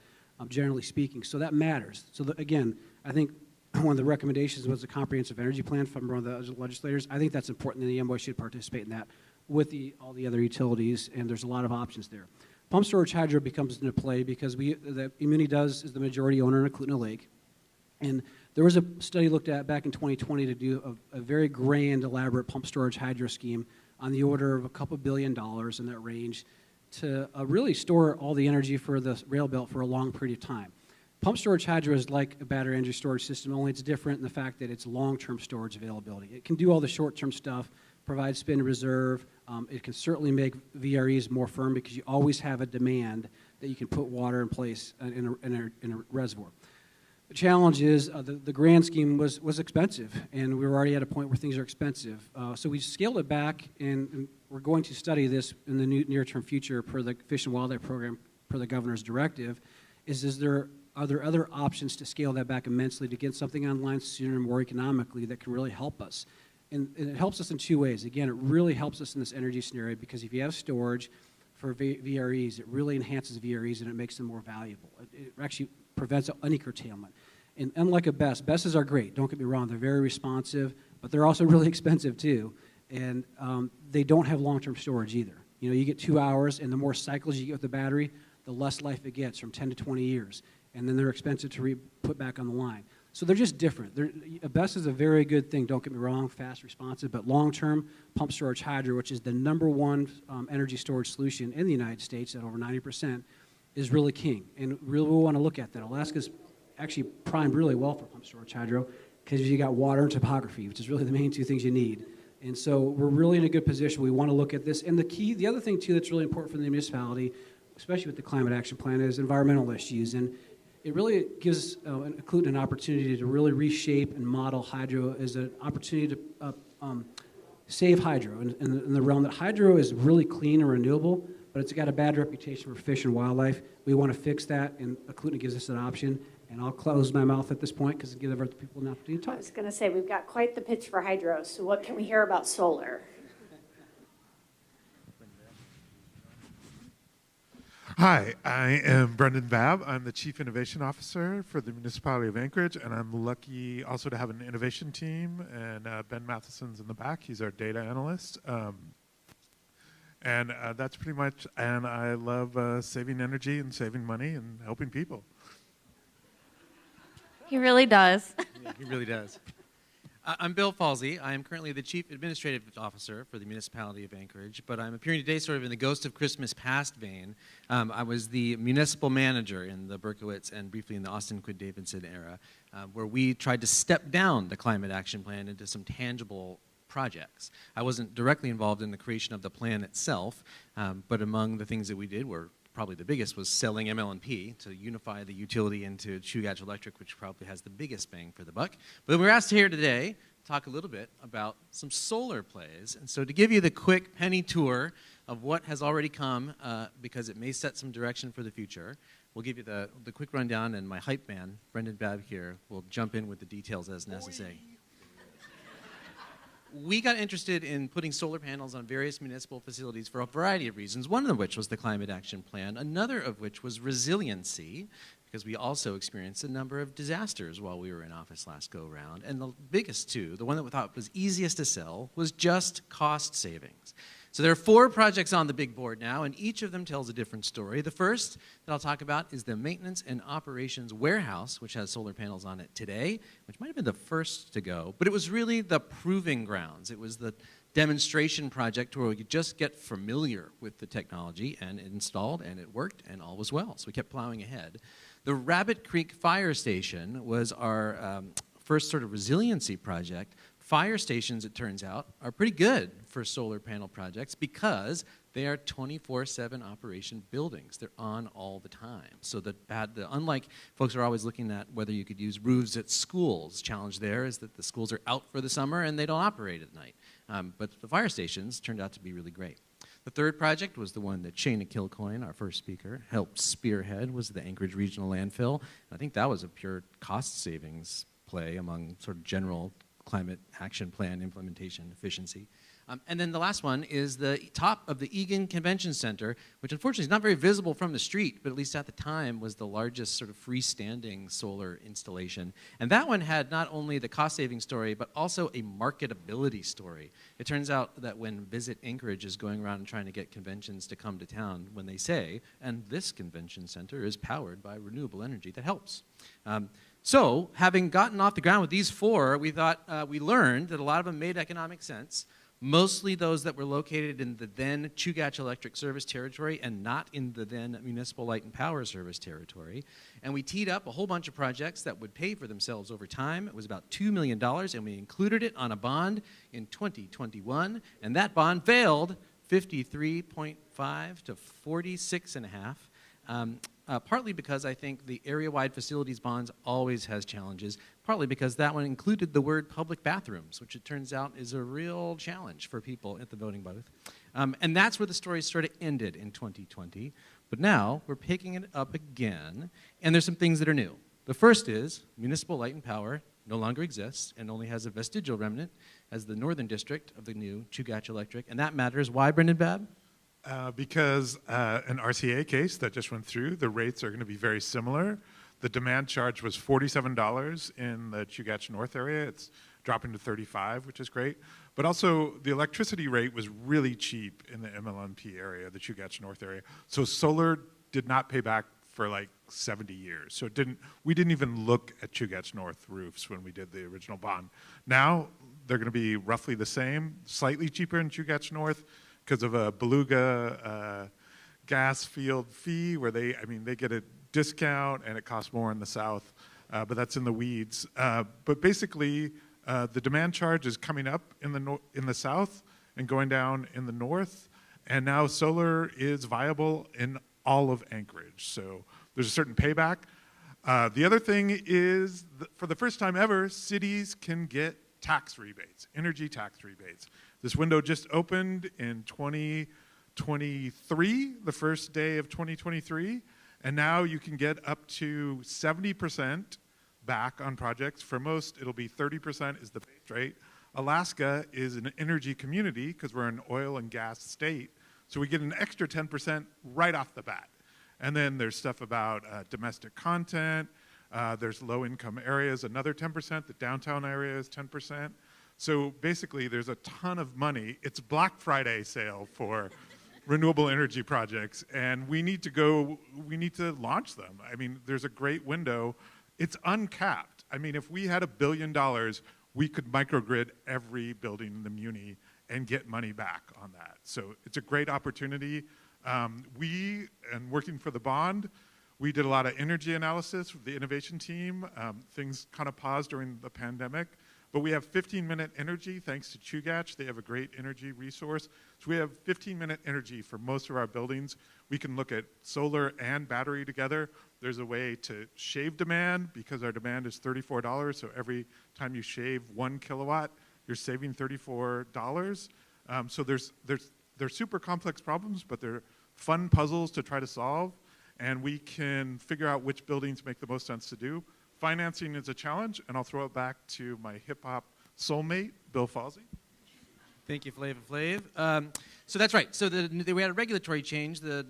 generally speaking. So that matters. So again, I think one of the recommendations was a comprehensive energy plan from one of the legislators. I think that's important, and the MOA should participate in that with all the other utilities, and there's a lot of options there. Pump storage hydro becomes into play because the Imuni is the majority owner in Klouda Lake. And there was a study looked at back in 2020 to do a very grand, elaborate pump storage hydro scheme on the order of a couple $2 billion in that range to really store all the energy for the rail belt for a long period of time. Pump storage hydro is like a battery energy storage system, only it's different in the fact that it's long-term storage availability. It can do all the short-term stuff, provide spin reserve. It can certainly make VREs more firm because you always have a demand that you can put water in place in a reservoir. The challenge is the grand scheme was expensive, and we were already at a point where things are expensive. So we scaled it back, and we're going to study this in the near-term future per the Fish and Wildlife Program, per the governor's directive, are there other options to scale that back immensely to get something online sooner and more economically that can really help us? And it helps us in two ways. Again, it really helps us in this energy scenario because if you have storage for VREs, it really enhances VREs and it makes them more valuable. It actually prevents any curtailment. And unlike BESSes are great, don't get me wrong, they're very responsive, but they're also really expensive too. And they don't have long-term storage either. You know, you get 2 hours, and the more cycles you get with the battery, the less life it gets, from 10 to 20 years. And then they're expensive to put back on the line. So they're just different. BESS is a very good thing, don't get me wrong, fast, responsive, but long-term pump storage hydro, which is the #1 energy storage solution in the United States at over 90%, is really king. And really we want to look at that. Alaska's actually primed really well for pump storage hydro because you got water and topography, which is really the main two things you need. And so we're really in a good position. We want to look at this. And the other thing too that's really important for the municipality, especially with the climate action plan, is environmental issues. And it really gives Klouda an opportunity to really reshape and model hydro as an opportunity to save hydro in the realm that hydro is really clean and renewable, but it's got a bad reputation for fish and wildlife. We want to fix that, and Klouda gives us an option. And I'll close my mouth at this point because it gives other people an opportunity to talk. I was going to say, we've got quite the pitch for hydro, so what can we hear about solar? Hi, I am Brendan Babb. I'm the Chief Innovation Officer for the Municipality of Anchorage, and I'm lucky also to have an innovation team, and Ben Matheson's in the back. He's our data analyst. And that's pretty much, and I love saving energy and saving money and helping people. He really does. Yeah, he really does. I'm Bill Falsey. I am currently the Chief Administrative Officer for the Municipality of Anchorage, but I'm appearing today sort of in the Ghost of Christmas Past vein. I was the municipal manager in the Berkowitz and briefly in the Austin Quinn Davidson era, where we tried to step down the Climate Action Plan into some tangible projects. I wasn't directly involved in the creation of the plan itself, but among the things that we did were probably the biggest was selling ML&P to unify the utility into Chugach Electric, which probably has the biggest bang for the buck. But we're asked here today to talk a little bit about some solar plays. And so to give you the quick penny tour of what has already come, because it may set some direction for the future, we'll give you the quick rundown, and my hype man, Brendan Babb here, will jump in with the details as necessary. We got interested in putting solar panels on various municipal facilities for a variety of reasons, one of which was the Climate Action Plan, another of which was resiliency, because we also experienced a number of disasters while we were in office last go-around. And the biggest two, the one that we thought was easiest to sell, was just cost savings. So there are 4 projects on the big board now, and each of them tells a different story. The first that I'll talk about is the Maintenance and Operations Warehouse, which has solar panels on it today, which might have been the first to go, but it was really the proving grounds. It was the demonstration project where we could just get familiar with the technology, and it installed, and it worked, and all was well. So we kept plowing ahead. The Rabbit Creek Fire Station was our first sort of resiliency project. Fire stations, it turns out, are pretty good for solar panel projects because they are 24/7 operation buildings. They're on all the time. So unlike folks are always looking at whether you could use roofs at schools, challenge there is that the schools are out for the summer and they don't operate at night. But the fire stations turned out to be really great. The third project was the one that Shana Kilcoyne, our first speaker, helped spearhead, was the Anchorage Regional Landfill. And I think that was a pure cost savings play among sort of general Climate Action Plan implementation efficiency. And then the last one is the top of the Egan Convention Center, which unfortunately is not very visible from the street, but at least at the time was the largest sort of freestanding solar installation. And that one had not only the cost-saving story, but also a marketability story. It turns out that when Visit Anchorage is going around and trying to get conventions to come to town, when they say, and this convention center is powered by renewable energy, that helps. So, having gotten off the ground with these 4, we thought we learned that a lot of them made economic sense, mostly those that were located in the then Chugach Electric Service Territory and not in the then Municipal Light and Power Service Territory. And we teed up a whole bunch of projects that would pay for themselves over time. It was about $2 million, and we included it on a bond in 2021, and that bond failed 53.5 to 46.5. Partly because I think the area-wide facilities bonds always has challenges, partly because that one included the word public bathrooms, which it turns out is a real challenge for people at the voting booth. And that's where the story sort of ended in 2020. But now we're picking it up again, and there's some things that are new. The first is Municipal Light and Power no longer exists and only has a vestigial remnant as the northern district of the new Chugach Electric, and that matters. Why, Brendan Babb? Because an RCA case that just went through, the rates are going to be very similar. The demand charge was $47 in the Chugach North area. It's dropping to $35, which is great. But also, the electricity rate was really cheap in the MLNP area, the Chugach North area. So solar did not pay back for like 70 years. So we didn't even look at Chugach North roofs when we did the original bond. Now they're going to be roughly the same, slightly cheaper in Chugach North because of a beluga gas field fee where they get a discount and it costs more in the south, but that's in the weeds. But basically, the demand charge is coming up in the south and going down in the north, and now solar is viable in all of Anchorage. So there's a certain payback. The other thing is, for the first time ever, cities can get tax rebates, energy tax rebates. This window just opened in 2023, the first day of 2023, and now you can get up to 70% back on projects. For most, it'll be 30% is the base rate. Alaska is an energy community because we're an oil and gas state, so we get an extra 10% right off the bat. And then there's stuff about domestic content. There's low-income areas, another 10%. The downtown area is 10%. So basically, there's a ton of money. It's Black Friday sale for renewable energy projects, and we need to launch them. I mean, there's a great window. It's uncapped. I mean, if we had $1 billion, we could microgrid every building in the Muni and get money back on that. So it's a great opportunity. Working for the bond, we did a lot of energy analysis with the innovation team. Things kind of paused during the pandemic, but we have 15-minute energy thanks to Chugach. They have a great energy resource. So we have 15-minute energy for most of our buildings. We can look at solar and battery together. There's a way to shave demand because our demand is $34. So every time you shave 1 kilowatt, you're saving $34. So they're super complex problems, but they're fun puzzles to try to solve. And we can figure out which buildings make the most sense to do. Financing is a challenge, and I'll throw it back to my hip-hop soulmate, Bill Falsey. Thank you, Flav. So that's right. So we had a regulatory change. The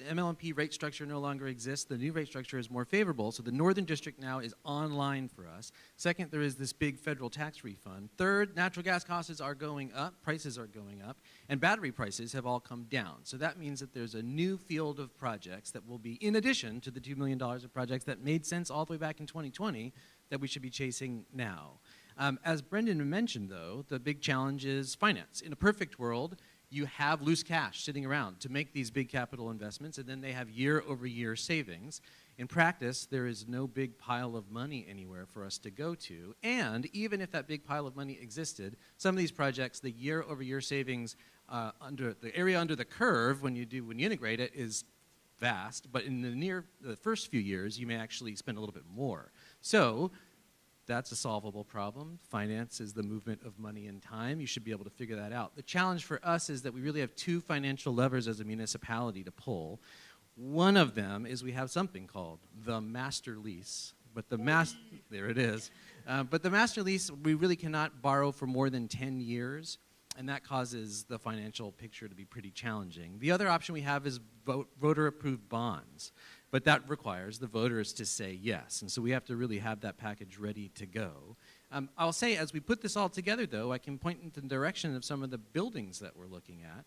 MLMP rate structure no longer exists. The new rate structure is more favorable. So the Northern District now is online for us. Second, there is this big federal tax refund. Third, natural gas costs are going up, prices are going up, and battery prices have all come down. So that means that there's a new field of projects that will be in addition to the $2 million of projects that made sense all the way back in 2020 that we should be chasing now. As Brendan mentioned, though, the big challenge is finance. In a perfect world, you have loose cash sitting around to make these big capital investments, and then they have year-over-year savings. In practice, there is no big pile of money anywhere for us to go to, and even if that big pile of money existed, some of these projects, the year-over-year savings under the area under the curve when you integrate it is vast, but in the first few years, you may actually spend a little bit more. So that's a solvable problem. Finance is the movement of money and time. You should be able to figure that out. The challenge for us is that we really have two financial levers as a municipality to pull. One of them is we have something called the master lease. But there it is. But the master lease, we really cannot borrow for more than 10 years, and that causes the financial picture to be pretty challenging. The other option we have is voter-approved bonds. But that requires the voters to say yes. And so we have to really have that package ready to go. I'll say as we put this all together, though, I can point in the direction of some of the buildings that we're looking at.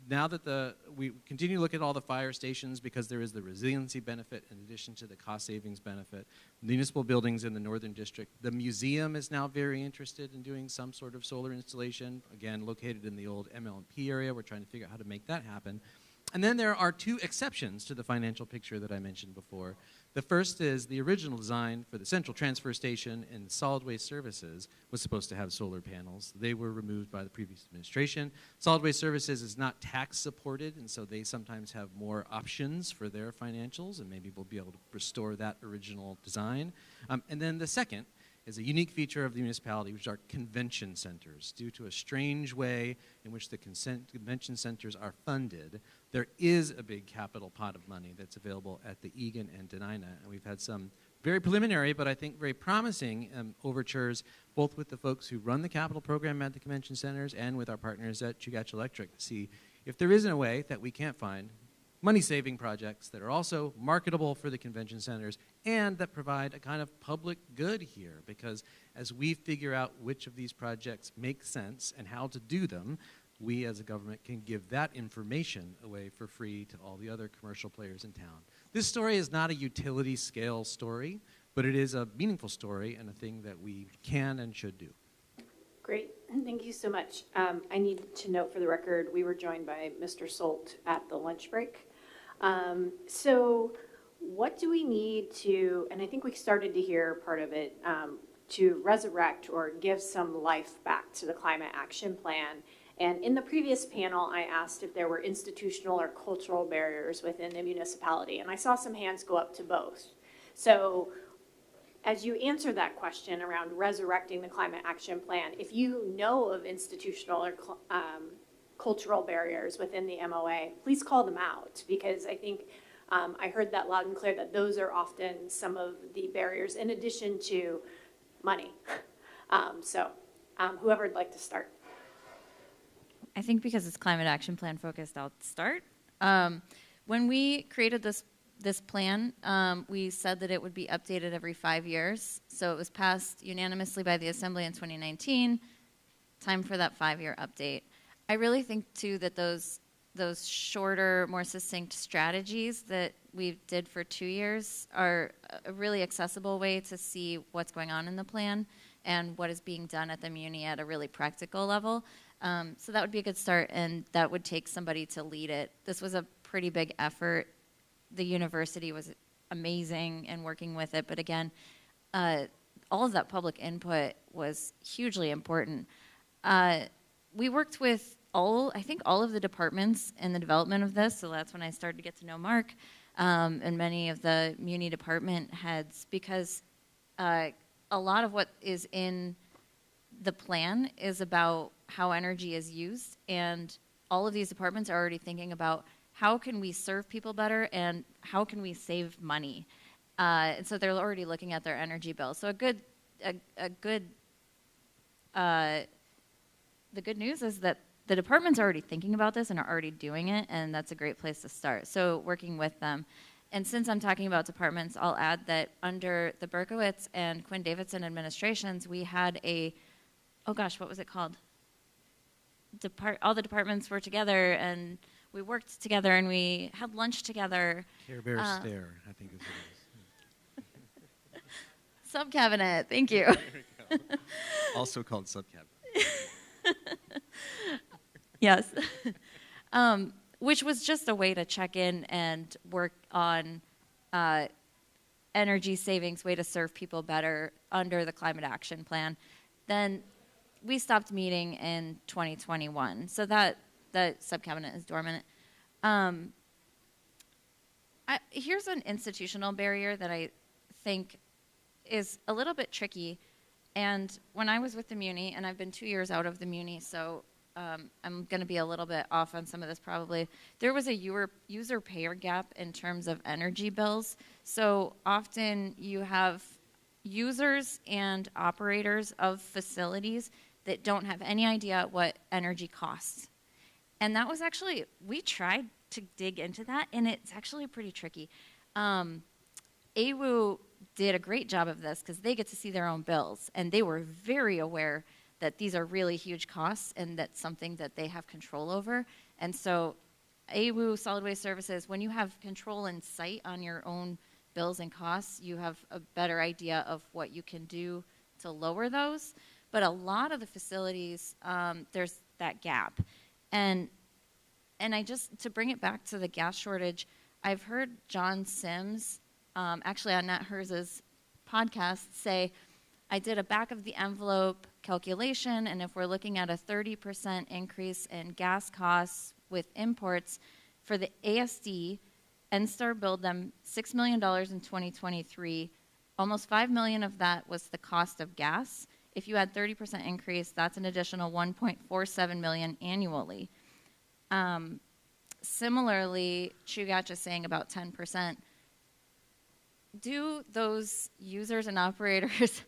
Now that we continue to look at all the fire stations because there is the resiliency benefit in addition to the cost savings benefit. Municipal buildings in the Northern District. The museum is now very interested in doing some sort of solar installation. Again, located in the old MLMP area. We're trying to figure out how to make that happen. And then there are two exceptions to the financial picture that I mentioned before. The first is the original design for the central transfer station and solid waste services was supposed to have solar panels. They were removed by the previous administration. Solid waste services is not tax supported, and so they sometimes have more options for their financials, and maybe we'll be able to restore that original design. And then the second is a unique feature of the municipality, which are convention centers. Due to a strange way in which the convention centers are funded, there is a big capital pot of money that's available at the Egan and Denina, and we've had some very preliminary, but I think very promising overtures, both with the folks who run the capital program at the convention centers and with our partners at Chugach Electric to see if there isn't a way that we can't find money-saving projects that are also marketable for the convention centers and that provide a kind of public good here. Because as we figure out which of these projects make sense and how to do them, we as a government can give that information away for free to all the other commercial players in town. This story is not a utility scale story, but it is a meaningful story and a thing that we can and should do. Great, thank you so much. I need to note for the record, we were joined by Mr. Solt at the lunch break. So what do we need to, and I think we started to hear part of it, to resurrect or give some life back to the Climate Action Plan? And in the previous panel, I asked if there were institutional or cultural barriers within the municipality, and I saw some hands go up to both. So as you answer that question around resurrecting the Climate Action Plan, if you know of institutional or cultural barriers within the MOA, please call them out, because I think I heard that loud and clear that those are often some of the barriers in addition to money. Whoever would like to start. I think because it's Climate Action Plan focused, I'll start. When we created this plan, we said that it would be updated every 5 years. So it was passed unanimously by the Assembly in 2019. Time for that 5-year update. I really think, too, that those shorter, more succinct strategies that we did for 2 years are a really accessible way to see what's going on in the plan and what is being done at the Muni at a really practical level. So that would be a good start, and that would take somebody to lead it. This was a pretty big effort. The university was amazing in working with it, but again, all of that public input was hugely important. We worked with I think all of the departments in the development of this, so that's when I started to get to know Mark and many of the Muni department heads, because a lot of what is in the plan is about how energy is used, and all of these departments are already thinking about how can we serve people better and how can we save money. And so they're already looking at their energy bill. So the good news is that the department's already thinking about this and are already doing it, and that's a great place to start. So working with them. And since I'm talking about departments, I'll add that under the Berkowitz and Quinn Davidson administrations, we had what was it called? All the departments were together, and we worked together, and we had lunch together. Care Bear Stare, I think is what it is. Sub-cabinet, thank you. Also called sub-cabinet. Yes. Which was just a way to check in and work on energy savings, way to serve people better under the Climate Action Plan. Then we stopped meeting in 2021, so that sub-cabinet is dormant. Here's an institutional barrier that I think is a little bit tricky. And when I was with the Muni, and I've been 2 years out of the Muni, so I'm going to be a little bit off on some of this probably. There was a user payer gap in terms of energy bills. So often you have users and operators of facilities that don't have any idea what energy costs. And that was actually, we tried to dig into that, and it's actually pretty tricky. AWU did a great job of this because they get to see their own bills, and they were very aware that these are really huge costs and that's something that they have control over. And so AWU, Solid Waste Services, when you have control and sight on your own bills and costs, you have a better idea of what you can do to lower those. But a lot of the facilities, there's that gap. And I just, to bring it back to the gas shortage, I've heard John Sims, actually on Nat Herz's podcast, say, I did a back of the envelope calculation, and if we're looking at a 30% increase in gas costs with imports for the ASD, NSTAR billed them $6 million in 2023. Almost $5 million of that was the cost of gas. If you add 30% increase, that's an additional $1.47 million annually. Similarly, Chugach is saying about 10%. Do those users and operators,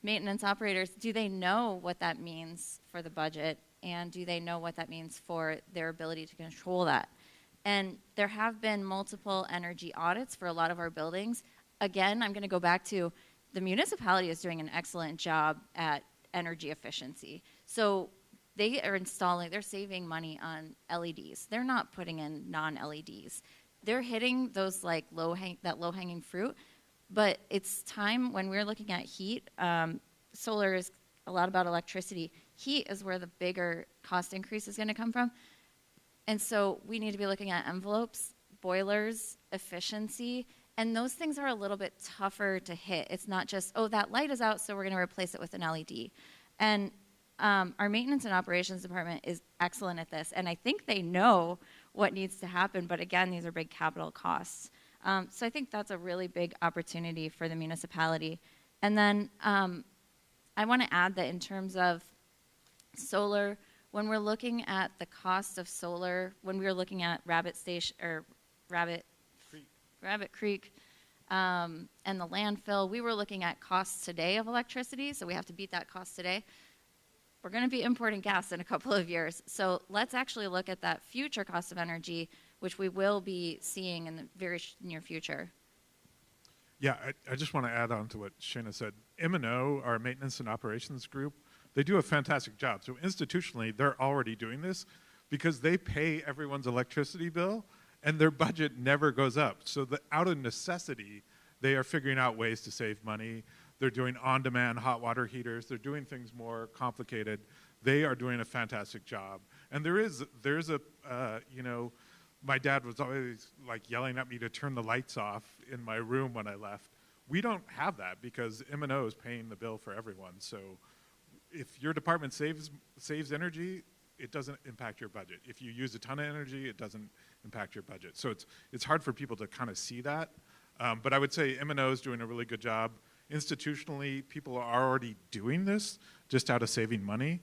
maintenance operators, do they know what that means for the budget? And do they know what that means for their ability to control that? And there have been multiple energy audits for a lot of our buildings. Again, I'm going to go back to the municipality is doing an excellent job at energy efficiency. So they're saving money on LEDs. They're not putting in non-LEDs. They're hitting those like low-hanging fruit, but it's time when we're looking at heat. Solar is a lot about electricity. Heat is where the bigger cost increase is going to come from. And so we need to be looking at envelopes, boilers, efficiency, and those things are a little bit tougher to hit. It's not just, oh, that light is out, so we're going to replace it with an LED. And our maintenance and operations department is excellent at this, and I think they know what needs to happen, but again, these are big capital costs. So I think that's a really big opportunity for the municipality. And then I want to add that in terms of solar, when we're looking at the cost of solar, when we were looking at Rabbit Creek and the landfill, we were looking at costs today of electricity, so we have to beat that cost today. We're going to be importing gas in a couple of years, so let's actually look at that future cost of energy, which we will be seeing in the very near future. Yeah, I just want to add on to what Shana said. M&O, our maintenance and operations group, they do a fantastic job. So institutionally, they're already doing this because they pay everyone's electricity bill and their budget never goes up. So out of necessity, they are figuring out ways to save money. They're doing on-demand hot water heaters. They're doing things more complicated. They are doing a fantastic job. And there's a, my dad was always like yelling at me to turn the lights off in my room when I left. We don't have that because M&O is paying the bill for everyone. So if your department saves energy, it doesn't impact your budget. If you use a ton of energy, it doesn't impact your budget. So it's hard for people to kind of see that. But I would say M&O is doing a really good job. Institutionally, people are already doing this just out of saving money.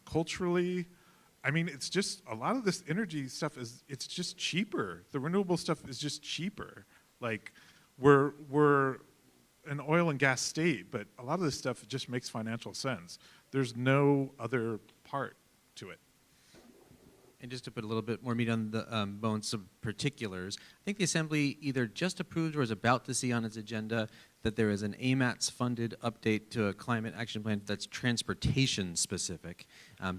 Culturally, I mean, it's just a lot of this energy stuff it's just cheaper. The renewable stuff is just cheaper. Like we're an oil and gas state, but a lot of this stuff just makes financial sense. There's no other part to it. And just to put a little bit more meat on the bones of particulars, I think the Assembly either just approved or is about to see on its agenda that there is an AMATS-funded update to a climate action plan that's transportation-specific.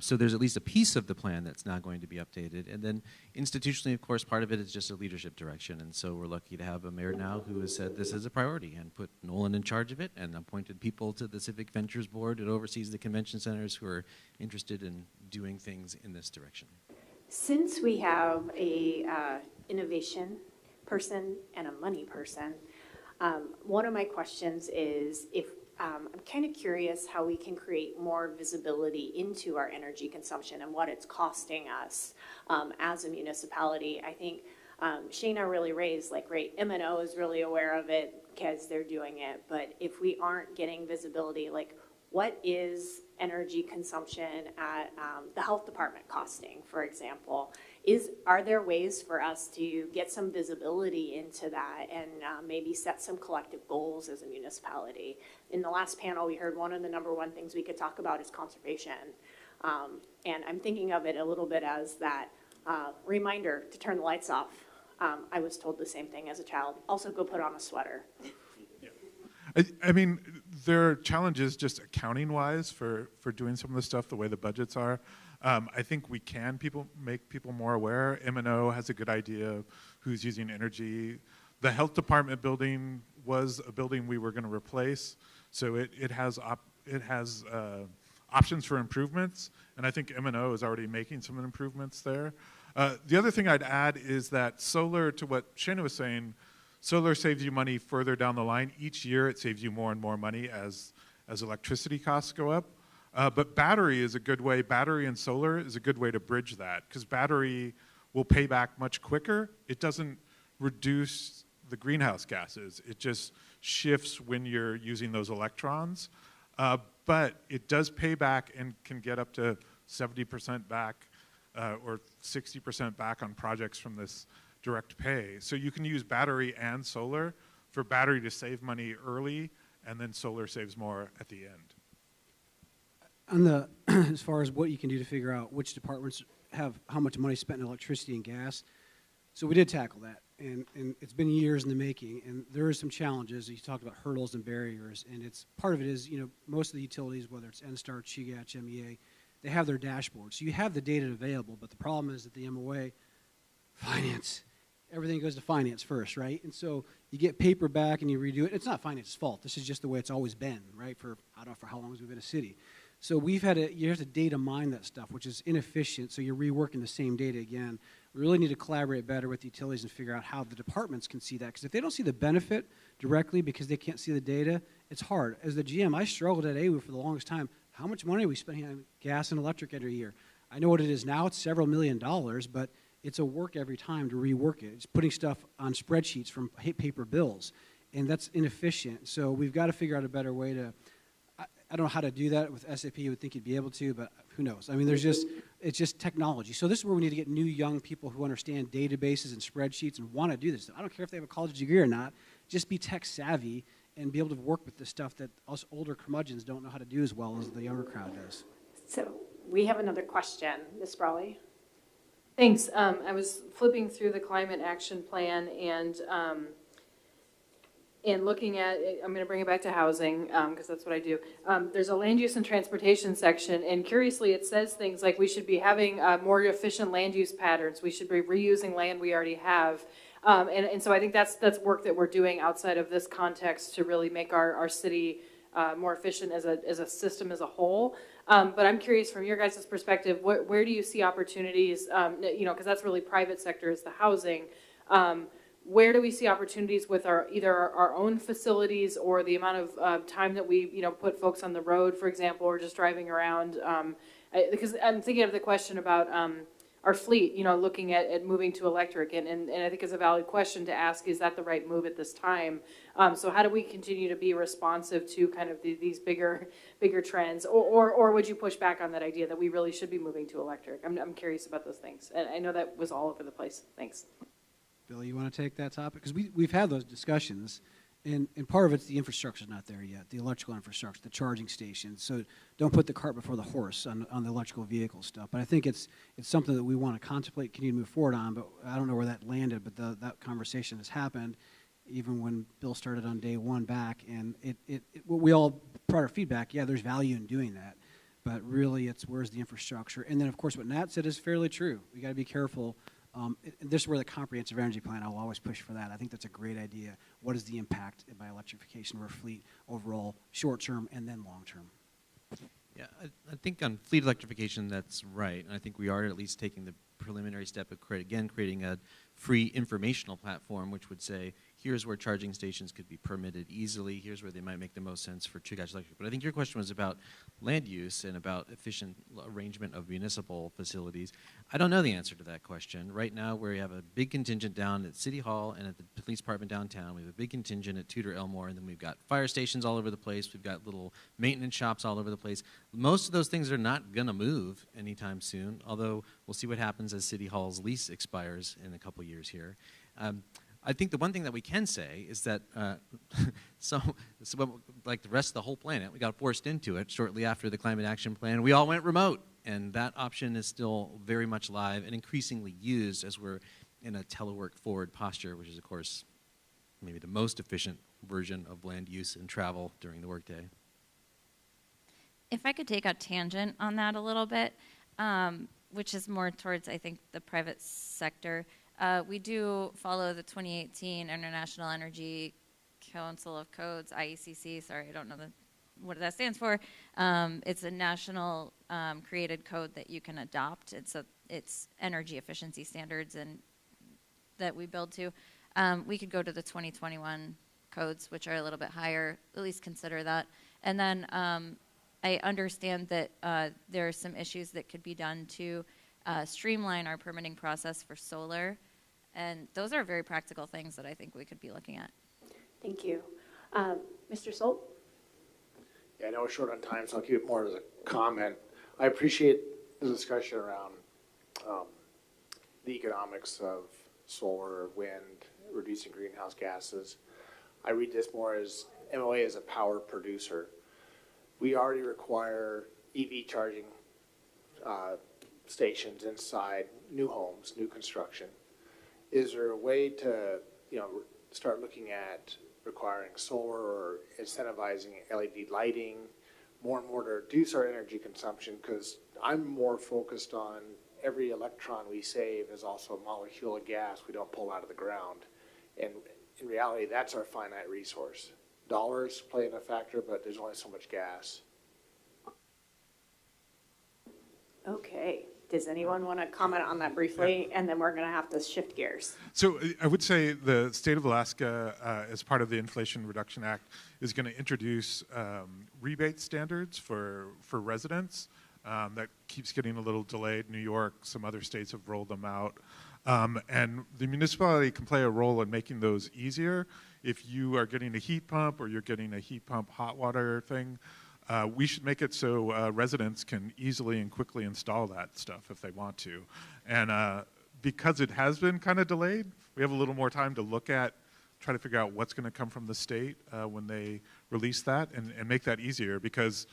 So there's at least a piece of the plan that's now going to be updated. And then institutionally, of course, part of it is just a leadership direction. And so we're lucky to have a mayor now who has said this is a priority and put Nolan in charge of it and appointed people to the Civic Ventures Board that oversees the convention centers who are interested in doing things in this direction. Since we have a innovation person and a money person, one of my questions is if I'm kind of curious how we can create more visibility into our energy consumption and what it's costing us as a municipality. I think Shana really raised, like, great, M&O is really aware of it because they're doing it, but if we aren't getting visibility, like, what is energy consumption at the health department costing, for example? Are there ways for us to get some visibility into that and maybe set some collective goals as a municipality? In the last panel, we heard one of the number one things we could talk about is conservation. And I'm thinking of it a little bit as that reminder to turn the lights off. I was told the same thing as a child. Also, go put on a sweater. I mean, there are challenges just accounting-wise for doing some of the stuff the way the budgets are. I think we can make people more aware. M&O has a good idea of who's using energy. The health department building was a building we were going to replace, so it has options for improvements, and I think M&O is already making some improvements there. The other thing I'd add is that solar, to what Shana was saying, solar saves you money further down the line. Each year it saves you more and more money as electricity costs go up. But battery is a good way, battery and solar is a good way to bridge that, because battery will pay back much quicker. It doesn't reduce the greenhouse gases. It just shifts when you're using those electrons. But it does pay back and can get up to 70% back or 60% back on projects from this direct pay. So you can use battery and solar for battery to save money early, and then solar saves more at the end. On the, as far as what you can do to figure out which departments have how much money spent in electricity and gas, so we did tackle that, and it's been years in the making, and there is some challenges. You talked about hurdles and barriers, and part of it is, most of the utilities, whether it's NSTAR, CHIGATCH, MEA, they have their dashboard. So you have the data available, but the problem is that the MOA, finance, everything goes to finance first, right? And so you get paper back and you redo it. It's not finance's fault. This is just the way it's always been, right? I don't know for how long we've been a city. So you have to data mine that stuff, which is inefficient, so you're reworking the same data again. We really need to collaborate better with the utilities and figure out how the departments can see that. Because if they don't see the benefit directly because they can't see the data, it's hard. As the GM, I struggled at AWU for the longest time. How much money are we spending on gas and electric every year? I know what it is now. It's several $1 million, but it's a work every time to rework it. It's putting stuff on spreadsheets from paper bills, and that's inefficient. So we've got to figure out a better way to, I don't know how to do that with SAP. You would think you'd be able to, but who knows? I mean, it's just technology. So this is where we need to get new young people who understand databases and spreadsheets and want to do this. I don't care if they have a college degree or not. Just be tech savvy and be able to work with the stuff that us older curmudgeons don't know how to do as well as the younger crowd does. So we have another question. Ms. Brawley? Thanks. I was flipping through the climate action plan and looking at it. I'm going to bring it back to housing because that's what I do. There's a land use and transportation section, and curiously it says things like we should be having more efficient land use patterns. We should be reusing land we already have. And so I think that's work that we're doing outside of this context to really make our city more efficient as a system as a whole. But I'm curious from your guys' perspective, where do you see opportunities, because that's really private sector is the housing. Where do we see opportunities with either our own facilities or the amount of time that we put folks on the road, for example, or just driving around? Because I'm thinking of the question about our fleet, looking at moving to electric, and I think it's a valid question to ask, is that the right move at this time? So how do we continue to be responsive to kind of these bigger trends, or would you push back on that idea that we really should be moving to electric? I'm curious about those things, and I know that was all over the place. Thanks. Bill, you want to take that topic? Because we've had those discussions, and part of it's the infrastructure's not there yet, the electrical infrastructure, the charging stations. So don't put the cart before the horse on the electrical vehicle stuff. But I think it's something that we want to contemplate, continue to move forward on, but I don't know where that landed, but that conversation has happened even when Bill started on day one back, and we all brought our feedback, yeah, there's value in doing that, but really it's where's the infrastructure. And then, of course, what Nat said is fairly true. We got to be careful. This is where the comprehensive energy plan, I'll always push for that. I think that's a great idea. What is the impact by electrification of our fleet overall, short-term and then long-term? Yeah, I think on fleet electrification, that's right. And I think we are at least taking the preliminary step of creating a free informational platform, which would say, here's where charging stations could be permitted easily, here's where they might make the most sense for Chugach Electric. But I think your question was about land use and about efficient arrangement of municipal facilities. I don't know the answer to that question. Right now, we have a big contingent down at City Hall and at the police department downtown. We have a big contingent at Tudor Elmore, and then we've got fire stations all over the place. We've got little maintenance shops all over the place. Most of those things are not going to move anytime soon, although we'll see what happens as City Hall's lease expires in a couple years here. I think the one thing that we can say is that so like the rest of the whole planet, we got forced into it shortly after the Climate Action Plan. We all went remote, and that option is still very much live and increasingly used as we're in a telework forward posture, which is, of course, maybe the most efficient version of land use and travel during the workday. If I could take a tangent on that a little bit, which is more towards, I think, the private sector. We do follow the 2018 International Energy Council of Codes, IECC. Sorry, I don't know what that stands for. It's a national created code that you can adopt. It's energy efficiency standards and that we build to. We could go to the 2021 codes, which are a little bit higher, at least consider that. And then I understand that there are some issues that could be done to streamline our permitting process for solar. And those are very practical things that I think we could be looking at. Thank you. Mr. Solt? Yeah, I know we're short on time, so I'll keep it more as a comment. I appreciate the discussion around the economics of solar, wind, reducing greenhouse gases. I read this more as MOA as a power producer. We already require EV charging stations inside new homes, new construction. Is there a way to, start looking at requiring solar or incentivizing LED lighting, more and more to reduce our energy consumption, because I'm more focused on every electron we save is also a molecule of gas we don't pull out of the ground. And in reality, that's our finite resource. Dollars play in a factor, but there's only so much gas. Okay. Does anyone want to comment on that briefly? And then we're going to have to shift gears. So I would say the state of Alaska, as part of the Inflation Reduction Act, is going to introduce rebate standards for residents. That keeps getting a little delayed. New York, some other states have rolled them out. And the municipality can play a role in making those easier. If you are getting a heat pump or you're getting a heat pump hot water thing, we should make it so residents can easily and quickly install that stuff if they want to. And because it has been kind of delayed, we have a little more time to look at, try to figure out what's going to come from the state when they release that and make that easier. Because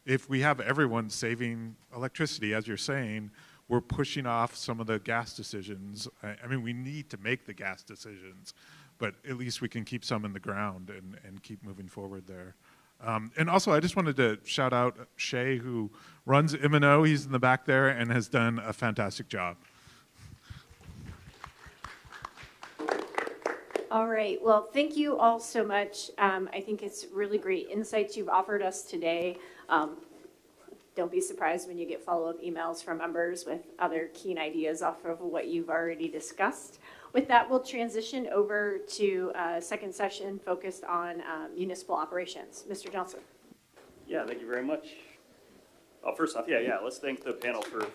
if we have everyone saving electricity, as you're saying, we're pushing off some of the gas decisions. I mean, we need to make the gas decisions, but at least we can keep some in the ground and keep moving forward there. And also, I just wanted to shout out Shay, who runs M&O. He's in the back there and has done a fantastic job. All right. Well, thank you all so much. I think it's really great insights you've offered us today. Don't be surprised when you get follow-up emails from members with other keen ideas off of what you've already discussed. With that, we'll transition over to a second session focused on municipal operations. Mr. Johnson. Yeah, thank you very much. Oh, first off, let's thank the panel for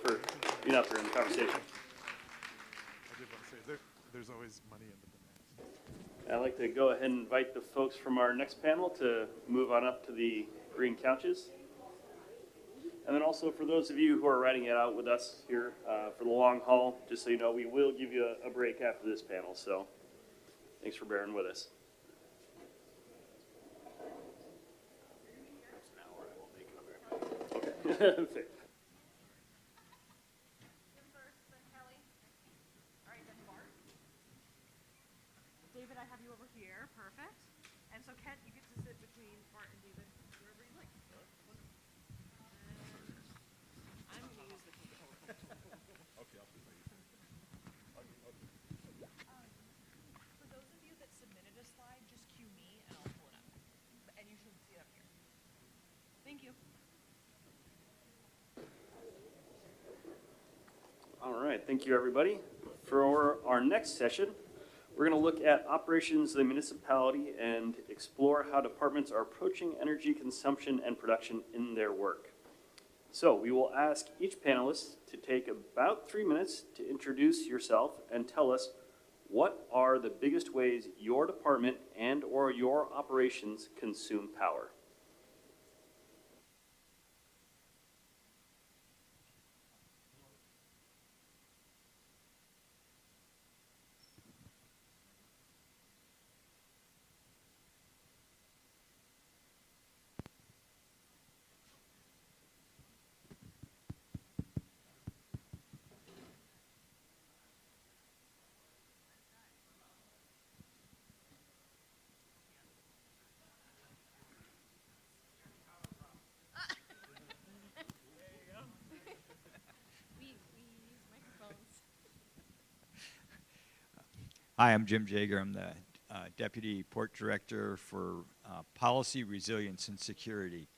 being up here in the conversation. I did want to say, there's always money in the demands. I'd like to go ahead and invite the folks from our next panel to move on up to the green couches. And then also for those of you who are riding it out with us here for the long haul, just so you know, we will give you a break after this panel. So thanks for bearing with us. Okay. David, I have you over here. Perfect. And so, Kent, you get to sit between Bart and David, wherever you like. I'm going to use the control. Okay, I'll put For those of you that submitted a slide, just cue me and I'll pull it up. And you should see it up here. Thank you. All right, thank you everybody. For our next session, we're going to look at operations of the municipality and explore how departments are approaching energy consumption and production in their work. So we will ask each panelist to take about 3 minutes to introduce yourself and tell us what are the biggest ways your department and or your operations consume power. Hi, I'm Jim Jager. I'm the Deputy Port Director for Policy, Resilience, and Security.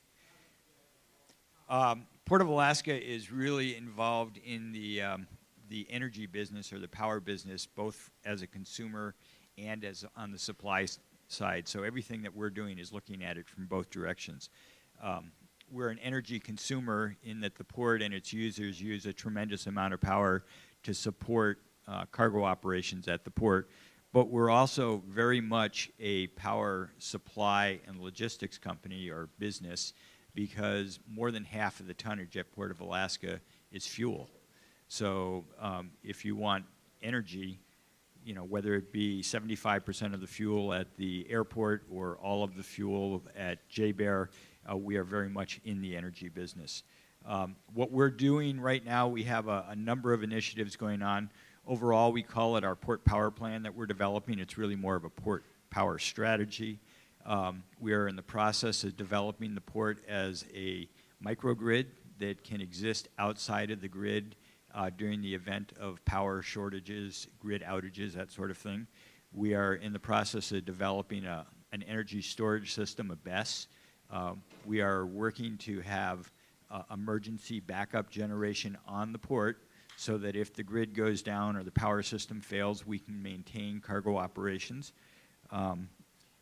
Port of Alaska is really involved in the energy business or the power business, both as a consumer and as on the supply side. So everything that we're doing is looking at it from both directions. We're an energy consumer in that the port and its users use a tremendous amount of power to support cargo operations at the port, but we're also very much a power supply and logistics company or business because more than half of the tonnage at Port of Alaska is fuel. So if you want energy, you know, whether it be 75% of the fuel at the airport or all of the fuel at JBER, we are very much in the energy business. What we're doing right now, we have a number of initiatives going on. Overall, we call it our port power plan that we're developing. It's really more of a port power strategy. We are in the process of developing the port as a microgrid that can exist outside of the grid during the event of power shortages, grid outages, that sort of thing. We are in the process of developing an energy storage system, a BESS. We are working to have emergency backup generation on the port so that if the grid goes down or the power system fails, we can maintain cargo operations.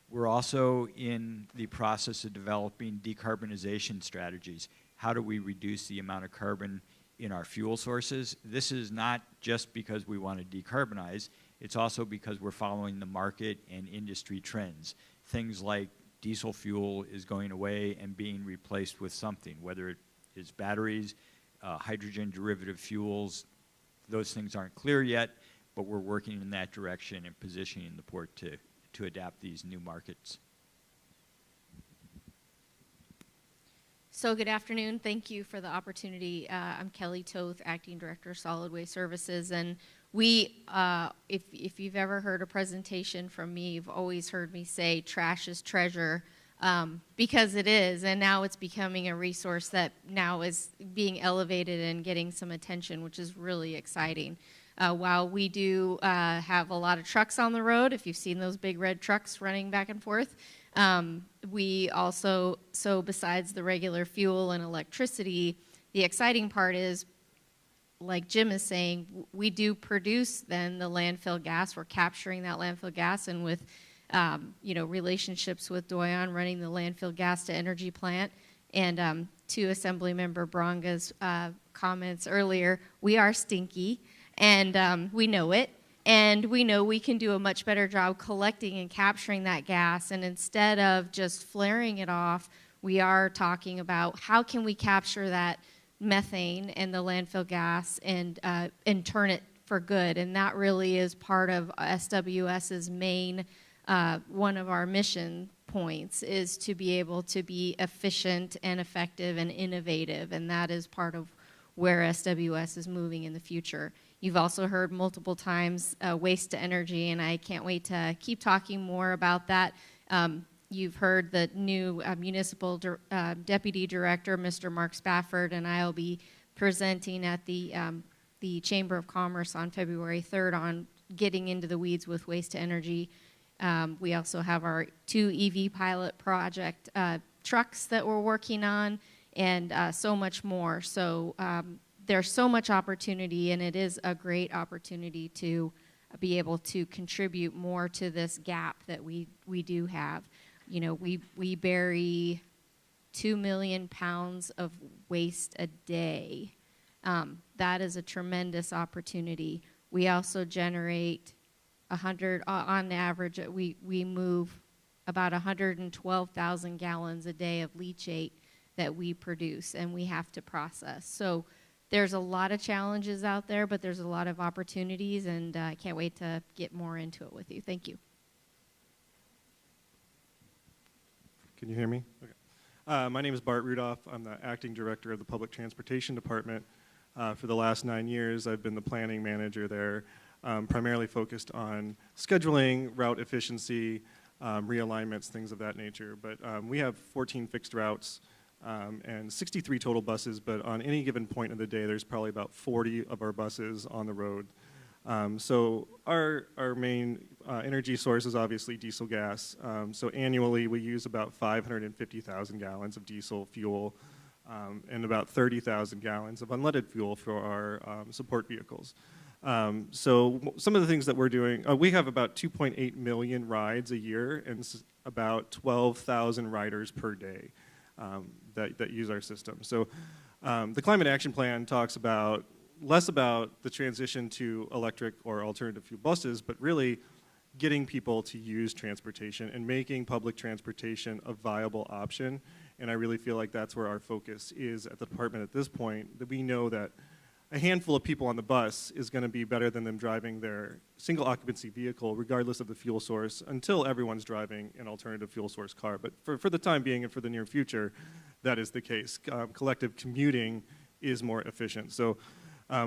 We're also in the process of developing decarbonization strategies. How do we reduce the amount of carbon in our fuel sources? This is not just because we want to decarbonize, it's also because we're following the market and industry trends. Things like diesel fuel is going away and being replaced with something, whether it is batteries, hydrogen derivative fuels. Those things aren't clear yet, but we're working in that direction and positioning the port to adapt these new markets. So good afternoon. Thank you for the opportunity. I'm Kelly Toth, Acting Director of Solid Waste Services. And we, if you've ever heard a presentation from me, you've always heard me say trash is treasure, because it is. And now it's becoming a resource that now is being elevated and getting some attention, which is really exciting. While we do have a lot of trucks on the road, if you've seen those big red trucks running back and forth, we also, so besides the regular fuel and electricity, the exciting part is, like Jim is saying, we do produce then the landfill gas. We're capturing that landfill gas, and with relationships with Doyon running the landfill gas to energy plant, and to Assemblymember Branga's comments earlier, we are stinky, and we know it. And we know we can do a much better job collecting and capturing that gas. And instead of just flaring it off, we are talking about how can we capture that methane and the landfill gas and turn it for good. And that really is part of SWS's main, one of our mission points is to be able to be efficient and effective and innovative. And that is part of where SWS is moving in the future. You've also heard multiple times waste to energy, and I can't wait to keep talking more about that. You've heard the new Municipal Deputy Director, Mr. Mark Spafford, and I'll be presenting at the Chamber of Commerce on February 3rd on getting into the weeds with waste to energy. We also have our 2 EV pilot project trucks that we're working on, and so much more. So there's so much opportunity, and it is a great opportunity to be able to contribute more to this gap that we do have. You know, we bury 2 million pounds of waste a day. That is a tremendous opportunity. We also generate 100, on average, we move about 112,000 gallons a day of leachate that we produce, and we have to process. So there's a lot of challenges out there, but there's a lot of opportunities, and I can't wait to get more into it with you. Thank you. Can you hear me? Okay. My name is Bart Rudolph. I'm the Acting Director of the Public Transportation Department. For the last 9 years, I've been the planning manager there, primarily focused on scheduling, route efficiency, realignments, things of that nature. But we have 14 fixed routes and 63 total buses, but on any given point of the day, there's probably about 40 of our buses on the road. So our main energy source is obviously diesel gas. So annually, we use about 550,000 gallons of diesel fuel and about 30,000 gallons of unleaded fuel for our support vehicles. So some of the things that we're doing, we have about 2.8 million rides a year and about 12,000 riders per day that use our system. So the Climate Action Plan talks about less about the transition to electric or alternative fuel buses, but really getting people to use transportation and making public transportation a viable option. And I really feel like that's where our focus is at the department at this point, that we know that a handful of people on the bus is going to be better than them driving their single occupancy vehicle, regardless of the fuel source, until everyone's driving an alternative fuel source car. But for the time being and for the near future, that is the case. Collective commuting is more efficient. So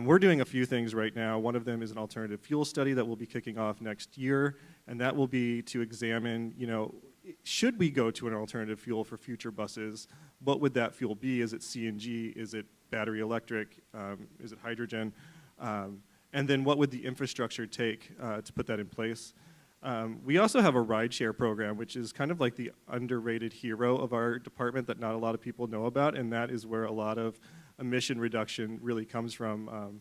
we're doing a few things right now. One of them is an alternative fuel study that will be kicking off next year, and that will be to examine, should we go to an alternative fuel for future buses? What would that fuel be? Is it CNG? Is it battery electric? Is it hydrogen? And then what would the infrastructure take to put that in place? We also have a rideshare program, which is kind of like the underrated hero of our department that not a lot of people know about, and that is where a lot of emission reduction really comes from.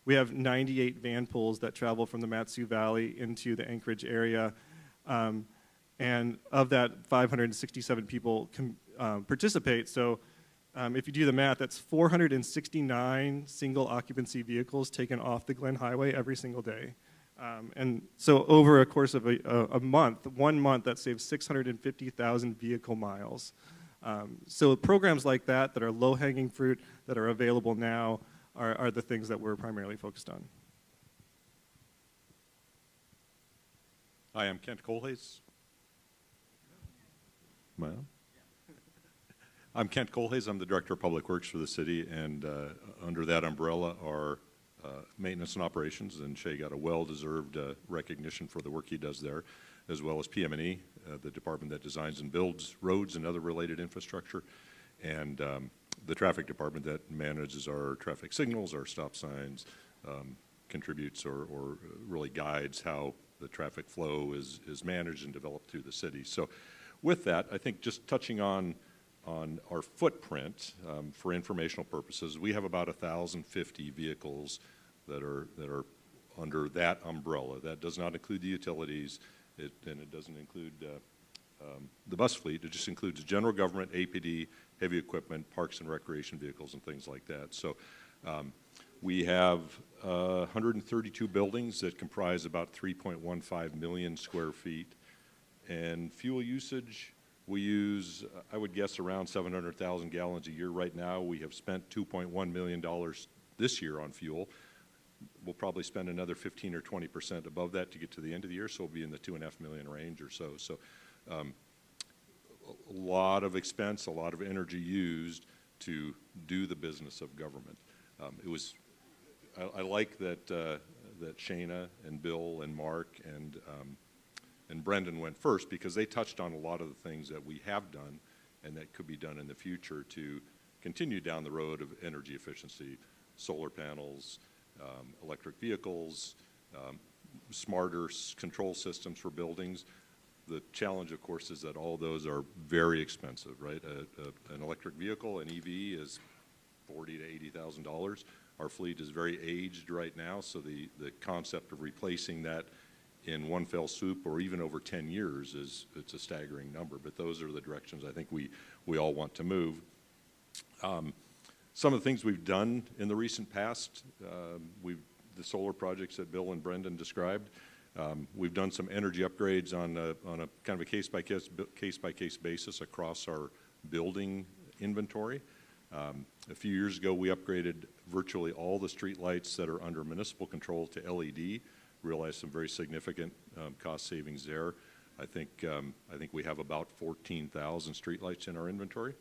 We have 98 van pools that travel from the Mat-Su Valley into the Anchorage area, and of that, 567 people participate. So if you do the math, that's 469 single occupancy vehicles taken off the Glen Highway every single day. And so over a course of a month, 1 month, that saves 650,000 vehicle miles. So programs like that are low-hanging fruit, that are available now, are the things that we're primarily focused on. Hi, I'm Kent Kohlhaas. Am I on? I'm Kent Kohlhaas. I'm the Director of Public Works for the city, and under that umbrella are maintenance and operations, and Shay got a well-deserved recognition for the work he does there, as well as PM&E, the department that designs and builds roads and other related infrastructure, and the traffic department that manages our traffic signals, our stop signs, contributes or really guides how the traffic flow is managed and developed through the city. So with that, I think just touching on our footprint for informational purposes, we have about 1,050 vehicles that are under that umbrella. That does not include the utilities, and it doesn't include the bus fleet. It just includes general government, APD, heavy equipment, parks and recreation vehicles, and things like that. So we have 132 buildings that comprise about 3.15 million square feet, and fuel usage, we use, I would guess, around 700,000 gallons a year right now. We have spent $2.1 million this year on fuel. We'll probably spend another 15 or 20% above that to get to the end of the year, so we'll be in the $2.5 million range or so. So a lot of expense, a lot of energy used to do the business of government. I like that that Shayna and Bill and Mark and Brendan went first, because they touched on a lot of the things that we have done and that could be done in the future to continue down the road of energy efficiency, solar panels, electric vehicles, smarter control systems for buildings. The challenge, of course, is that all those are very expensive, right? An electric vehicle, an EV, is $40,000 to $80,000. Our fleet is very aged right now, so the concept of replacing that in one fell swoop or even over 10 years it's a staggering number. But those are the directions I think we all want to move. Some of the things we've done in the recent past, the solar projects that Bill and Brendan described, we've done some energy upgrades on a kind of a case-by-case basis across our building inventory. A few years ago, we upgraded virtually all the street lights that are under municipal control to LED. Realized some very significant cost savings there. I think we have about 14,000 streetlights in our inventory.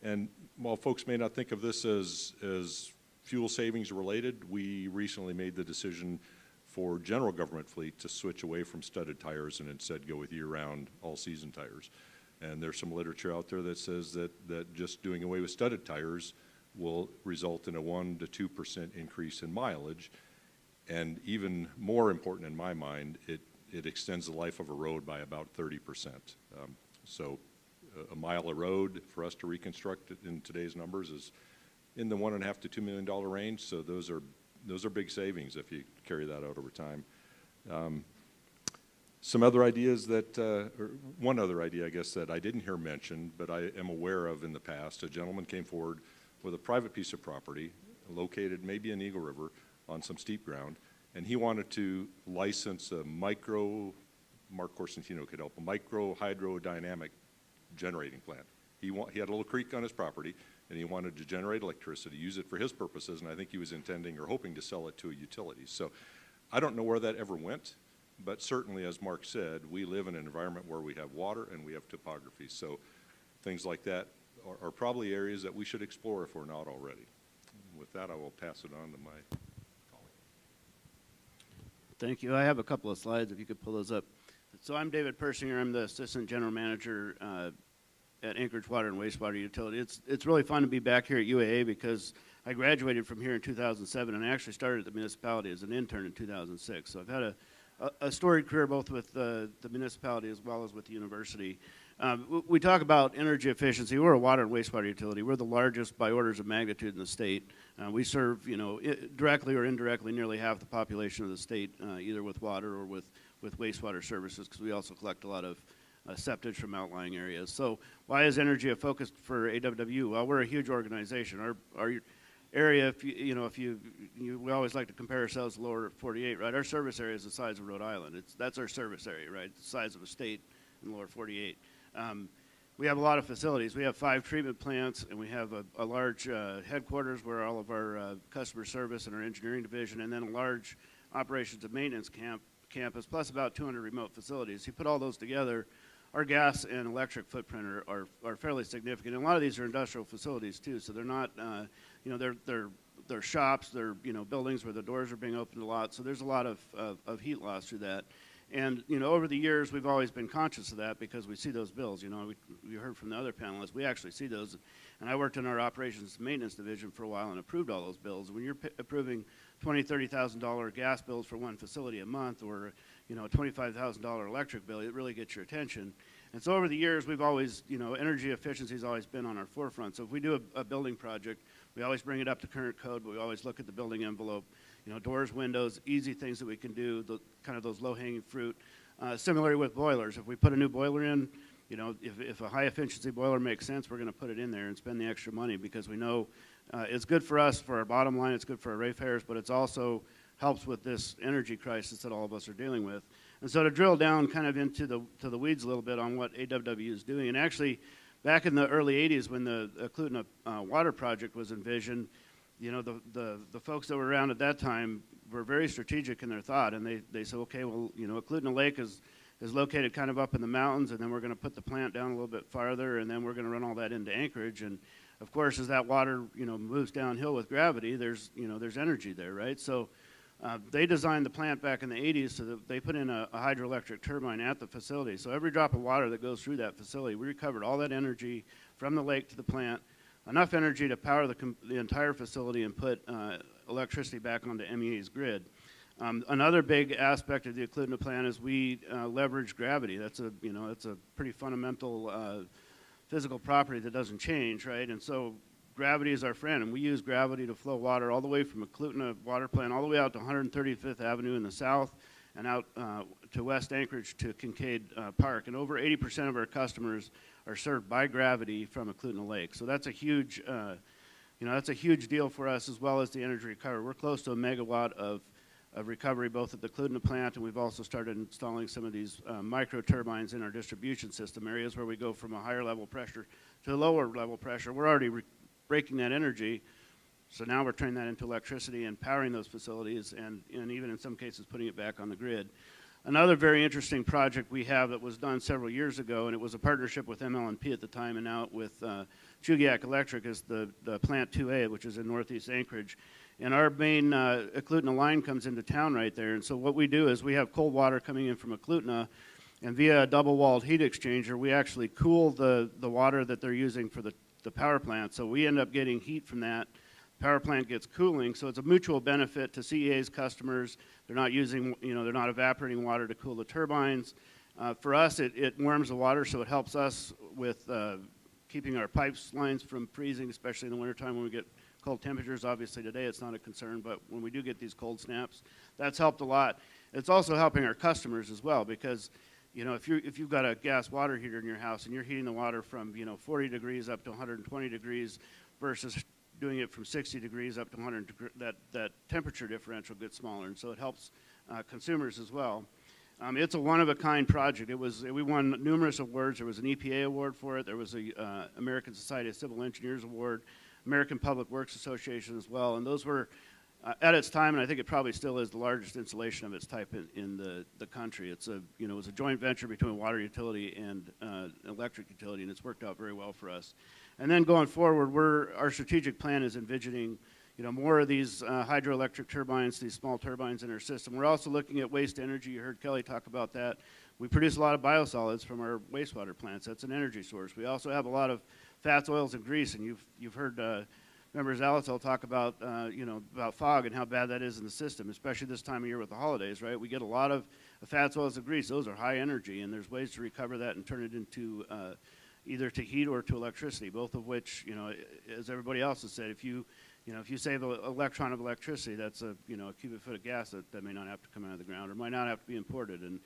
And while folks may not think of this as fuel savings related, we recently made the decision for general government fleet to switch away from studded tires and instead go with year-round, all-season tires. And there's some literature out there that says that just doing away with studded tires will result in a 1% to 2% increase in mileage. And even more important in my mind, it extends the life of a road by about 30%. So a mile of road for us to reconstruct it in today's numbers is in the $1.5 to $2 million range. So those are big savings if you carry that out over time. Some other ideas that, or one other idea, I guess, that I didn't hear mentioned, but I am aware of in the past. A gentleman came forward with a private piece of property located maybe in Eagle River on some steep ground, and he wanted to license a Mark Corsentino could help, a micro hydrodynamic generating plant. He had a little creek on his property, and he wanted to generate electricity, use it for his purposes, and I think he was intending or hoping to sell it to a utility. So I don't know where that ever went, but certainly, as Mark said, we live in an environment where we have water and we have topography. So things like that are probably areas that we should explore if we're not already. With that, I will pass it on to my Thank you. I have a couple of slides, if you could pull those up. So I'm David Persinger. I'm the Assistant General Manager at Anchorage Water and Wastewater Utility. It's really fun to be back here at UAA because I graduated from here in 2007, and I actually started at the municipality as an intern in 2006. So I've had a storied career both with the municipality as well as with the university. We talk about energy efficiency. We're a water and wastewater utility. We're the largest by orders of magnitude in the state. We serve, directly or indirectly nearly half the population of the state, either with water or with wastewater services, because we also collect a lot of septage from outlying areas. So why is energy a focus for AWW? Well, we're a huge organization. Our area, we always like to compare ourselves to lower 48, right? Our service area is the size of Rhode Island. That's our service area, right? It's the size of a state in lower 48. We have a lot of facilities. We have 5 treatment plants, and we have a large headquarters where all of our customer service and our engineering division, and then a large operations and maintenance campus, plus about 200 remote facilities. You put all those together, our gas and electric footprint are fairly significant. And a lot of these are industrial facilities too, so they're not, they're shops, they're buildings where the doors are being opened a lot. So there's a lot of heat loss through that. And over the years, we've always been conscious of that because we see those bills. We heard from the other panelists, we actually see those. And I worked in our operations and maintenance division for a while and approved all those bills. When you're approving $20,000, $30,000 gas bills for one facility a month, or a $25,000 electric bill, it really gets your attention. And so over the years, we've always, energy efficiency has always been on our forefront. So if we do a building project, we always bring it up to current code, but we always look at the building envelope. Doors, windows, easy things that we can do, kind of those low-hanging fruit. Similarly with boilers, if we put a new boiler in, if a high-efficiency boiler makes sense, we're going to put it in there and spend the extra money because we know it's good for us, for our bottom line, it's good for our ratepayers, but it's also helps with this energy crisis that all of us are dealing with. And so to drill down kind of into the weeds a little bit on what AWW is doing, and actually back in the early 80s when the Klouda water project was envisioned, the folks that were around at that time were very strategic in their thought, and they said, okay, well, Klouda Lake is located kind of up in the mountains, and then we're going to put the plant down a little bit farther, and then we're going to run all that into Anchorage. And of course, as that water, moves downhill with gravity, there's energy there, right? So they designed the plant back in the 80s so that they put in a hydroelectric turbine at the facility. So every drop of water that goes through that facility, we recovered all that energy from the lake to the plant, enough energy to power the entire facility and put electricity back onto MEA's grid. Another big aspect of the Klouda plant is we leverage gravity. That's a pretty fundamental physical property that doesn't change, right? And so gravity is our friend, and we use gravity to flow water all the way from a Klouda water plant all the way out to 135th Avenue in the south and out to West Anchorage to Kincaid Park. And over 80% of our customers are served by gravity from a Klouda Lake. So that's a huge, that's a huge deal for us, as well as the energy recovery. We're close to 1 megawatt of recovery both at the Klouda plant, and we've also started installing some of these micro turbines in our distribution system, areas where we go from a higher level pressure to a lower level pressure. We're already breaking that energy, so now we're turning that into electricity and powering those facilities, and even in some cases putting it back on the grid. Another very interesting project we have that was done several years ago, and it was a partnership with ML&P at the time and now with Chugiak Electric, is the Plant 2A, which is in northeast Anchorage. And our main Klouda line comes into town right there. And so what we do is we have cold water coming in from Klouda, and via a double-walled heat exchanger, we actually cool the water that they're using for the power plant. So we end up getting heat from that. Power plant gets cooling, so it's a mutual benefit to CEA's customers. They're not using, they're not evaporating water to cool the turbines. For us, it warms the water, so it helps us with keeping our pipes lines from freezing, especially in the wintertime when we get cold temperatures. Obviously today it's not a concern, but when we do get these cold snaps, that's helped a lot. It's also helping our customers as well, because if you've got a gas water heater in your house and you're heating the water from 40 degrees up to 120 degrees versus doing it from 60 degrees up to 100 degrees, that temperature differential gets smaller, and so it helps consumers as well. It's a one-of-a-kind project. We won numerous awards. There was an EPA award for it. There was a American Society of Civil Engineers award, American Public Works Association as well, and those were, at its time, and I think it probably still is, the largest installation of its type in the country. It was a joint venture between a water utility and an electric utility, and it's worked out very well for us. And then going forward, our strategic plan is envisioning, more of these hydroelectric turbines, these small turbines in our system. We're also looking at waste energy. You heard Kelly talk about that. We produce a lot of biosolids from our wastewater plants. That's an energy source. We also have a lot of fats, oils, and grease, and you've heard members Zalatel talk about about fog and how bad that is in the system, especially this time of year with the holidays, right? We get a lot of fats, oils, and grease. Those are high energy, and there's ways to recover that and turn it into either to heat or to electricity, both of which, as everybody else has said, if you save an electron of electricity, that's a cubic foot of gas that may not have to come out of the ground or might not have to be imported. And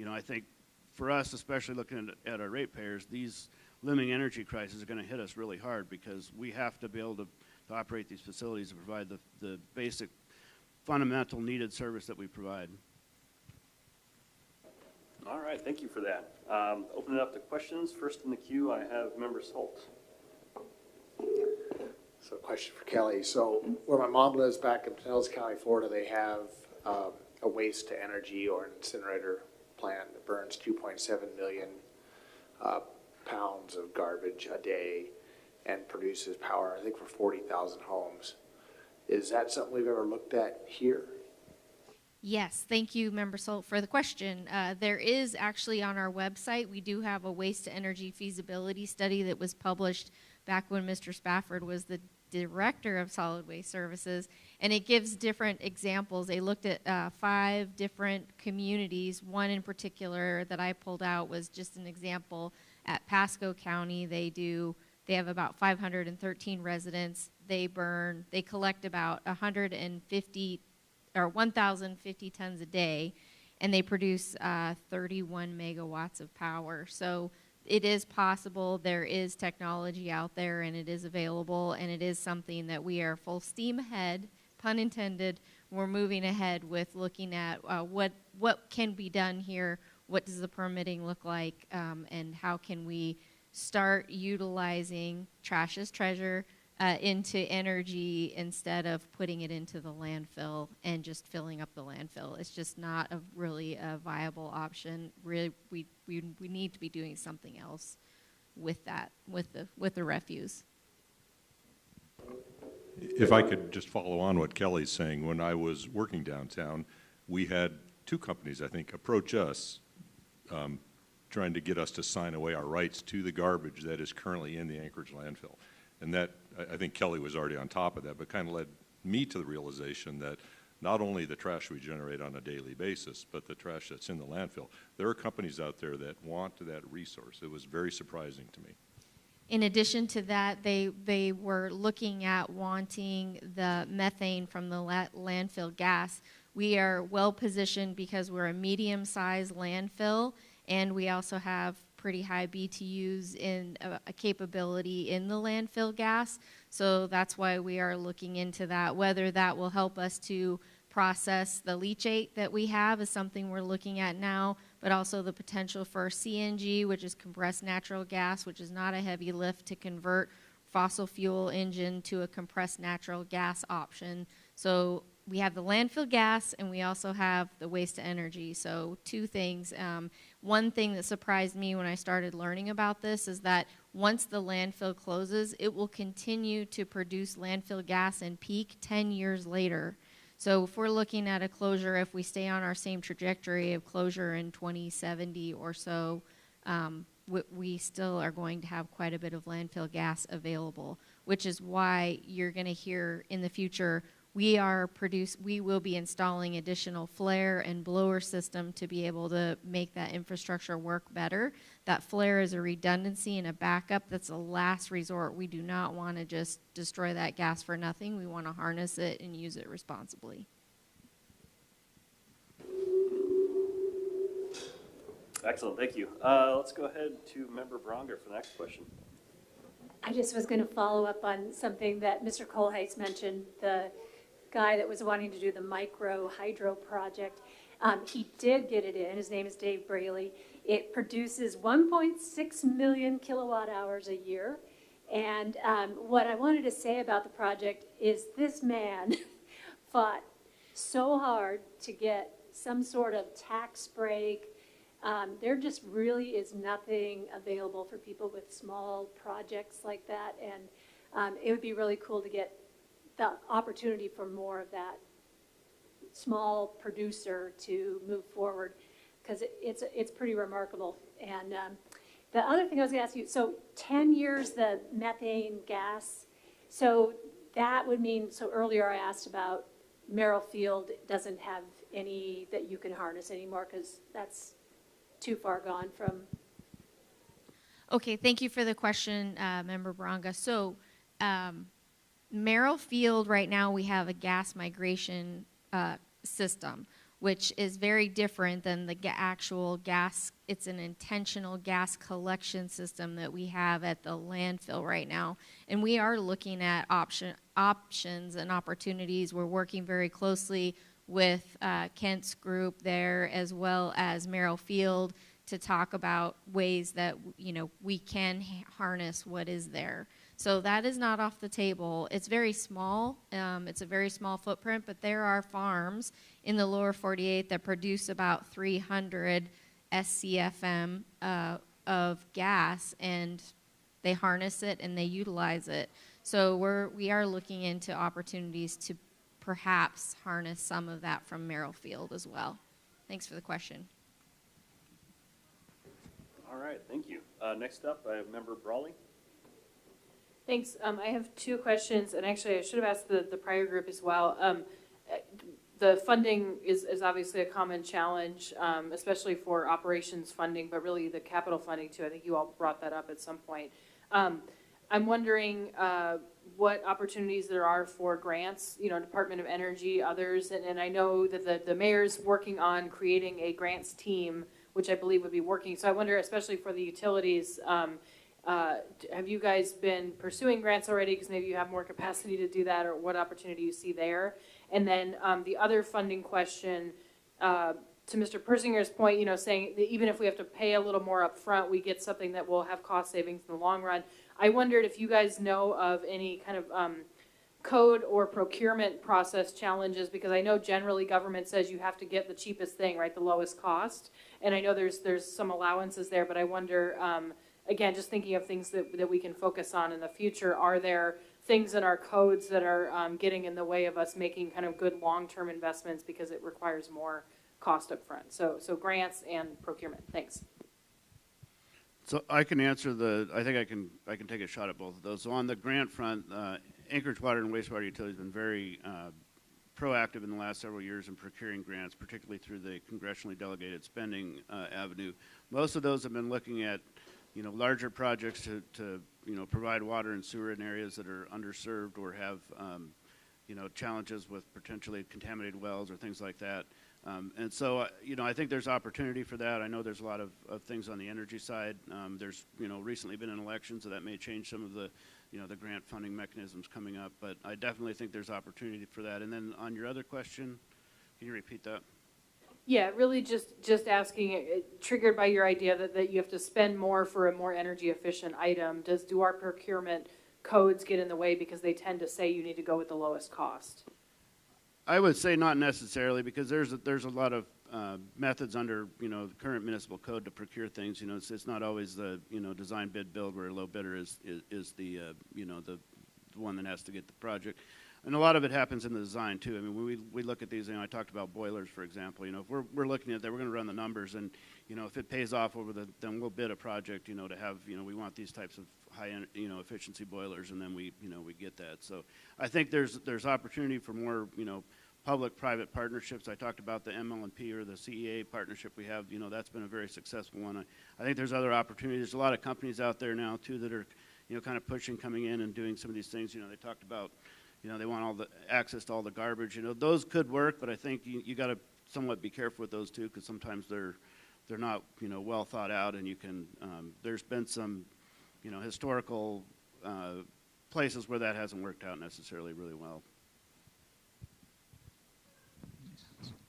I think for us, especially looking at our ratepayers, these looming energy crises are going to hit us really hard because we have to be able to operate these facilities and provide the basic, fundamental, needed service that we provide. All right, thank you for that. Open it up to questions. First in the queue, I have Member Salt. So, question for Kelly. So, where my mom lives back in Pinellas County, Florida, they have a waste to energy or an incinerator plant that burns 2.7 million pounds of garbage a day and produces power, I think, for 40,000 homes. Is that something we've ever looked at here? Yes, thank you, Member Salt, for the question. There is actually on our website, we do have a waste to energy feasibility study that was published back when Mr. Spafford was the director of solid waste services, and it gives different examples. They looked at 5 different communities. One in particular that I pulled out was just an example at Pasco County. They have about 513 residents. They collect about 1,050 tons a day, and they produce 31 megawatts of power. So it is possible. There is technology out there, and it is available, and it is something that we are full steam ahead, pun intended. We're moving ahead with looking at what can be done here, what does the permitting look like, and how can we start utilizing trash as treasure into energy instead of putting it into the landfill and just filling up the landfill. It's just not really a viable option. Really, we need to be doing something else with that, with the refuse. If I could just follow on what Kelly's saying, when I was working downtown, we had 2 companies, I think, approach us trying to get us to sign away our rights to the garbage that is currently in the Anchorage landfill. And that, I think Kelly was already on top of that, but kind of led me to the realization that not only the trash we generate on a daily basis, but the trash that's in the landfill, there are companies out there that want that resource. It was very surprising to me. In addition to that, they were looking at wanting the methane from the landfill gas. We are well positioned because we're a medium-sized landfill, and we also have pretty high BTUs in a capability in the landfill gas. So that's why we are looking into that. Whether that will help us to process the leachate that we have is something we're looking at now, but also the potential for CNG, which is compressed natural gas, which is not a heavy lift to convert fossil fuel engine to a compressed natural gas option. So we have the landfill gas, and we also have the waste to energy. So 2 things. One thing that surprised me when I started learning about this is that once the landfill closes, it will continue to produce landfill gas and peak 10 years later. So if we're looking at a closure, if we stay on our same trajectory of closure in 2070 or so, we still are going to have quite a bit of landfill gas available, which is why you're going to hear in the future we will be installing additional flare and blower system to be able to make that infrastructure work better. That flare is a redundancy and a backup. That's a last resort. We do not want to just destroy that gas for nothing. We want to harness it and use it responsibly. Excellent, thank you. Let's go ahead to Member Bronger for the next question. I just was going to follow up on something that Mr. Kohlheitz mentioned, the guy that was wanting to do the micro hydro project. He did get it in. His name is Dave Braley. It produces 1.6 million kilowatt hours a year. And what I wanted to say about the project is this man fought so hard to get some sort of tax break. There just really is nothing available for people with small projects like that. And it would be really cool to get the opportunity for more of that small producer to move forward, because it's pretty remarkable. And the other thing I was going to ask you, so 10 years the methane gas, so that would mean, so earlier I asked about Merrill Field doesn't have any that you can harness anymore because that's too far gone from. Okay, thank you for the question, Member Bronga. So Merrill Field, right now we have a gas migration system, which is very different than the actual gas. It's an intentional gas collection system that we have at the landfill right now. And we are looking at options and opportunities. We're working very closely with Kent's group there, as well as Merrill Field, to talk about ways that, you know, we can harness what is there. So that is not off the table. It's very small. It's a very small footprint, but there are farms in the lower 48 that produce about 300 SCFM of gas, and they harness it and they utilize it. So we are looking into opportunities to perhaps harness some of that from Merrill Field as well. Thanks for the question. All right, thank you. Next up, I have Member Brawley. Thanks. I have two questions, and actually I should have asked the prior group as well. The funding is obviously a common challenge, especially for operations funding, but really the capital funding too. I think you all brought that up at some point. I'm wondering what opportunities there are for grants, you know, Department of Energy, others, and I know that the mayor's working on creating a grants team, which I believe would be working. So I wonder, especially for the utilities, have you guys been pursuing grants already? Because maybe you have more capacity to do that, or what opportunity you see there. And then the other funding question, to Mr. Persinger's point, you know, saying that even if we have to pay a little more up front, we get something that will have cost savings in the long run. I wondered if you guys know of any kind of code or procurement process challenges, because I know generally government says you have to get the cheapest thing, right, the lowest cost. And I know there's some allowances there, but I wonder, again, just thinking of things that we can focus on in the future, are there things in our codes that are getting in the way of us making kind of good long-term investments because it requires more cost up front? So grants and procurement. Thanks. So I can answer I think I can take a shot at both of those. So on the grant front, Anchorage Water and Wastewater Utility has been very proactive in the last several years in procuring grants, particularly through the congressionally delegated spending avenue. Most of those have been looking at, you know, larger projects to you know, provide water and sewer in areas that are underserved or have you know, challenges with potentially contaminated wells or things like that. And so, you know, I think there's opportunity for that. I know there's a lot of things on the energy side. There's, you know, recently been an election, so that may change some of the, you know, the grant funding mechanisms coming up. But I definitely think there's opportunity for that. And then on your other question, can you repeat that? Yeah, really just asking, triggered by your idea that you have to spend more for a more energy efficient item. Do our procurement codes get in the way because they tend to say you need to go with the lowest cost? I would say not necessarily, because there's a lot of methods under, you know, the current municipal code to procure things. You know, it's not always the, you know, design bid build where a low bidder is the you know, the one that has to get the project. And a lot of it happens in the design too. I mean, when we look at these, you know, I talked about boilers, for example. You know, if we're looking at that, we're going to run the numbers, and you know, if it pays off then we'll bid a project. You know, to have, you know, we want these types of high, you know, efficiency boilers, and then we get that. So I think there's opportunity for more, you know, public-private partnerships. I talked about the ML&P or the CEA partnership we have. You know, that's been a very successful one. I think there's other opportunities. There's a lot of companies out there now too that are, you know, kind of pushing, coming in and doing some of these things. You know, they talked about, you know, they want all the access to all the garbage. You know, those could work, but I think you got to somewhat be careful with those too, because sometimes they're not, you know, well thought out, and you can. There's been some, you know, historical places where that hasn't worked out necessarily really well.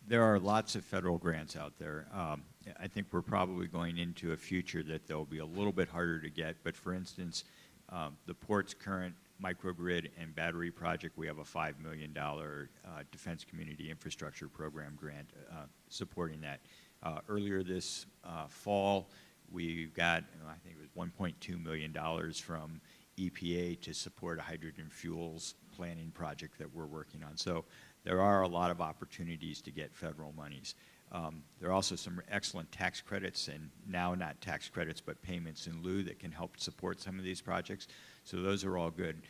There are lots of federal grants out there. I think we're probably going into a future that they'll be a little bit harder to get. But for instance, the port's current microgrid and battery project, we have a $5 million Defense Community Infrastructure Program grant supporting that. Earlier this fall, we got, I think it was $1.2 million from EPA to support a hydrogen fuels planning project that we're working on. So there are a lot of opportunities to get federal monies. There are also some excellent tax credits, and now not tax credits, but payments in lieu that can help support some of these projects. So those are all good.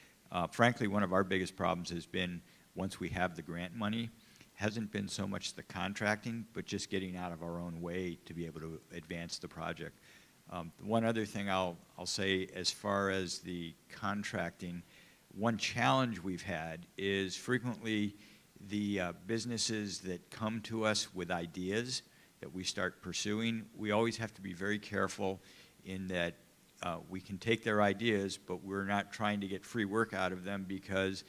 Frankly, one of our biggest problems has been, once we have the grant money, hasn't been so much the contracting, but just getting out of our own way to be able to advance the project. One other thing I'll say as far as the contracting, one challenge we've had is frequently the businesses that come to us with ideas that we start pursuing, we always have to be very careful in that we can take their ideas, but we're not trying to get free work out of them, because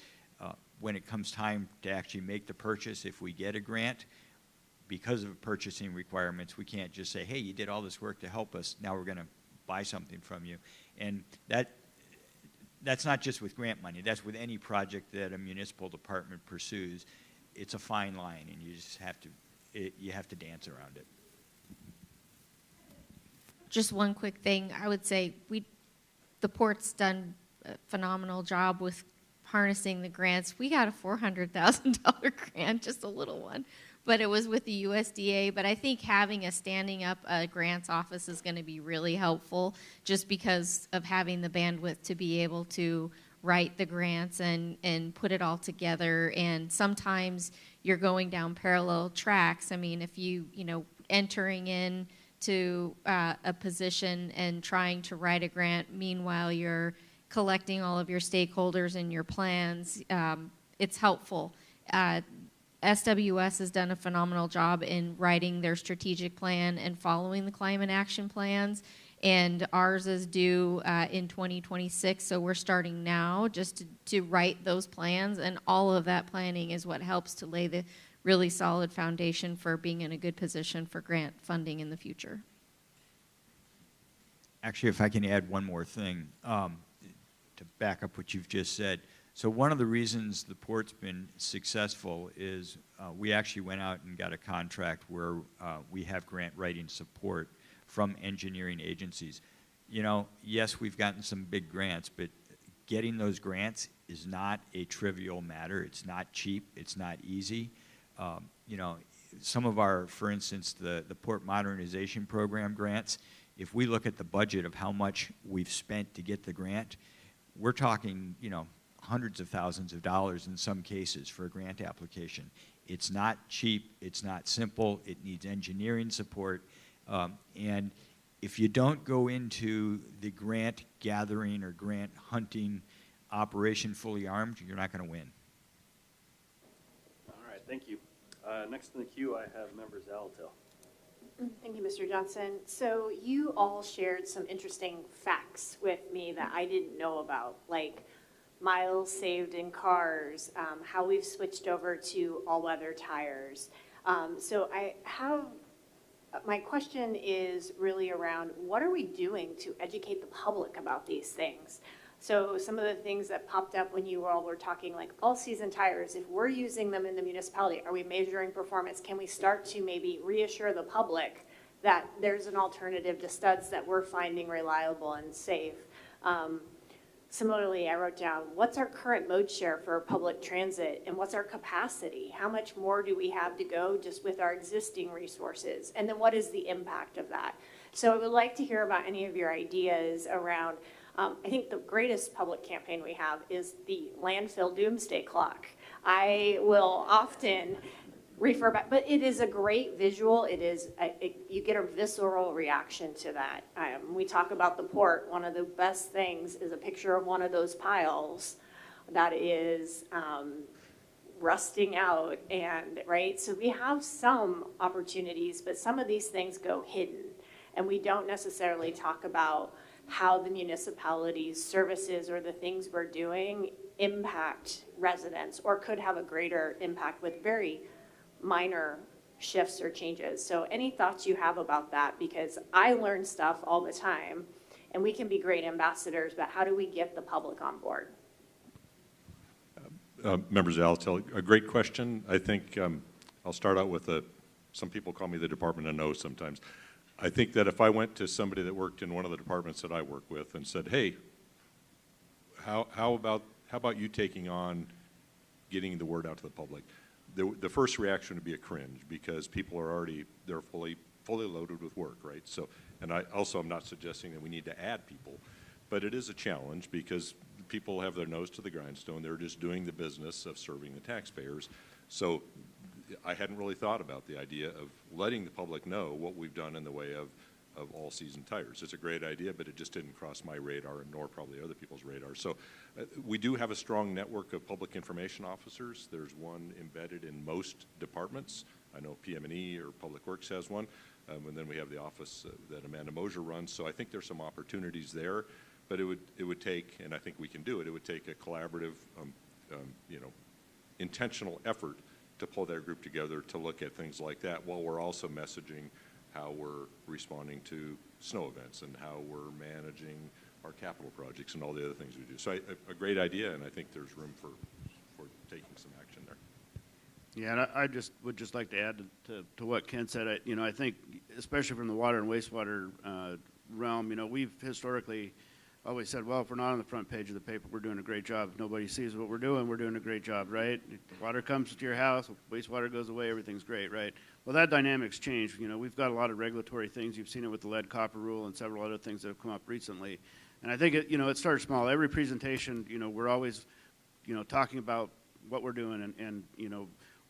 when it comes time to actually make the purchase, if we get a grant, because of purchasing requirements, we can't just say, hey, you did all this work to help us, now we're going to buy something from you. And that's not just with grant money, that's with any project that a municipal department pursues. It's a fine line, and you just have to, you have to dance around it. Just one quick thing, I would say the port's done a phenomenal job with harnessing the grants. We got a $400,000 grant, just a little one, but it was with the USDA. But I think having a standing up grants office is going to be really helpful, just because of having the bandwidth to be able to write the grants and put it all together. And sometimes you're going down parallel tracks. I mean, if you entering in to a position and trying to write a grant, meanwhile you're collecting all of your stakeholders and your plans, it's helpful. SWS has done a phenomenal job in writing their strategic plan and following the climate action plans, and ours is due in 2026, so we're starting now just to write those plans, and all of that planning is what helps to lay the really solid foundation for being in a good position for grant funding in the future. Actually, if I can add one more thing to back up what you've just said. So one of the reasons the port's been successful is we actually went out and got a contract where we have grant writing support from engineering agencies. Yes, we've gotten some big grants, but getting those grants is not a trivial matter. It's not cheap. It's not easy. Some of our, for instance, the Port Modernization Program grants, if we look at the budget of how much we've spent to get the grant, we're talking, hundreds of thousands of dollars in some cases for a grant application. It's not cheap. It's not simple. It needs engineering support. And if you don't go into the grant gathering or grant hunting operation fully armed, you're not going to win. All right, thank you. Next in the queue, I have Member Zalatil. Thank you, Mr. Johnson. So you all shared some interesting facts with me that I didn't know about, like miles saved in cars, how we've switched over to all-weather tires. So my question is really around, what are we doing to educate the public about these things? So some of the things that popped up when you all were talking, like all-season tires, if we're using them in the municipality, are we measuring performance? Can we start to maybe reassure the public that there's an alternative to studs that we're finding reliable and safe? Similarly, I wrote down, what's our current mode share for public transit, and what's our capacity? How much more do we have to go just with our existing resources? And then what is the impact of that? So I would like to hear about any of your ideas around, I think the greatest public campaign we have is the landfill doomsday clock. I will often refer back, but it is a great visual. It is, you get a visceral reaction to that. We talk about the port. One of the best things is a picture of one of those piles that is rusting out, and right? So we have some opportunities, but some of these things go hidden, and we don't necessarily talk about how the municipality's services or the things we're doing impact residents, or could have a greater impact with very minor shifts or changes. So any thoughts you have about that? Because I learn stuff all the time, and we can be great ambassadors, but how do we get the public on board? Members Zalatil, a great question. I think I'll start out with some people call me the Department of No sometimes. I think that if I went to somebody that worked in one of the departments that I work with and said, hey, how about you taking on getting the word out to the public? The first reaction would be a cringe because people are already, they're fully loaded with work, right? So, and I'm not suggesting that we need to add people, but it is a challenge because people have their nose to the grindstone. They're just doing the business of serving the taxpayers. So I hadn't really thought about the idea of letting the public know what we've done in the way of all-season tires. It's a great idea, but it just didn't cross my radar, nor probably other people's radar. So we do have a strong network of public information officers. There's one embedded in most departments. I know PM&E or Public Works has one, and then we have the office that Amanda Mosier runs. So I think there's some opportunities there, but it would take, and I think we can do it, it would take a collaborative, intentional effort to pull that group together to look at things like that while we're also messaging how we're responding to snow events and how we're managing our capital projects and all the other things we do. So a great idea, and I think there's room for taking some action there. Yeah, and I would just like to add to what Ken said. I think, especially from the water and wastewater realm, we've historically always said, well, if we're not on the front page of the paper, we're doing a great job. If nobody sees what we're doing a great job, right? Water comes to your house, wastewater goes away, everything's great, right? Well, that dynamic's changed. We've got a lot of regulatory things. You've seen it with the lead copper rule and several other things that have come up recently. And I think it started small. Every presentation, we're always, talking about what we're doing and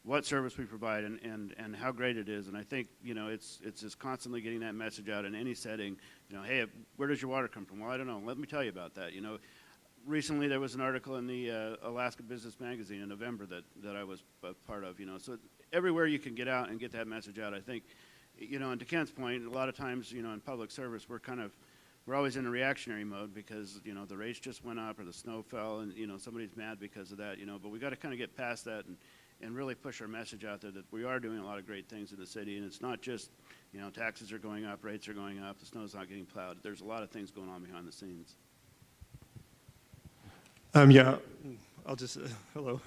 what service we provide and how great it is. And I think, it's just constantly getting that message out in any setting. Hey, where does your water come from? Well, I don't know. Let me tell you about that. Recently there was an article in the Alaska Business Magazine in November that I was a part of. So everywhere you can get out and get that message out, I think, and to Ken's point, a lot of times, in public service, we're always in a reactionary mode because, the rates just went up or the snow fell and, somebody's mad because of that, but we got to kind of get past that and really push our message out there that we are doing a lot of great things in the city. And it's not just, taxes are going up, rates are going up, the snow's not getting plowed. There's a lot of things going on behind the scenes. Yeah, I'll just, hello.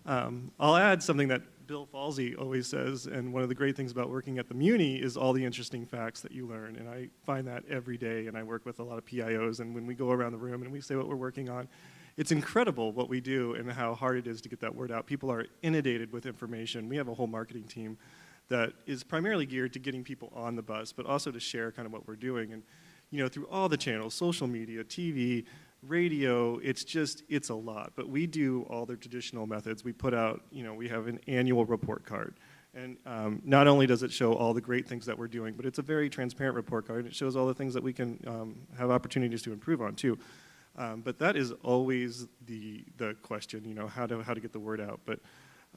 I'll add something that Bill Falsey always says, and one of the great things about working at the Muni is all the interesting facts that you learn, and I find that every day, and I work with a lot of PIOs, and when we go around the room and we say what we're working on, it's incredible what we do and how hard it is to get that word out. People are inundated with information. We have a whole marketing team that is primarily geared to getting people on the bus, but also to share kind of what we're doing. And, through all the channels, social media, TV, radio, it's a lot. But we do all the traditional methods. We put out, we have an annual report card. And not only does it show all the great things that we're doing, but it's a very transparent report card. It shows all the things that we can have opportunities to improve on, too. But that is always the question, how to get the word out. But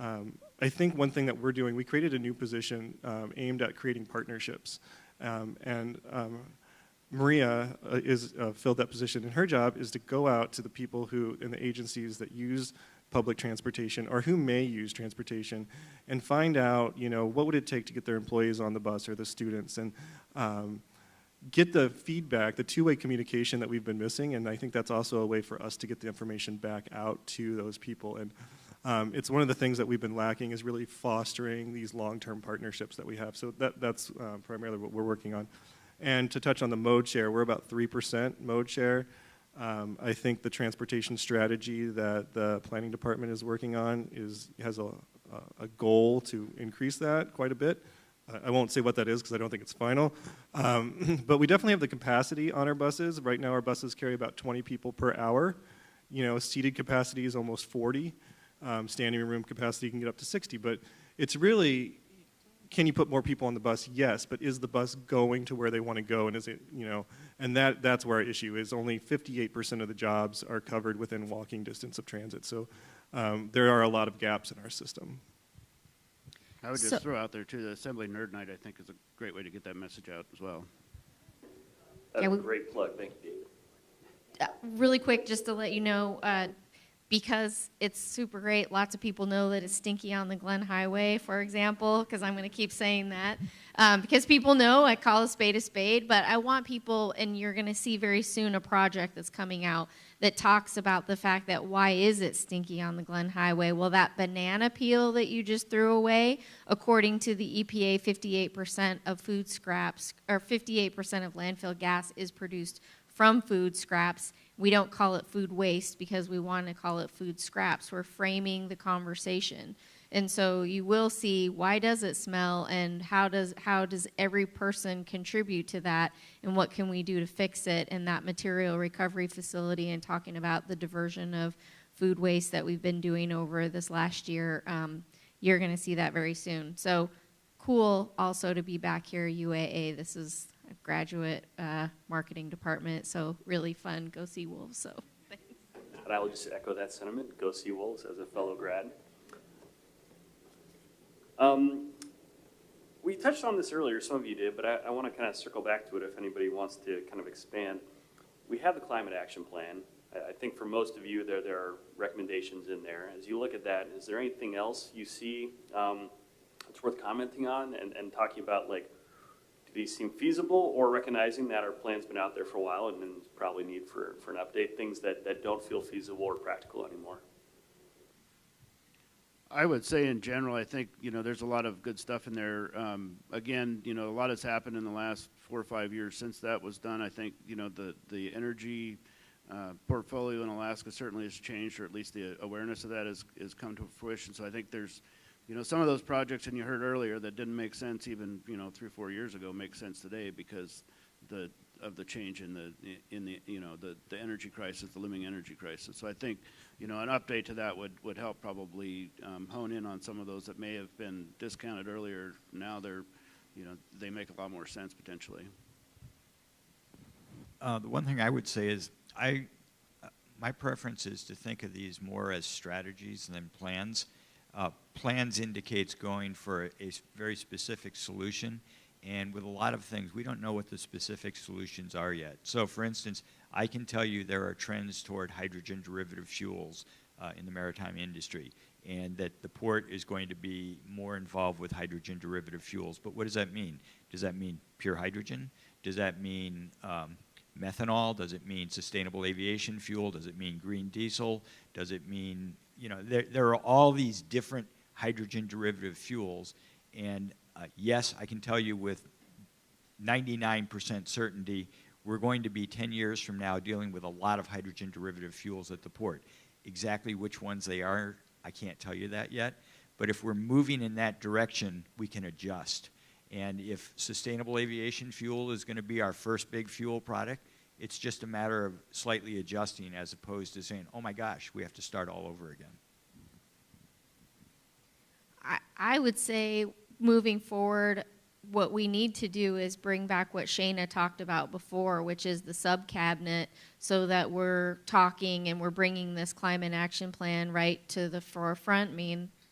I think one thing that we're doing, we created a new position aimed at creating partnerships. Maria is filled that position, and her job is to go out to the people who in the agencies that use public transportation or who may use transportation and find out, what would it take to get their employees on the bus or the students, and get the feedback, the two-way communication that we've been missing. And I think that's also a way for us to get the information back out to those people. And it's one of the things that we've been lacking is really fostering these long-term partnerships that we have. So that's primarily what we're working on. And to touch on the mode share, we're about 3% mode share. I think the transportation strategy that the planning department is working on has a goal to increase that quite a bit. I won't say what that is because I don't think it's final. But we definitely have the capacity on our buses. Right now our buses carry about 20 people per hour. Seated capacity is almost 40. Standing room capacity can get up to 60. But it's really, can you put more people on the bus? Yes, but is the bus going to where they want to go? And is it, and that's where our issue is. Only 58% of the jobs are covered within walking distance of transit. So there are a lot of gaps in our system. I would just throw out there, too, the Assembly Nerd Night, I think, is a great way to get that message out as well. That's a great plug. Thank you, David. Really quick, just to let you know, because it's super great, lots of people know that it's stinky on the Glen Highway, for example, because I'm going to keep saying that. Because people know I call a spade, but I want people, and you're going to see very soon a project that's coming out that talks about the fact that why is it stinky on the Glen Highway? Well, that banana peel that you just threw away, according to the EPA, 58% of food scraps, or 58% of landfill gas is produced from food scraps. We don't call it food waste because we want to call it food scraps. We're framing the conversation. And so you will see, why does it smell, and how does every person contribute to that, and what can we do to fix it in that material recovery facility, and talking about the diversion of food waste that we've been doing over this last year. You're going to see that very soon. So cool also to be back here at UAA. This is a graduate marketing department, so really fun. Go see Wolves. So thanks. And I will just echo that sentiment. Go see Wolves as a fellow grad. We touched on this earlier, some of you did, but I want to kind of circle back to it if anybody wants to kind of expand. We have the Climate Action Plan. I think for most of you, there are recommendations in there. As you look at that, is there anything else you see that's worth commenting on and talking about, like, do these seem feasible, or recognizing that our plan's been out there for a while and there's probably need for an update, things that don't feel feasible or practical anymore? I would say in general, I think, there's a lot of good stuff in there. Again, a lot has happened in the last 4 or 5 years since that was done. I think, the energy portfolio in Alaska certainly has changed, or at least the awareness of that has come to fruition. So I think there's, some of those projects, and you heard earlier, that didn't make sense even, 3 or 4 years ago, make sense today because of the change in the energy crisis, the looming energy crisis. So I think, an update to that would help probably hone in on some of those that may have been discounted earlier. Now they're, they make a lot more sense potentially. The one thing I would say is my preference is to think of these more as strategies than plans. Plans indicates going for a very specific solution. And with a lot of things, we don't know what the specific solutions are yet. So for instance, I can tell you there are trends toward hydrogen derivative fuels in the maritime industry, and that the port is going to be more involved with hydrogen derivative fuels. But what does that mean? Does that mean pure hydrogen? Does that mean methanol? Does it mean sustainable aviation fuel? Does it mean green diesel? Does it mean, there are all these different hydrogen derivative fuels, and yes, I can tell you with 99% certainty, we're going to be 10 years from now dealing with a lot of hydrogen derivative fuels at the port. Exactly which ones they are, I can't tell you that yet. But if we're moving in that direction, we can adjust. And if sustainable aviation fuel is going to be our first big fuel product, it's just a matter of slightly adjusting as opposed to saying, oh my gosh, we have to start all over again. I would say moving forward, what we need to do is bring back what Shayna talked about before, which is the sub-cabinet, so that we're talking and we're bringing this climate action plan right to the forefront,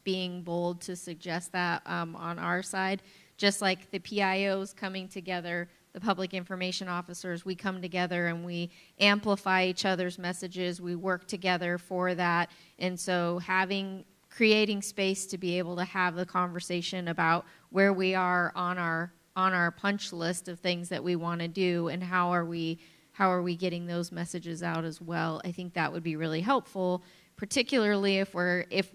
being bold to suggest that on our side. Just like the PIOs coming together, the public information officers, we come together and we amplify each other's messages, we work together for that. And so creating space to be able to have the conversation about where we are on our punch list of things that we want to do, and how are we getting those messages out as well. I think that would be really helpful, particularly if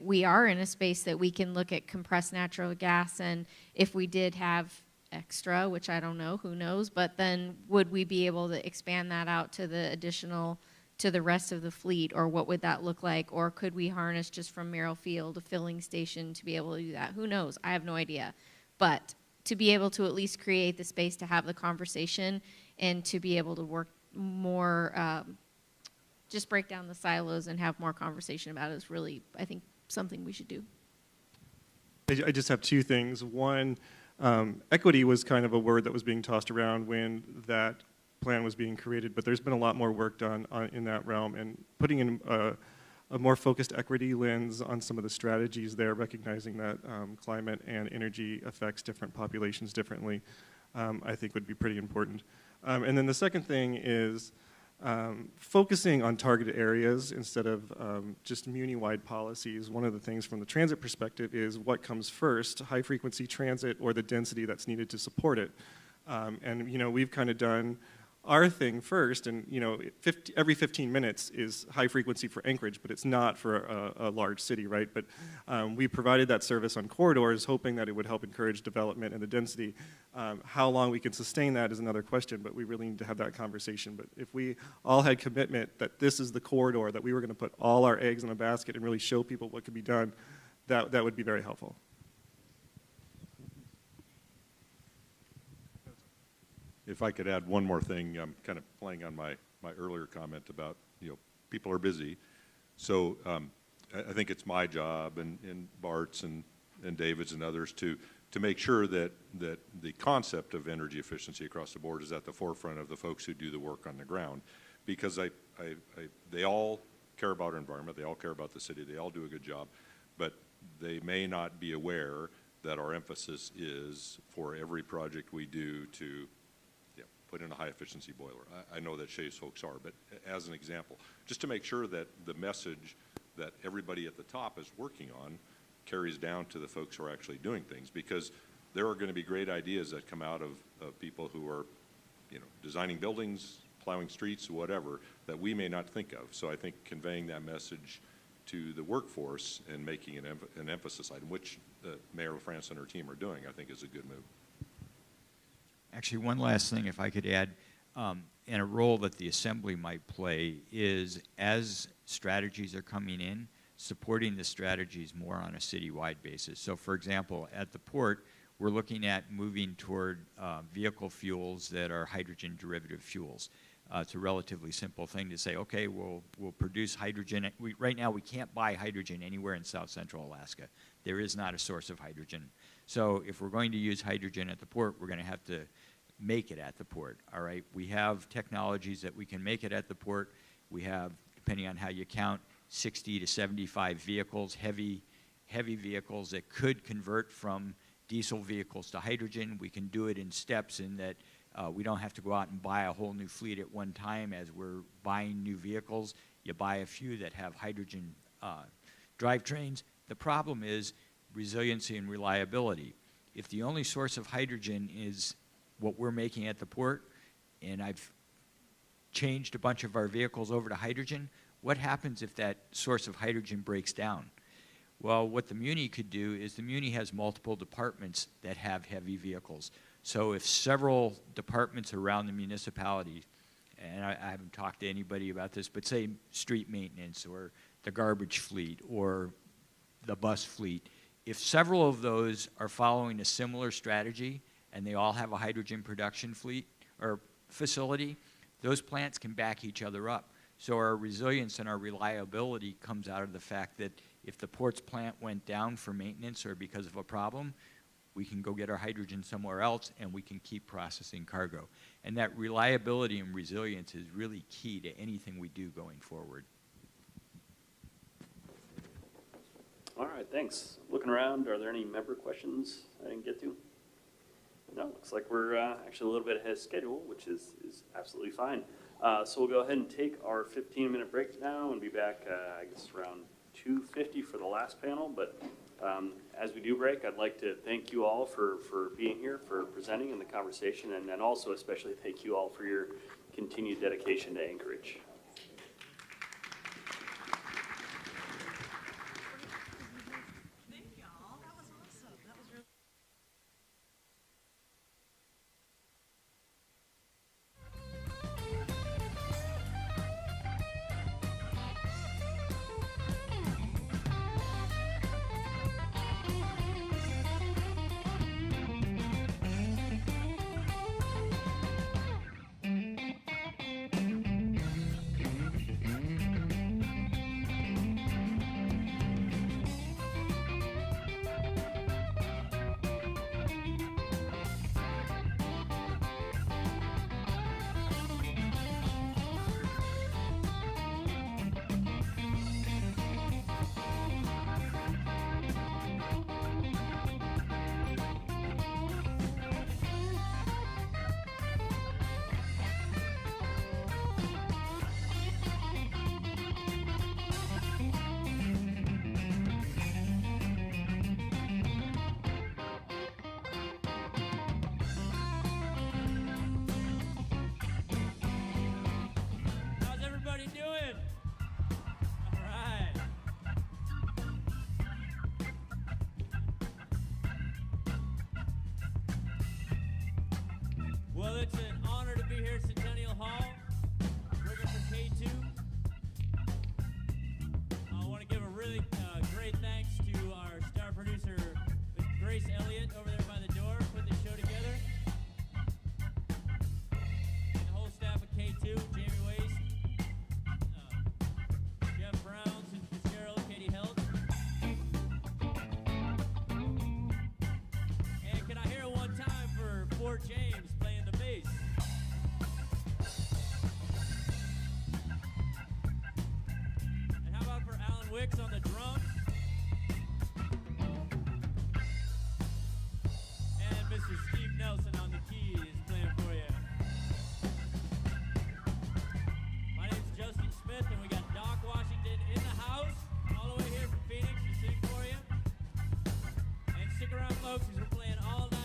we are in a space that we can look at compressed natural gas, and if we did have extra, which I don't know, who knows, but then would we be able to expand that out to the rest of the fleet, or what would that look like? Or could we harness just from Merrill Field a filling station to be able to do that? Who knows? I have no idea. But to be able to at least create the space to have the conversation, and to be able to work more, just break down the silos and have more conversation about it is really, I think, something we should do. I just have 2 things. One, equity was kind of a word that was being tossed around when that plan was being created, but there's been a lot more work done in that realm, and putting in a more focused equity lens on some of the strategies there, recognizing that climate and energy affects different populations differently, I think would be pretty important. And then the second thing is focusing on targeted areas instead of just muni-wide policies. One of the things from the transit perspective is what comes first, high-frequency transit or the density that's needed to support it. And we've kind of done our thing first, and every 15 minutes is high frequency for Anchorage, but it's not for a large city, right? But we provided that service on corridors, hoping that it would help encourage development and the density. How long we can sustain that is another question, but we really need to have that conversation. But if we all had commitment that this is the corridor, that we were going to put all our eggs in a basket and really show people what could be done, that would be very helpful. If I could add one more thing, I'm kind of playing on my earlier comment about, people are busy. So I think it's my job and Bart's and David's and others to make sure that the concept of energy efficiency across the board is at the forefront of the folks who do the work on the ground. Because they all care about our environment, they all care about the city, they all do a good job, but they may not be aware that our emphasis is for every project we do to put in a high-efficiency boiler. I know that Shea's folks are, but as an example, just to make sure that the message that everybody at the top is working on carries down to the folks who are actually doing things, because there are going to be great ideas that come out of people who are, designing buildings, plowing streets, whatever, that we may not think of. So I think conveying that message to the workforce and making an emphasis item, which Mayor LaFrance and her team are doing, I think is a good move. Actually, one last thing, if I could add, and a role that the Assembly might play is, as strategies are coming in, supporting the strategies more on a citywide basis. So, for example, at the port, we're looking at moving toward vehicle fuels that are hydrogen derivative fuels. It's a relatively simple thing to say, okay, we'll produce hydrogen. Right now, we can't buy hydrogen anywhere in South Central Alaska. There is not a source of hydrogen. So if we're going to use hydrogen at the port, we're going to have to make it at the port, all right? We have technologies that we can make it at the port. We have, depending on how you count, 60 to 75 vehicles, heavy vehicles that could convert from diesel vehicles to hydrogen. We can do it in steps in that we don't have to go out and buy a whole new fleet at one time as we're buying new vehicles. You buy a few that have hydrogen drivetrains. The problem is resiliency and reliability. If the only source of hydrogen is what we're making at the port, and I've changed a bunch of our vehicles over to hydrogen, what happens if that source of hydrogen breaks down? Well, what the Muni could do is the Muni has multiple departments that have heavy vehicles. So if several departments around the municipality, and I haven't talked to anybody about this, but say street maintenance or the garbage fleet or the bus fleet, if several of those are following a similar strategy and they all have a hydrogen production fleet or facility, those plants can back each other up. So our resilience and our reliability comes out of the fact that if the port's plant went down for maintenance or because of a problem, we can go get our hydrogen somewhere else and we can keep processing cargo. And that reliability and resilience is really key to anything we do going forward. All right, thanks. Looking around, are there any member questions I didn't get to? No, looks like we're actually a little bit ahead of schedule, which is absolutely fine. So we'll go ahead and take our 15-minute break now and be back, I guess, around 2:50 for the last panel. But as we do break, I'd like to thank you all for being here, for presenting in the conversation, and then also especially thank you all for your continued dedication to Anchorage. Well, it's an honor to be here at Centennial Hall, working for K2. I want to give a really great thanks to our star producer, Grace Elliott, over there by the door, put the show together. And the whole staff of K2, Jamie Waste, Jeff Brown, Susan Fitzgerald, Katie Helt. And can I hear it one time for Fort James playing the bass? And how about for Alan Wicks on the drums? And Mr. Steve Nelson on the keys playing for you. My name's Justin Smith, and we got Doc Washington in the house, all the way here from Phoenix to sing for you. And stick around, folks, because we're playing all night.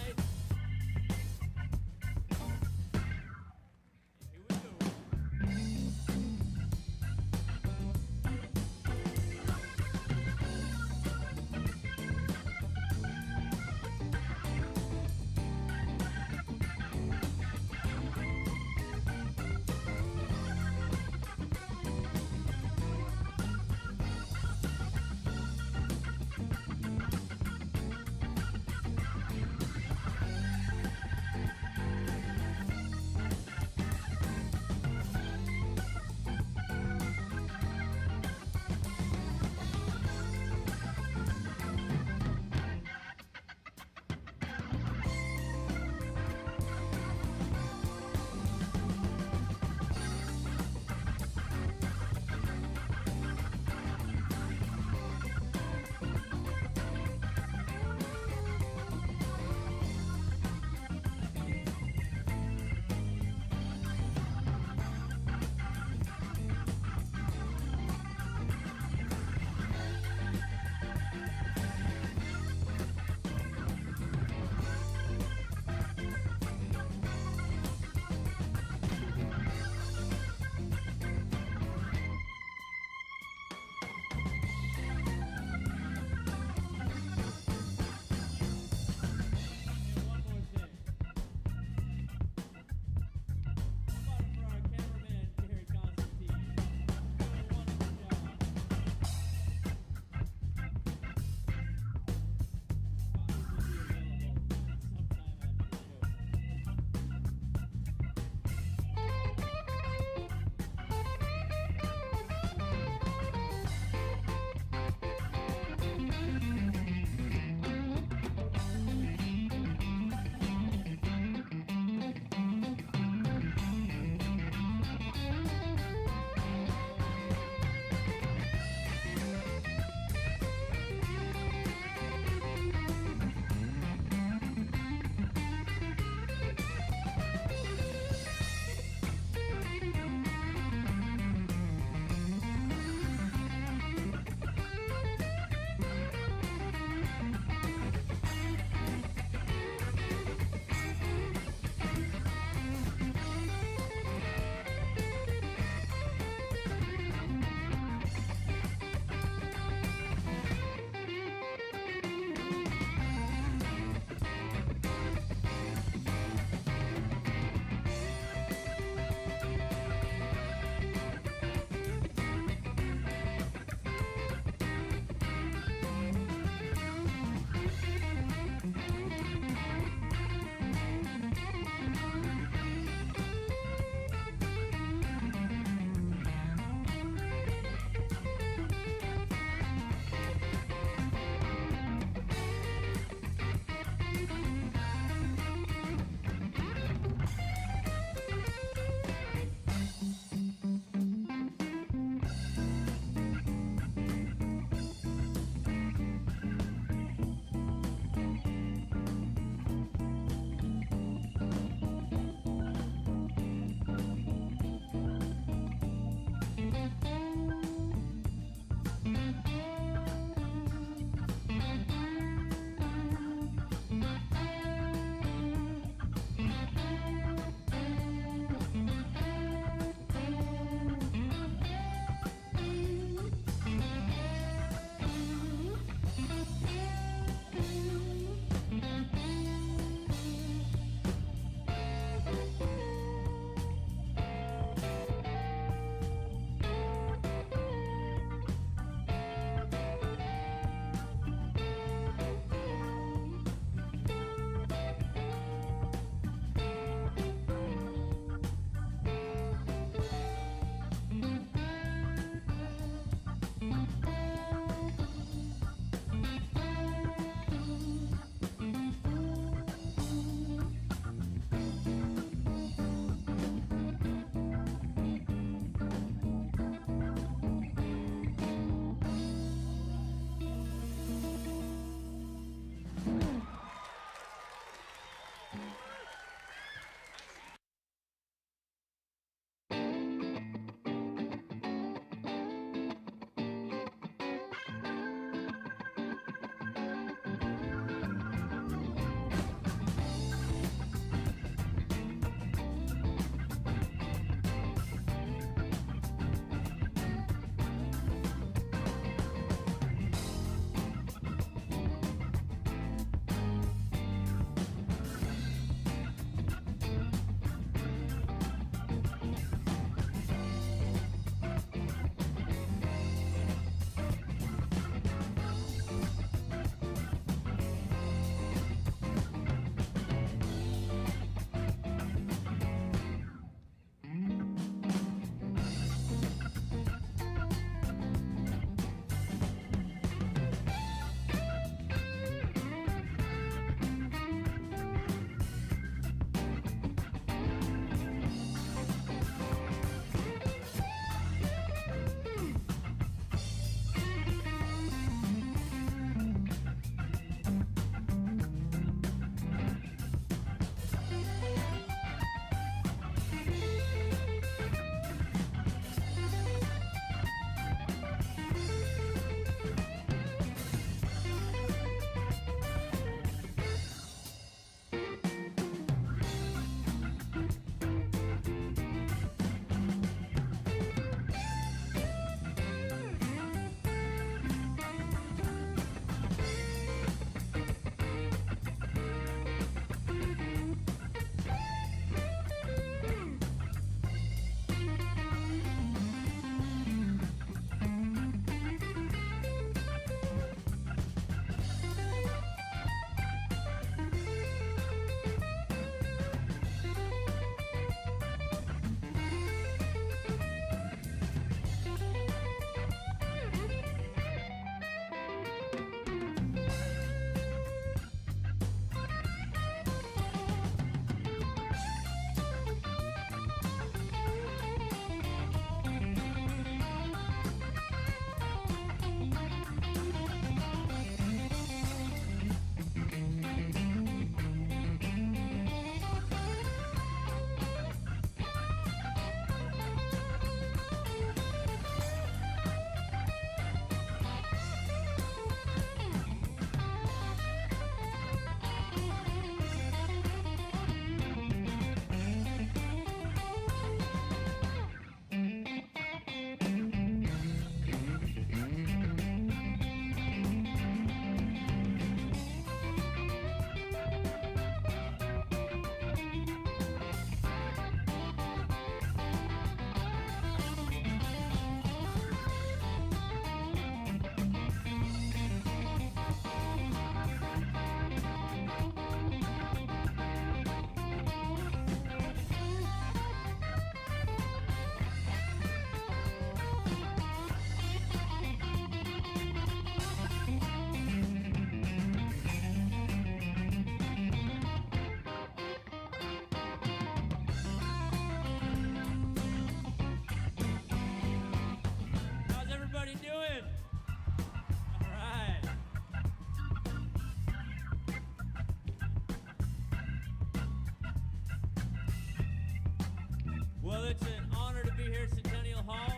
Well, it's an honor to be here at Centennial Hall,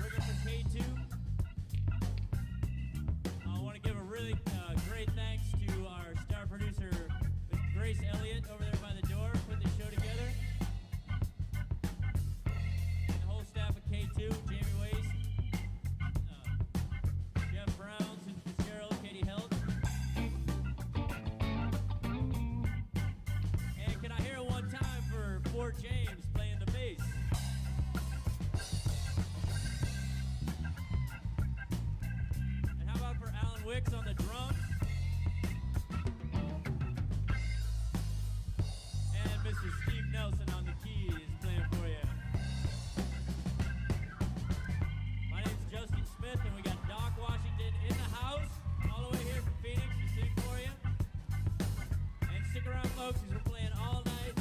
working for K2. I want to give a really great thanks to our star producer, Ms. Grace Elliott, over there by the door, putting the show together. And the whole staff of K2, Jamie Waste, Jeff Brown, Susan Fitzgerald, Katie Helt. And can I hear it one time for Fort James playing the bass? And how about for Alan Wicks on the drums? And Mr. Steve Nelson on the keys playing for you. My name's Justin Smith, and we got Doc Washington in the house, all the way here from Phoenix to sing for you. And stick around, folks, because we're playing all night.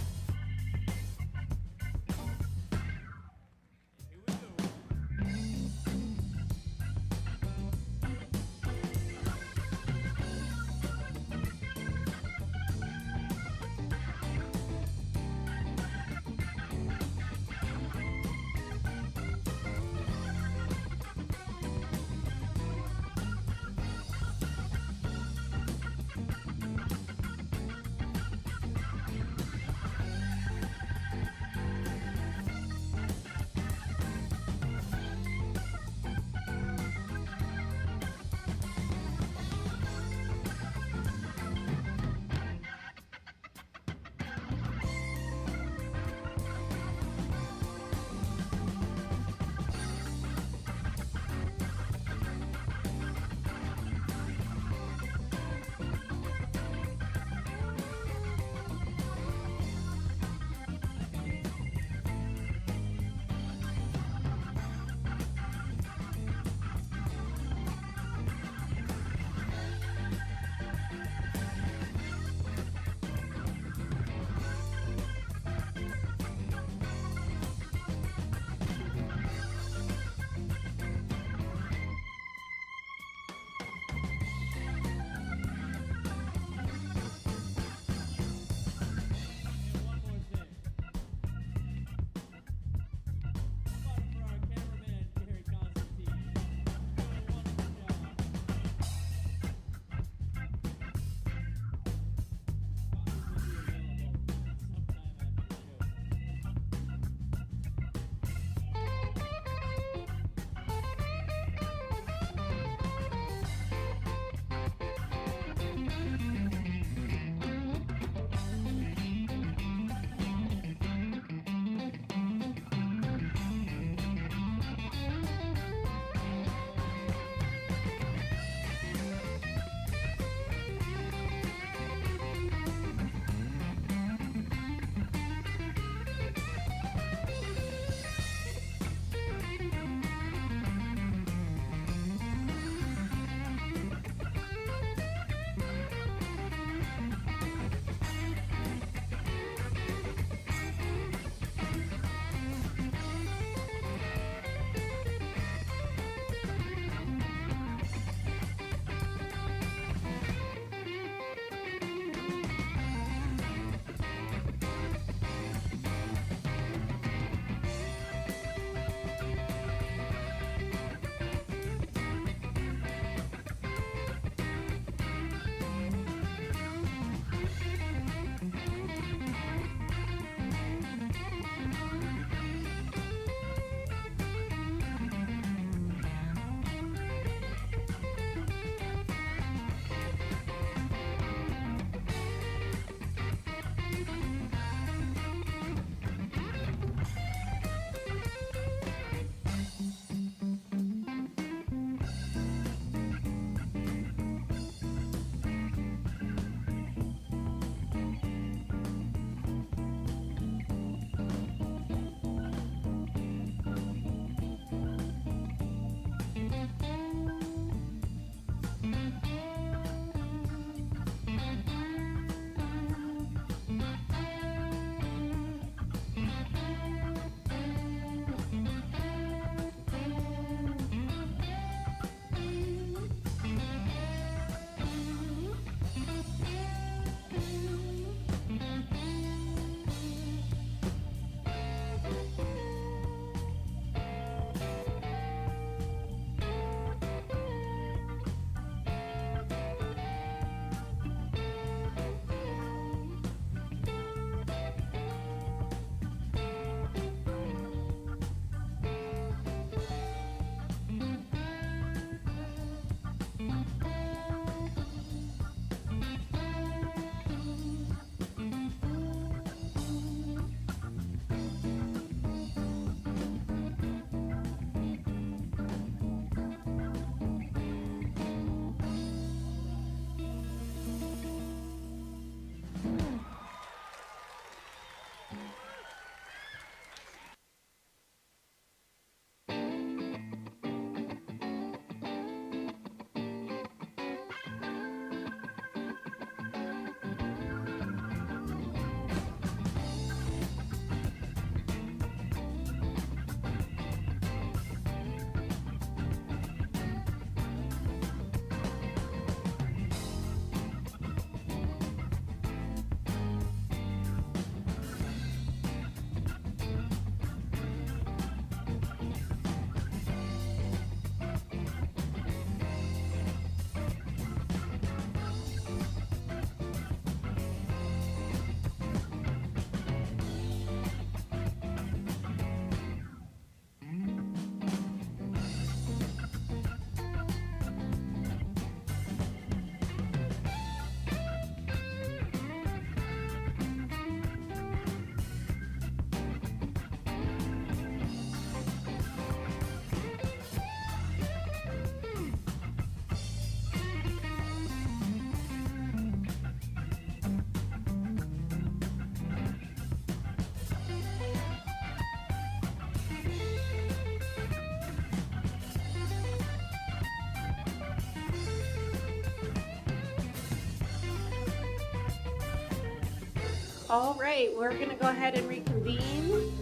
All right, we're going to go ahead and reconvene.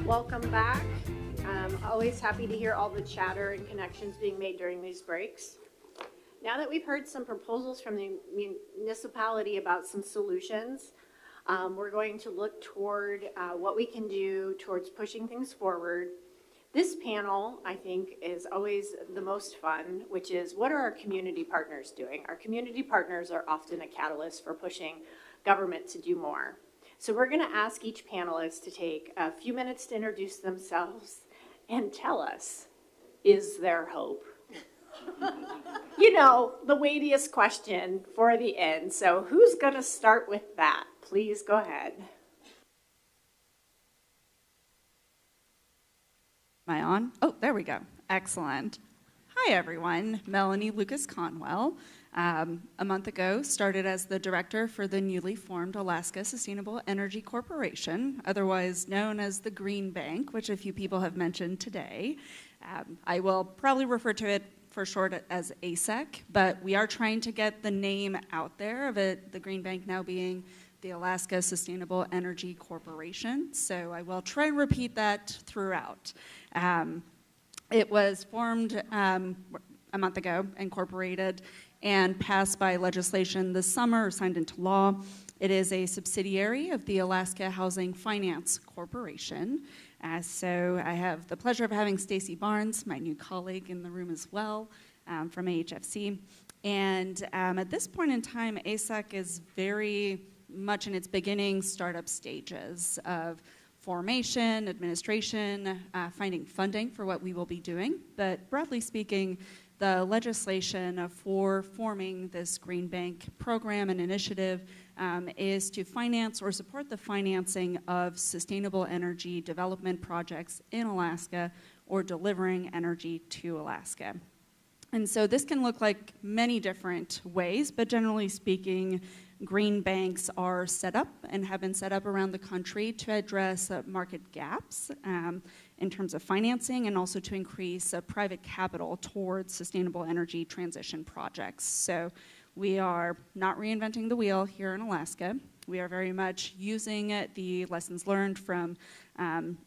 Welcome back. Always happy to hear all the chatter and connections being made during these breaks. Now that we've heard some proposals from the municipality about some solutions, we're going to look toward what we can do towards pushing things forward. This panel, I think, is always the most fun, which is what are our community partners doing? Our community partners are often a catalyst for pushing government to do more. So we're going to ask each panelist to take a few minutes to introduce themselves and tell us, is there hope? You know, the weightiest question for the end. So who's going to start with that? Please go ahead. Am I on? Oh, there we go. Excellent. Hi, everyone. Melanie Lucas Conwell. A month ago, started as the director for the newly formed Alaska Sustainable Energy Corporation, otherwise known as the Green Bank, which a few people have mentioned today. I will probably refer to it for short as ASEC, but we are trying to get the name out there of it, the Green Bank now being the Alaska Sustainable Energy Corporation. So I will try and repeat that throughout. It was formed a month ago, incorporated, and passed by legislation this summer, or signed into law. It is a subsidiary of the Alaska Housing Finance Corporation. So I have the pleasure of having Stacy Barnes, my new colleague, in the room as well, from AHFC. And at this point in time, ASEC is very much in its beginning startup stages of formation, administration, finding funding for what we will be doing. But broadly speaking, the legislation for forming this Green Bank program and initiative is to finance or support the financing of sustainable energy development projects in Alaska or delivering energy to Alaska. And so this can look like many different ways, but generally speaking, green banks are set up and have been set up around the country to address market gaps in terms of financing and also to increase private capital towards sustainable energy transition projects. So we are not reinventing the wheel here in Alaska. We are very much using the lessons learned from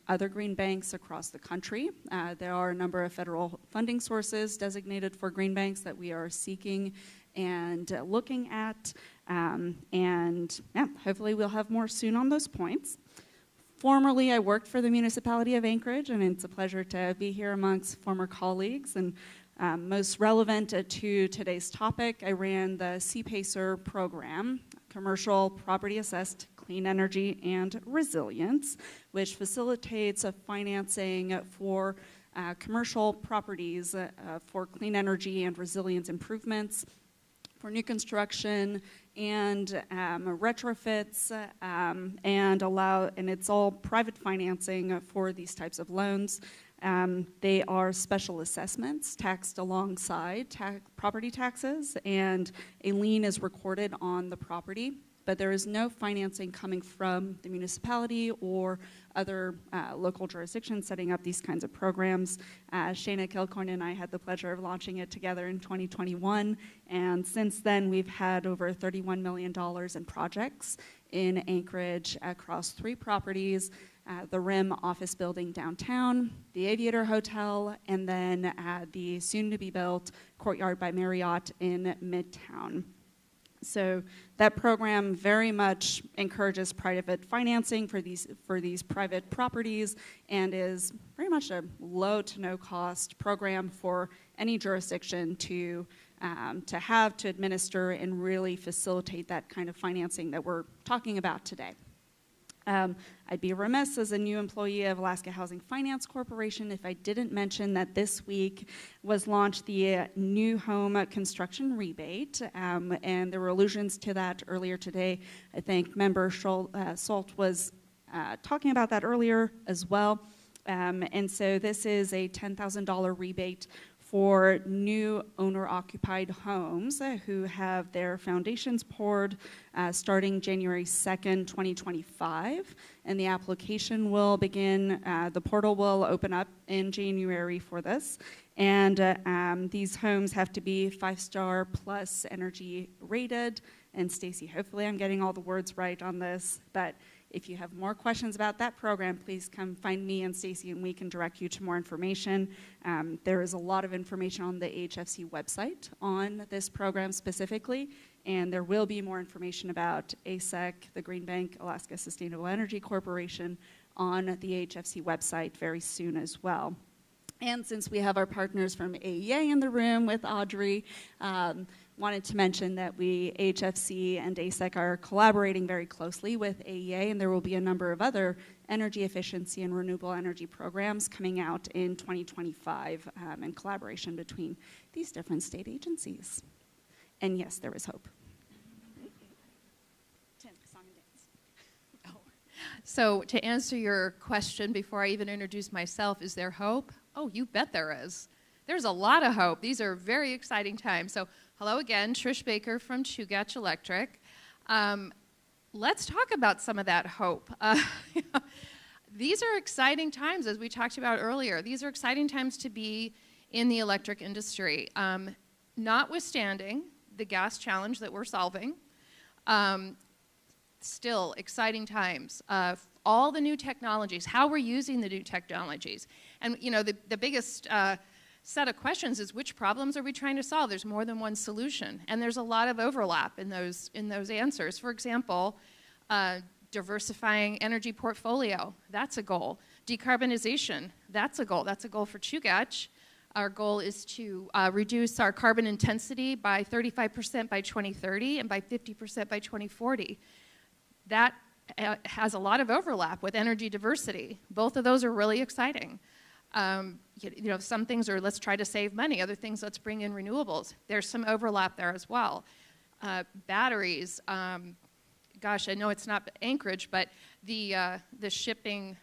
other green banks across the country. There are a number of federal funding sources designated for green banks that we are seeking and looking at. And yeah, hopefully we'll have more soon on those points. Formerly, I worked for the Municipality of Anchorage, and it's a pleasure to be here amongst former colleagues. And most relevant to today's topic, I ran the CPACER program, Commercial Property Assessed Clean Energy and Resilience, which facilitates financing for commercial properties for clean energy and resilience improvements, for new construction and retrofits, and it's all private financing for these types of loans. They are special assessments taxed alongside property taxes, and a lien is recorded on the property, but there is no financing coming from the municipality or other local jurisdictions setting up these kinds of programs. Shana Kilcorn and I had the pleasure of launching it together in 2021, and since then we've had over $31 million in projects in Anchorage across 3 properties, the RIM office building downtown, the Aviator Hotel, and then the soon-to-be-built Courtyard by Marriott in Midtown. So that program very much encourages private financing for these private properties and is very much a low to no cost program for any jurisdiction to administer and really facilitate that kind of financing that we're talking about today. I'd be remiss as a new employee of Alaska Housing Finance Corporation if I didn't mention that this week was launched the new home construction rebate, and there were allusions to that earlier today. I think Member Salt was talking about that earlier as well. And so this is a $10,000 rebate for new owner-occupied homes who have their foundations poured starting January 2nd, 2025. And the application will begin, the portal will open up in January for this. And these homes have to be 5-star plus energy rated and Stacy. Hopefully I'm getting all the words right on this, but if you have more questions about that program, please come find me and Stacy, and we can direct you to more information. There is a lot of information on the AHFC website on this program specifically, and there will be more information about ASEC, the Green Bank, Alaska Sustainable Energy Corporation, on the AHFC website very soon as well. And since we have our partners from AEA in the room with Audrey, wanted to mention that AHFC and ASEC are collaborating very closely with AEA, and there will be a number of other energy efficiency and renewable energy programs coming out in 2025 in collaboration between these different state agencies. And yes, there is hope. Tim, song and dance. So to answer your question before I even introduce myself, is there hope? Oh, you bet there is. There's a lot of hope. These are very exciting times. So hello again, Trish Baker from Chugach Electric. Let's talk about some of that hope. These are exciting times, as we talked about earlier. These are exciting times to be in the electric industry. Notwithstanding the gas challenge that we're solving, still exciting times. All the new technologies, how we're using the new technologies. And you know, the biggest set of questions is, which problems are we trying to solve? There's more than one solution, and there's a lot of overlap in those answers. For example, diversifying energy portfolio, that's a goal. Decarbonization, that's a goal. That's a goal for Chugach. Our goal is to reduce our carbon intensity by 35% by 2030 and by 50% by 2040. That has a lot of overlap with energy diversity. Both of those are really exciting. You know, some things are, let's try to save money. Other things, let's bring in renewables. There's some overlap there as well. Batteries, gosh, I know it's not Anchorage, but the shipping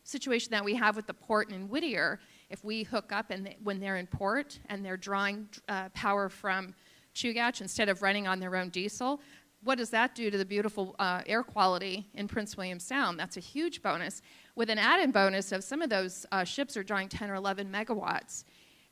situation that we have with the port in Whittier, if we hook up and when they're in port and they're drawing power from Chugach instead of running on their own diesel, what does that do to the beautiful air quality in Prince William Sound? That's a huge bonus, with an added bonus of some of those ships are drawing 10 or 11 megawatts.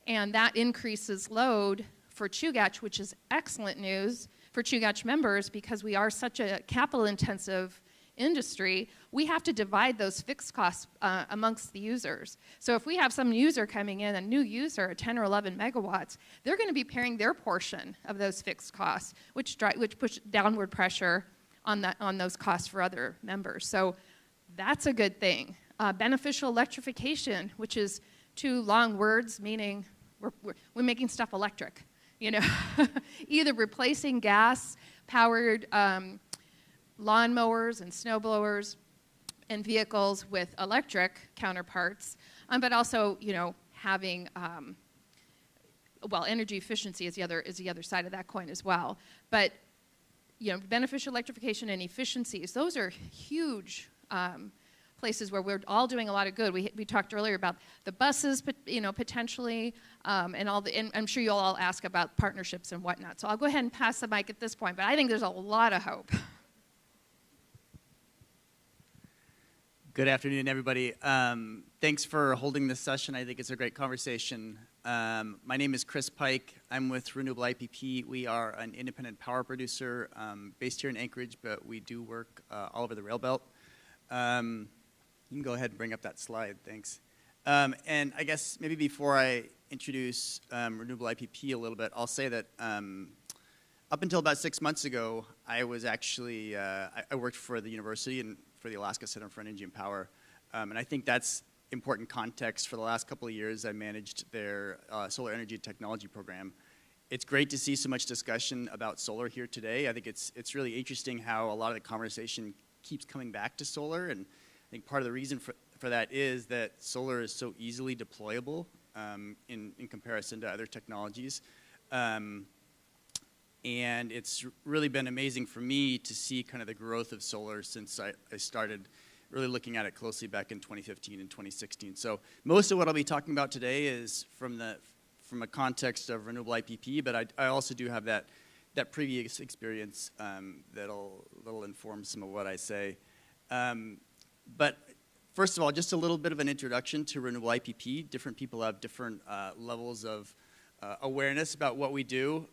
And that increases load for Chugach, which is excellent news for Chugach members, because we are such a capital-intensive industry. We have to divide those fixed costs amongst the users. So if we have some user coming in, a new user at 10 or 11 megawatts, they're going to be paying their portion of those fixed costs, which push downward pressure on those costs for other members. So that's a good thing. Beneficial electrification, which is two long words meaning we're making stuff electric. You know, either replacing gas-powered lawnmowers and snow blowers and vehicles with electric counterparts, but also, you know, having well, energy efficiency is the other side of that coin as well. But you know, beneficial electrification and efficiencies, those are huge places where we're all doing a lot of good. We talked earlier about the buses, you know, potentially, and I'm sure you'll all ask about partnerships and whatnot. So I'll go ahead and pass the mic at this point, but I think there's a lot of hope. Good afternoon, everybody. Thanks for holding this session. I think it's a great conversation. My name is Chris Pike. I'm with Renewable IPP. We are an independent power producer based here in Anchorage, but we do work all over the rail belt. You can go ahead and bring up that slide. Thanks. And I guess maybe before I introduce Renewable IPP a little bit, I'll say that up until about 6 months ago, I was actually, I worked for the university and for the Alaska Center for Energy and Power. And I think that's important context. For the last couple of years, I managed their solar energy technology program. It's great to see so much discussion about solar here today. I think it's really interesting how a lot of the conversation keeps coming back to solar. And I think part of the reason for that is that solar is so easily deployable in comparison to other technologies. And it's really been amazing for me to see kind of the growth of solar since I started really looking at it closely back in 2015 and 2016. So most of what I'll be talking about today is from a context of renewable IPP, but I also do have that previous experience that'll inform some of what I say. But first of all, just a little bit of an introduction to renewable IPP. Different people have different levels of awareness about what we do.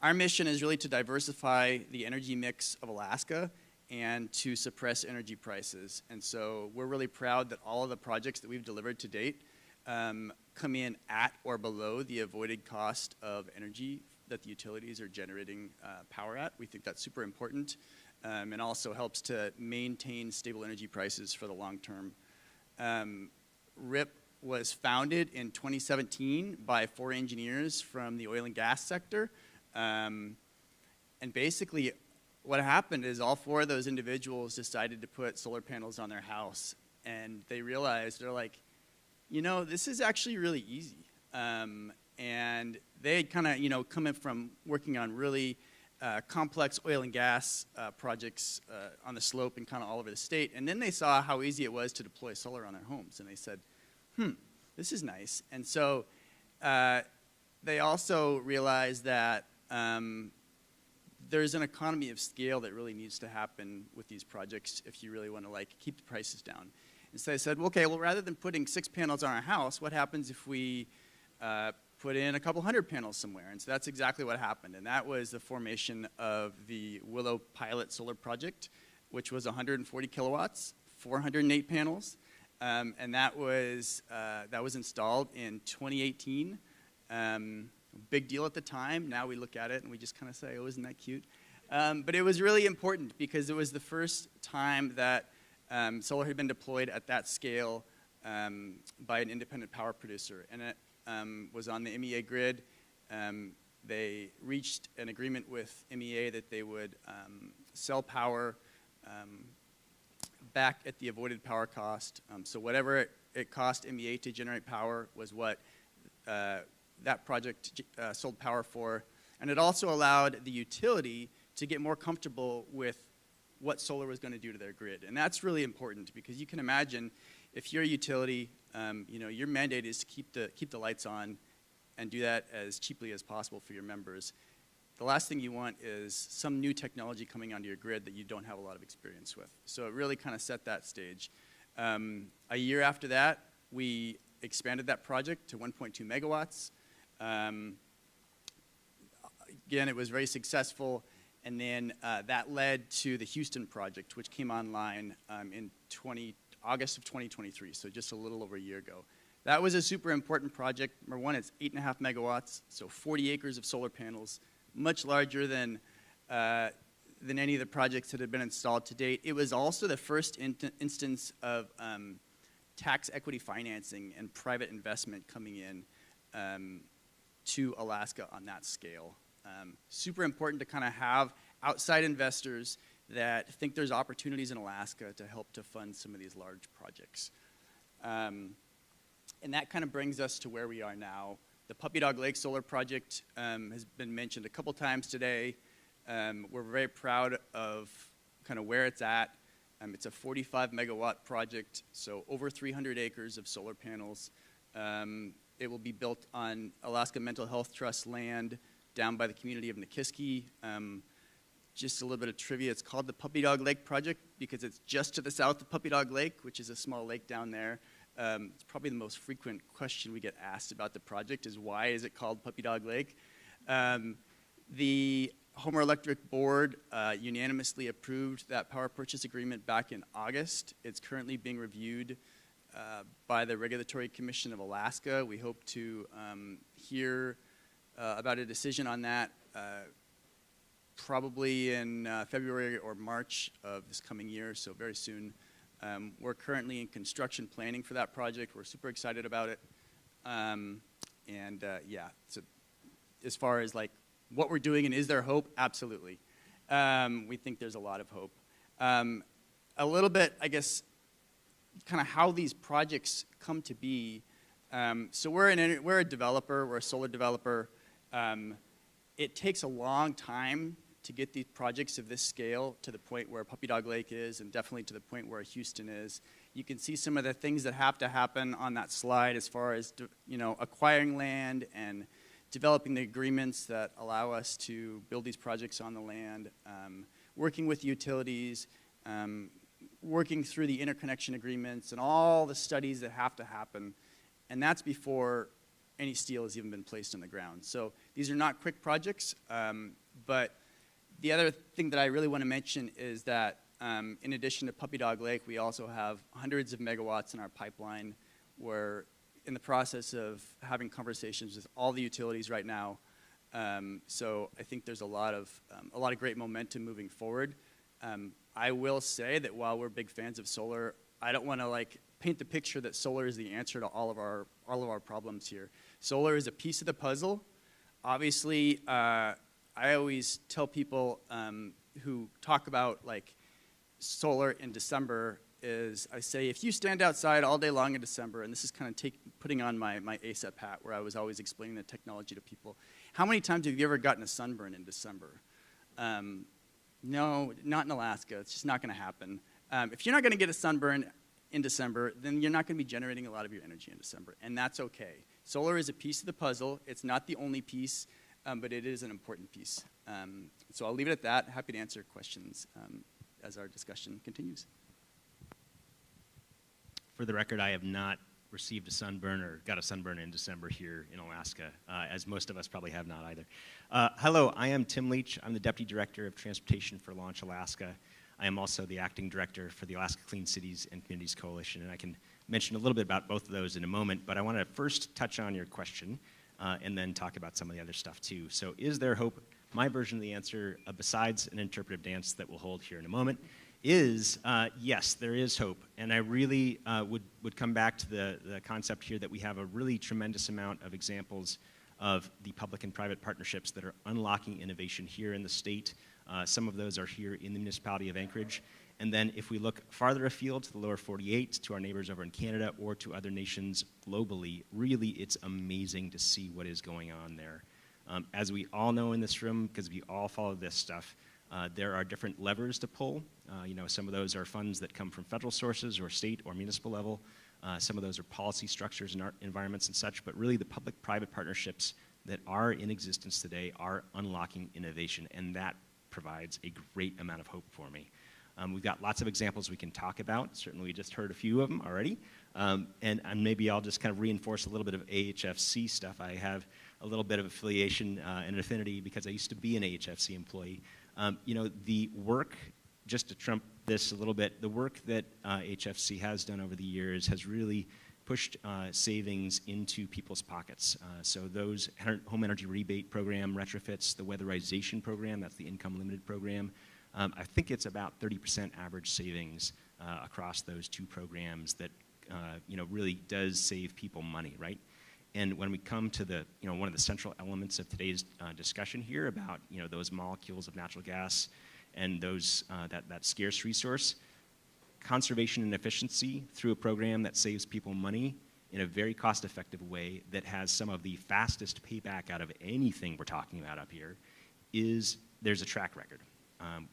Our mission is really to diversify the energy mix of Alaska and to suppress energy prices. And so we're really proud that all of the projects that we've delivered to date come in at or below the avoided cost of energy that the utilities are generating power at. We think that's super important and also helps to maintain stable energy prices for the long term. RIP was founded in 2017 by 4 engineers from the oil and gas sector. And basically, what happened is all 4 of those individuals decided to put solar panels on their house. And they realized, they're like, you know, this is actually really easy. And they had kind of, you know, come in from working on really complex oil and gas projects on the slope and kind of all over the state. And then they saw how easy it was to deploy solar on their homes. And they said, this is nice. And so they also realized that there's an economy of scale that really needs to happen with these projects if you really want to like keep the prices down. And so they said, well, okay, well, rather than putting 6 panels on our house, what happens if we put in a couple hundred panels somewhere? And so that's exactly what happened. And that was the formation of the Willow Pilot Solar Project, which was 140 kilowatts, 408 panels. And that was installed in 2018. Big deal at the time. Now we look at it and we just kind of say, oh, isn't that cute? But it was really important because it was the first time that solar had been deployed at that scale by an independent power producer. And it was on the MEA grid. They reached an agreement with MEA that they would sell power back at the avoided power cost. So whatever it cost MEA to generate power was what that project sold power for. And it also allowed the utility to get more comfortable with what solar was going to do to their grid. And that's really important because you can imagine if you're a utility, you know, your mandate is to keep the lights on and do that as cheaply as possible for your members. The last thing you want is some new technology coming onto your grid that you don't have a lot of experience with. So it really kind of set that stage. A year after that, we expanded that project to 1.2 megawatts. Again, it was very successful. And then that led to the Houston project, which came online in August of 2023, so just a little over a year ago. That was a super important project. Number one, it's 8.5 megawatts, so 40 acres of solar panels, much larger than any of the projects that had been installed to date. It was also the first instance of tax equity financing and private investment coming in to Alaska on that scale. Super important to kind of have outside investors that think there's opportunities in Alaska to help to fund some of these large projects. And that kind of brings us to where we are now. The Puppy Dog Lake Solar Project has been mentioned a couple times today. We're very proud of kind of where it's at. It's a 45 megawatt project, so over 300 acres of solar panels. It will be built on Alaska Mental Health Trust land down by the community of Nikiski. Just a little bit of trivia, it's called the Puppy Dog Lake Project because it's just to the south of Puppy Dog Lake, which is a small lake down there. It's probably the most frequent question we get asked about the project is why is it called Puppy Dog Lake? The Homer Electric Board unanimously approved that power purchase agreement back in August. It's currently being reviewed by the Regulatory Commission of Alaska. We hope to hear about a decision on that probably in February or March of this coming year, so very soon. We're currently in construction planning for that project. We're super excited about it. Yeah, so as far as like what we're doing and is there hope? Absolutely. We think there's a lot of hope. A little bit, I guess, kind of how these projects come to be. So we're a developer, we're a solar developer. It takes a long time to get these projects of this scale to the point where Puppy Dog Lake is and definitely to the point where Houston is. You can see some of the things that have to happen on that slide as far as acquiring land and developing the agreements that allow us to build these projects on the land, working with utilities, working through the interconnection agreements and all the studies that have to happen. And that's before any steel has even been placed on the ground. So these are not quick projects, but the other thing that I really want to mention is that in addition to Puppy Dog Lake, we also have hundreds of megawatts in our pipeline. We're in the process of having conversations with all the utilities right now. So I think there's a lot of great momentum moving forward. I will say that while we're big fans of solar, I don't want to paint the picture that solar is the answer to all of our problems here. Solar is a piece of the puzzle. Obviously, I always tell people who talk about solar in December is I say, if you stand outside all day long in December, and this is kind of putting on my ASAP hat where I was always explaining the technology to people, how many times have you ever gotten a sunburn in December? No, not in Alaska. It's just not going to happen. If you're not going to get a sunburn in December, then you're not going to be generating a lot of your energy in December, and that's okay. Solar is a piece of the puzzle. It's not the only piece, but it is an important piece. So I'll leave it at that. Happy to answer questions as our discussion continues. For the record, I have not received a sunburn or got a sunburn in December here in Alaska, as most of us probably have not either. Hello, I am Tim Leach. I'm the Deputy Director of Transportation for Launch Alaska. I am also the Acting Director for the Alaska Clean Cities and Communities Coalition, and I can mention a little bit about both of those in a moment, but I want to first touch on your question and then talk about some of the other stuff too. So is there hope? My version of the answer, besides an interpretive dance that we'll hold here in a moment, is yes, there is hope. And I really would come back to the concept here that we have a really tremendous amount of examples of the public and private partnerships that are unlocking innovation here in the state. Some of those are here in the municipality of Anchorage. And then if we look farther afield to the lower 48, to our neighbors over in Canada, or to other nations globally, really it's amazing to see what is going on there. As we all know in this room, because we all follow this stuff, there are different levers to pull. Some of those are funds that come from federal sources or state or municipal level. Some of those are policy structures and our environments and such, but really the public-private partnerships that are in existence today are unlocking innovation, and that provides a great amount of hope for me. We've got lots of examples we can talk about. Certainly we just heard a few of them already. And maybe I'll just kind of reinforce a little bit of AHFC stuff. I have a little bit of affiliation and affinity because I used to be an AHFC employee. The work, just to trump this a little bit, the work that HFC has done over the years has really pushed savings into people's pockets. So those home energy rebate program retrofits, the weatherization program, that's the income limited program, I think it's about 30% average savings across those two programs that really does save people money, right? And when we come to the, one of the central elements of today's discussion here about, those molecules of natural gas and those, that scarce resource, conservation and efficiency through a program that saves people money in a very cost-effective way that has some of the fastest payback out of anything we're talking about up here there's a track record.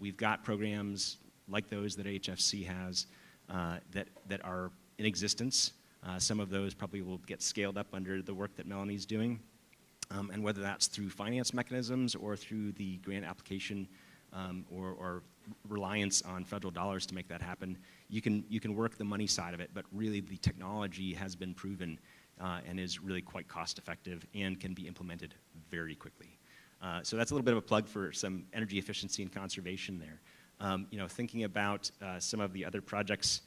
We've got programs like those that HFC has that are in existence. Some of those probably will get scaled up under the work that Melanie's doing. And whether that's through finance mechanisms or through the grant application or reliance on federal dollars to make that happen, you can work the money side of it, but really the technology has been proven and is really quite cost effective and can be implemented very quickly. So that's a little bit of a plug for some energy efficiency and conservation there. Thinking about some of the other projects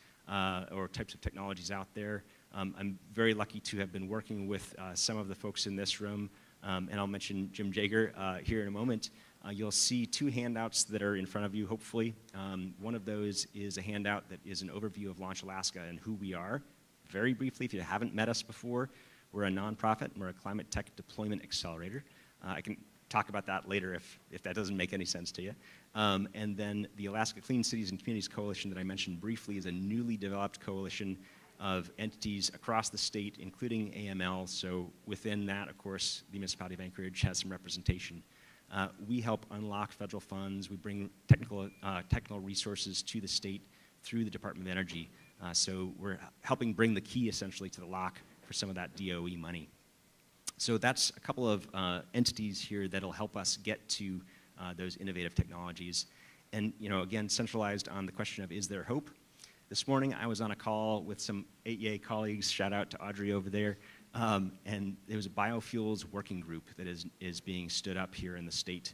or types of technologies out there, I'm very lucky to have been working with some of the folks in this room, and I'll mention Jim Jager here in a moment. You'll see two handouts that are in front of you, hopefully. One of those is a handout that is an overview of Launch Alaska and who we are. Very briefly, if you haven't met us before, we're a nonprofit, and we're a climate tech deployment accelerator. I can talk about that later if that doesn't make any sense to you. And then the Alaska Clean Cities and Communities Coalition that I mentioned briefly is a newly developed coalition of entities across the state, including AML. So within that, of course, the Municipality of Anchorage has some representation. We help unlock federal funds. We bring technical resources to the state through the Department of Energy. So we're helping bring the key essentially to the lock for some of that DOE money. So that's a couple of entities here that'll help us get to those innovative technologies. And again, centralized on the question of is there hope? This morning I was on a call with some AEA colleagues, shout out to Audrey over there, And there was a biofuels working group that is being stood up here in the state.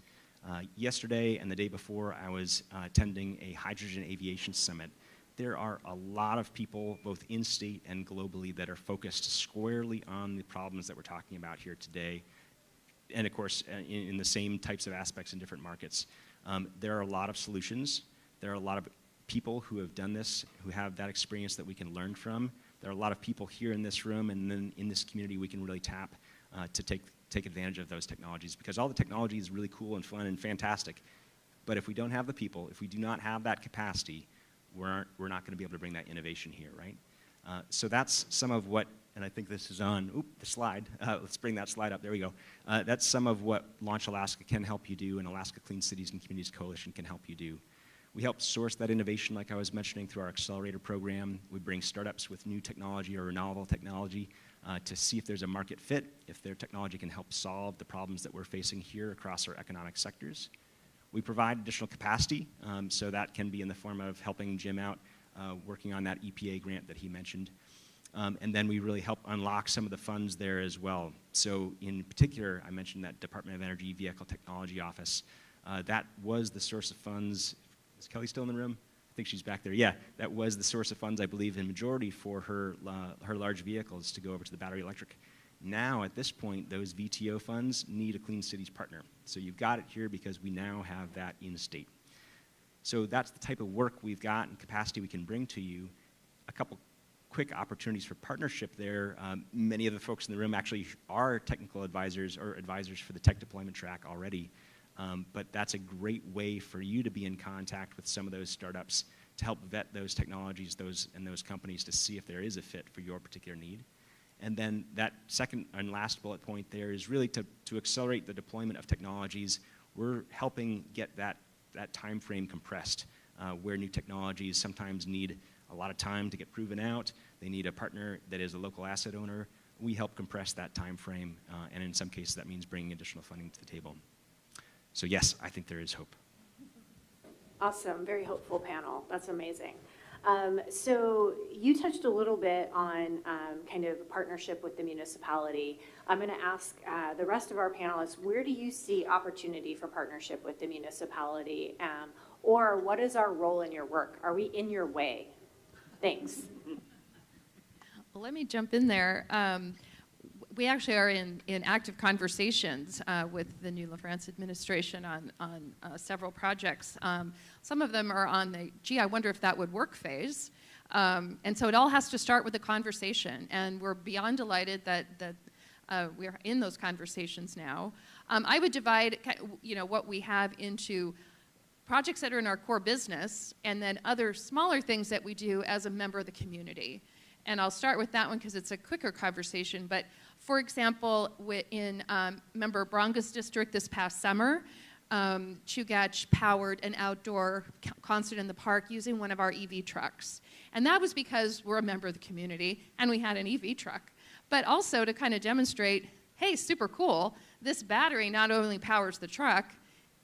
Yesterday and the day before, I was attending a hydrogen aviation summit. There are a lot of people, both in-state and globally, that are focused squarely on the problems that we're talking about here today. And of course, in the same types of aspects in different markets. There are a lot of solutions. There are a lot of people who have done this, who have that experience that we can learn from. There are a lot of people here in this room and then in this community we can really tap to take advantage of those technologies, because all the technology is really cool and fun and fantastic. But if we don't have the people, if we do not have that capacity, we're not going to be able to bring that innovation here, right? So that's some of what, and I think this is on the slide. Let's bring that slide up. There we go. That's some of what Launch Alaska can help you do, and Alaska Clean Cities and Communities Coalition can help you do. We help source that innovation, like I was mentioning, through our accelerator program. We bring startups with new technology or novel technology to see if there's a market fit, if their technology can help solve the problems that we're facing here across our economic sectors. We provide additional capacity, so that can be in the form of helping Jim out, working on that EPA grant that he mentioned. And then we really help unlock some of the funds there as well. So in particular, I mentioned that Department of Energy Vehicle Technology Office. That was the source of funds. Is Kelly still in the room? I think she's back there. Yeah, that was the source of funds, I believe, in majority for her large vehicles to go over to the battery electric. Now, at this point, those VTO funds need a Clean Cities partner. So you've got it here because we now have that in state. So that's the type of work we've got and capacity we can bring to you. A couple quick opportunities for partnership there. Many of the folks in the room actually are technical advisors or advisors for the tech deployment track already. But that's a great way for you to be in contact with some of those startups to help vet those technologies and those companies to see if there is a fit for your particular need. And then that second and last bullet point there is really to accelerate the deployment of technologies. We're helping get that time frame compressed, where new technologies sometimes need a lot of time to get proven out. They need a partner that is a local asset owner. We help compress that time frame, and in some cases that means bringing additional funding to the table. So yes, I think there is hope. Awesome, very hopeful panel. That's amazing. So you touched a little bit on kind of a partnership with the municipality. I'm going to ask the rest of our panelists, where do you see opportunity for partnership with the municipality? Or what is our role in your work? Are we in your way? Thanks. Well, let me jump in there. We actually are in active conversations with the new LaFrance administration on several projects. Some of them are on the, gee, I wonder if that would work phase. And so it all has to start with a conversation. And we're beyond delighted that we're in those conversations now. I would divide what we have into projects that are in our core business and then other smaller things that we do as a member of the community. And I'll start with that one because it's a quicker conversation. But for example, in member Bronga's district this past summer, Chugach powered an outdoor concert in the park using one of our EV trucks. And that was because we're a member of the community and we had an EV truck. But also to kind of demonstrate, hey, super cool, this battery not only powers the truck,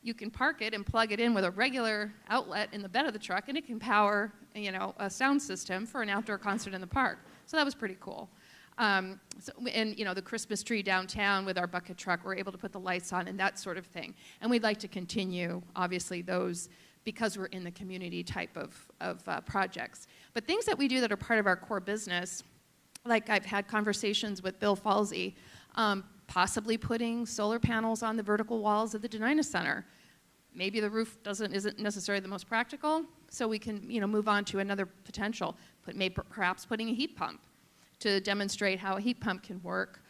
you can park it and plug it in with a regular outlet in the bed of the truck and it can power, a sound system for an outdoor concert in the park. So that was pretty cool. And the Christmas tree downtown with our bucket truck, we're able to put the lights on and that sort of thing. And we'd like to continue, obviously, those because we're in the community type of projects. But things that we do that are part of our core business, like I've had conversations with Bill Falsey, possibly putting solar panels on the vertical walls of the Denina Center. Maybe the roof isn't necessarily the most practical, so we can move on to another potential. Perhaps putting a heat pump to demonstrate how a heat pump can work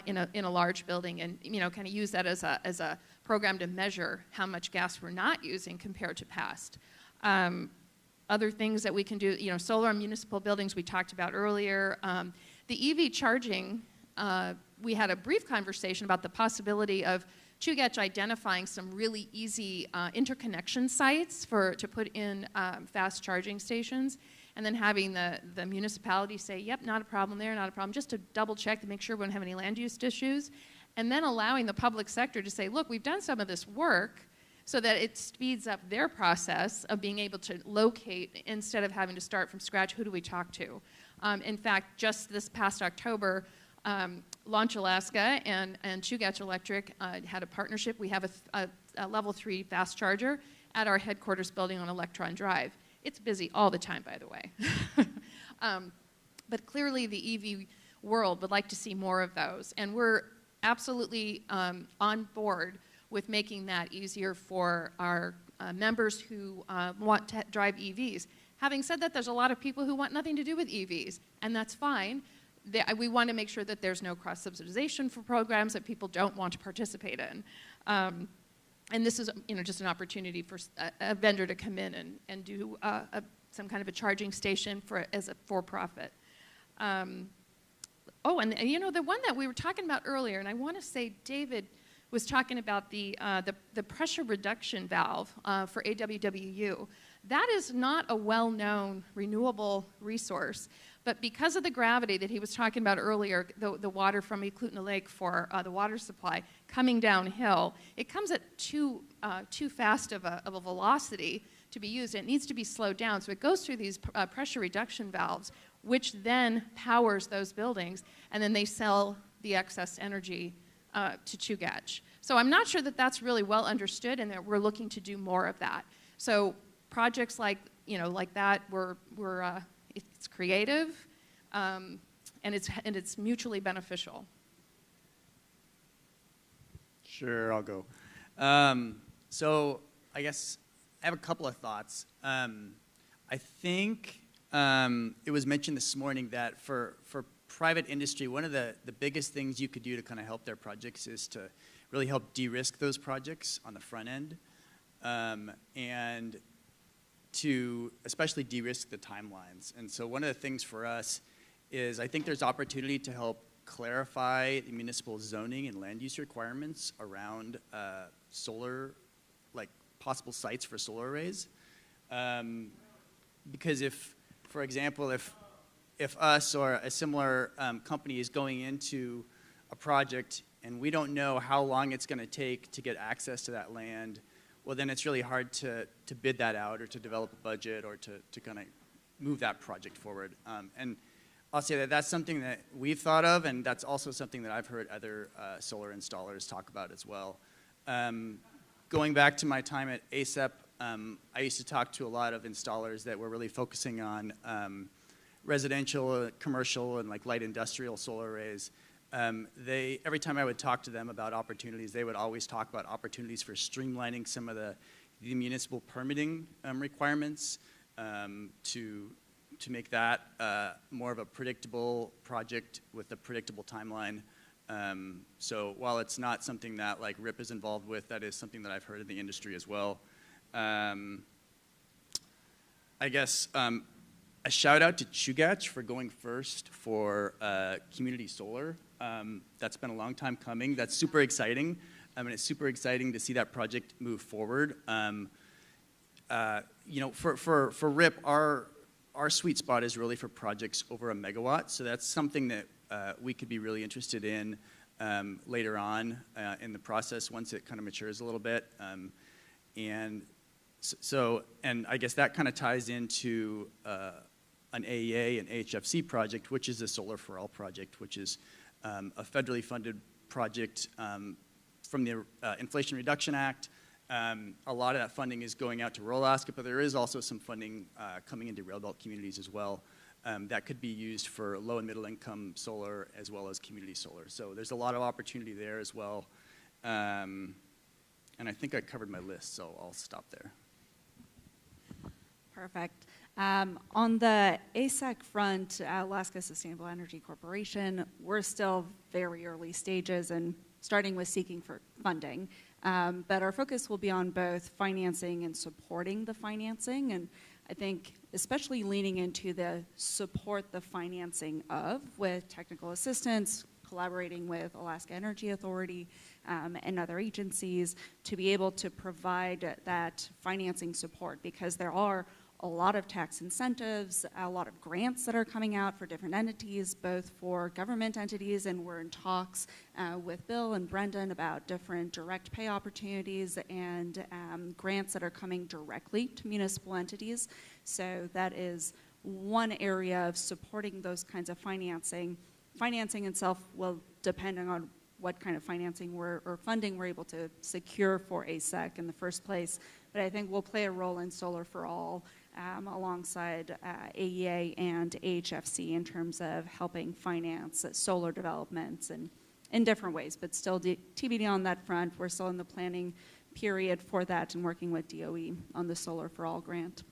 in a large building, and kind of use that as a program to measure how much gas we're not using compared to past. Other things that we can do, solar on municipal buildings we talked about earlier. The EV charging, we had a brief conversation about the possibility of Chugach identifying some really easy interconnection sites to put in fast charging stations, and then having the municipality say, yep, not a problem there, not a problem, just to double check to make sure we don't have any land use issues, and then allowing the public sector to say, look, we've done some of this work, so that it speeds up their process of being able to locate instead of having to start from scratch, who do we talk to? In fact, just this past October, Launch Alaska and Chugach Electric had a partnership. We have a level 3 fast charger at our headquarters building on Electron Drive. It's busy all the time, by the way. But clearly the EV world would like to see more of those. And we're absolutely on board with making that easier for our members who want to drive EVs. Having said that, there's a lot of people who want nothing to do with EVs, and that's fine. We want to make sure that there's no cross-subsidization for programs that people don't want to participate in. And this is just an opportunity for a vendor to come in and do some kind of a charging station as a for-profit. And the one that we were talking about earlier, and I want to say David was talking about the pressure reduction valve for AWWU. That is not a well-known renewable resource, but because of the gravity that he was talking about earlier, the water from Klouda Lake for the water supply coming downhill, it comes at too fast of a velocity to be used. It needs to be slowed down, so it goes through these pressure reduction valves, which then powers those buildings, and then they sell the excess energy to Chugach. So I'm not sure that that's really well understood, and that we're looking to do more of that. So projects like that, it's creative, and it's mutually beneficial. Sure, I'll go. So I guess I have a couple of thoughts. I think it was mentioned this morning that for private industry, one of the biggest things you could do to kind of help their projects is to really help de-risk those projects on the front end, and to especially de-risk the timelines. And so one of the things for us is I think there's opportunity to help clarify the municipal zoning and land use requirements around solar, like possible sites for solar arrays. Because for example, if us or a similar company is going into a project and we don't know how long it's going to take to get access to that land, well, then it's really hard to bid that out or to develop a budget or to kind of move that project forward. And I'll say that that's something that we've thought of, and that's also something that I've heard other solar installers talk about as well. Going back to my time at ASEP, I used to talk to a lot of installers that were really focusing on residential, commercial, and like light industrial solar arrays. Every time I would talk to them about opportunities, they would always talk about opportunities for streamlining some of the municipal permitting requirements to make that more of a predictable project with a predictable timeline. So while it's not something that like RIP is involved with, that is something that I've heard in the industry as well. I guess a shout out to Chugach for going first for community solar. That's been a long time coming. That's super exciting. And it's super exciting to see that project move forward. For RIP, our sweet spot is really for projects over 1 megawatt. So that's something that we could be really interested in later on in the process once it kind of matures a little bit. And I guess that kind of ties into an AEA, an AHFC project, which is a Solar for All project, which is a federally funded project from the Inflation Reduction Act. A lot of that funding is going out to rural Alaska, but there is also some funding coming into railbelt communities as well that could be used for low and middle income solar as well as community solar. So there's a lot of opportunity there as well. And I think I covered my list, so I'll stop there. Perfect. On the ASEC front, Alaska Sustainable Energy Corporation, we're still very early stages and starting with seeking for funding. But our focus will be on both financing and supporting the financing. And I think especially leaning into the support the financing of with technical assistance, collaborating with Alaska Energy Authority and other agencies to be able to provide that financing support, because there are a lot of tax incentives, a lot of grants that are coming out for different entities, both for government entities, and we're in talks with Bill and Brendan about different direct pay opportunities and grants that are coming directly to municipal entities. So that is one area of supporting those kinds of financing. financing itself will depend on what kind of financing or funding we're able to secure for ASEC in the first place. But I think we'll play a role in Solar for All alongside AEA and AHFC in terms of helping finance solar developments and in different ways, but still TBD on that front. We're still in the planning period for that and working with DOE on the Solar for All grant.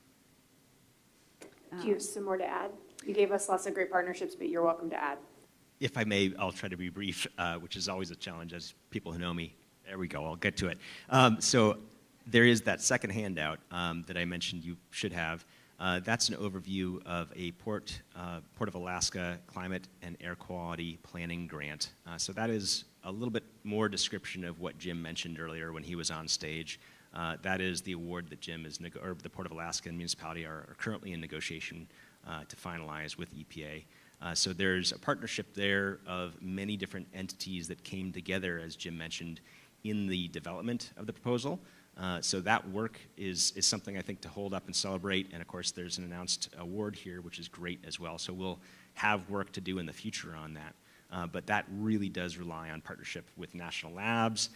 Do you have some more to add? You gave us lots of great partnerships, but you're welcome to add. If I may, I'll try to be brief, which is always a challenge as people who know me. There we go, I'll get to it. So there is that second handout that I mentioned you should have. That's an overview of a Port of Alaska Climate and Air Quality Planning Grant. So that is a little bit more description of what Jim mentioned earlier when he was on stage. That is the award that Jim is, or the Port of Alaska and Municipality are currently in negotiation to finalize with EPA. So there's a partnership there of many different entities that came together, as Jim mentioned, in the development of the proposal. So that work is something I think to hold up and celebrate. And of course, there's an announced award here, which is great as well. So we'll have work to do in the future on that. But that really does rely on partnership with national labs,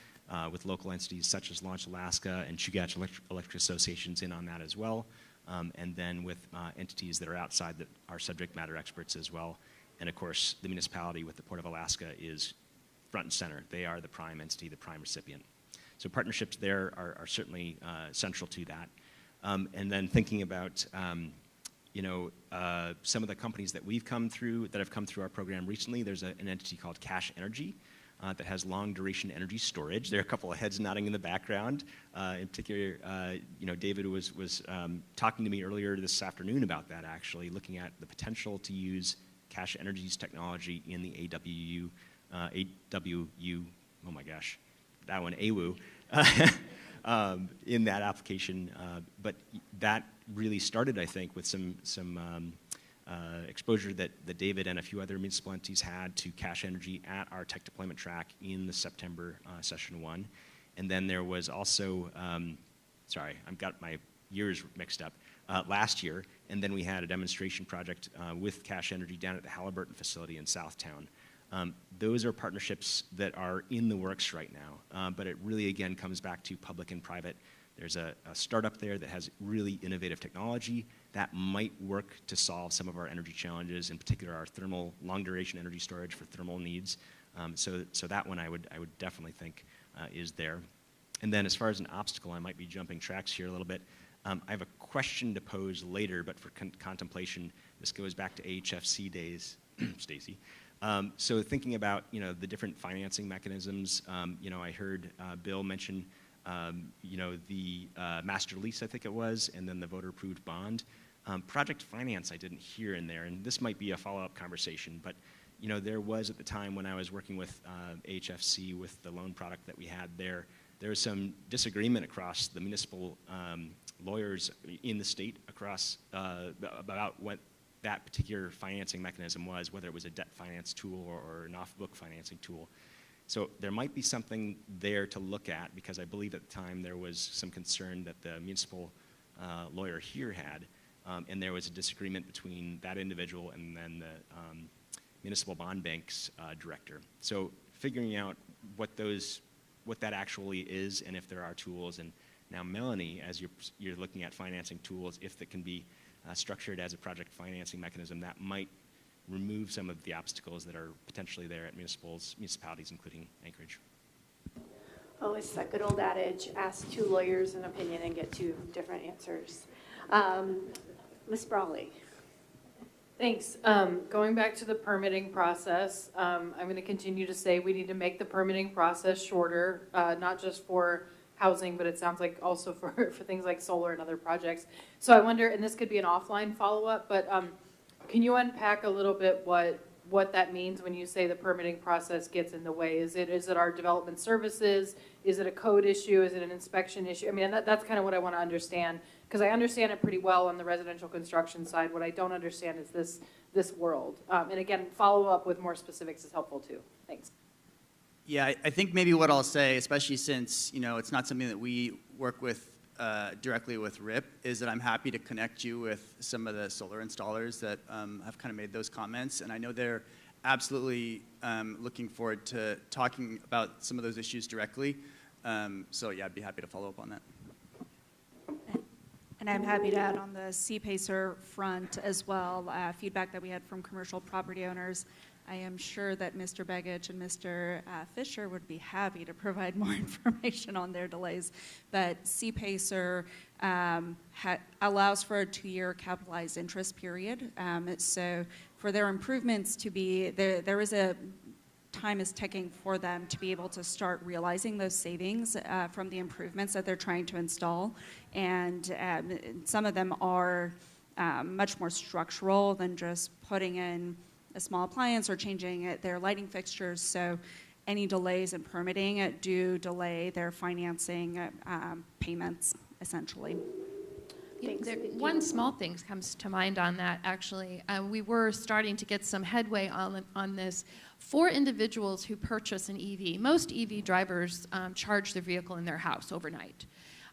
with local entities such as Launch Alaska and Chugach Electric Associations in on that as well. And then with entities that are outside that are subject matter experts as well. And of course, the municipality with the Port of Alaska is front and center. They are the prime entity, the prime recipient. So partnerships there are certainly central to that. And then thinking about some of the companies that have come through our program recently, there's an entity called Cache Energy that has long duration energy storage. There are a couple of heads nodding in the background. In particular, David was talking to me earlier this afternoon about that, actually, looking at the potential to use Cache Energy's technology in the AWU, oh my gosh, that one, AWU, in that application. But that really started, I think, with some exposure that David and a few other municipal entities had to Cache Energy at our tech deployment track in the September session 1. And then there was also, sorry, I've got my years mixed up, last year, and then we had a demonstration project with Cache Energy down at the Halliburton facility in Southtown. Those are partnerships that are in the works right now, but it really, again, comes back to public and private. There's a startup there that has really innovative technology that might work to solve some of our energy challenges, in particular our thermal, long-duration energy storage for thermal needs. So that one I would definitely think is there. And then as far as an obstacle, I might be jumping tracks here a little bit. I have a question to pose later, but for contemplation, this goes back to AHFC days, Stacy. So thinking about the different financing mechanisms, I heard Bill mention the master lease, I think it was, and then the voter-approved bond. Project finance I didn't hear in there, and this might be a follow-up conversation, but there was at the time when I was working with HFC with the loan product that we had there was some disagreement across the municipal lawyers in the state across about what that particular financing mechanism was, whether it was a debt finance tool or an off-book financing tool. So there might be something there to look at, because I believe at the time there was some concern that the municipal lawyer here had, and there was a disagreement between that individual and then the municipal bond bank's director. So figuring out what that actually is and if there are tools. And now Melanie, as you're looking at financing tools, if that can be structured as a project financing mechanism, that might remove some of the obstacles that are potentially there at municipalities, including Anchorage. Oh, it's that good old adage, ask 2 lawyers an opinion and get 2 different answers. Ms. Brawley. Thanks. Going back to the permitting process, I'm going to continue to say we need to make the permitting process shorter, not just for housing, but it sounds like also for things like solar and other projects. So I wonder, and this could be an offline follow-up, but can you unpack a little bit what that means when you say the permitting process gets in the way? Is it our development services? Is it a code issue? Is it an inspection issue? I mean, that's kind of what I want to understand, because I understand it pretty well on the residential construction side. What I don't understand is this world. And again, follow up with more specifics is helpful too. Thanks. Yeah, I think maybe what I'll say, especially since it's not something that we work with directly with RIP, is that I'm happy to connect you with some of the solar installers that have kind of made those comments. And I know they're absolutely looking forward to talking about some of those issues directly. So yeah, I'd be happy to follow up on that. And I'm happy to add on the CPACER front as well, feedback that we had from commercial property owners. I am sure that Mr. Begich and Mr. Fisher would be happy to provide more information on their delays. But CPACER allows for a 2-year capitalized interest period. So for their improvements to be, there is a time is ticking for them to be able to start realizing those savings from the improvements that they're trying to install. And some of them are much more structural than just putting in a small appliance or changing their lighting fixtures. So any delays in permitting do delay their financing payments, essentially. One small thing comes to mind on that, actually. We were starting to get some headway on this. For individuals who purchase an EV, most EV drivers charge their vehicle in their house overnight.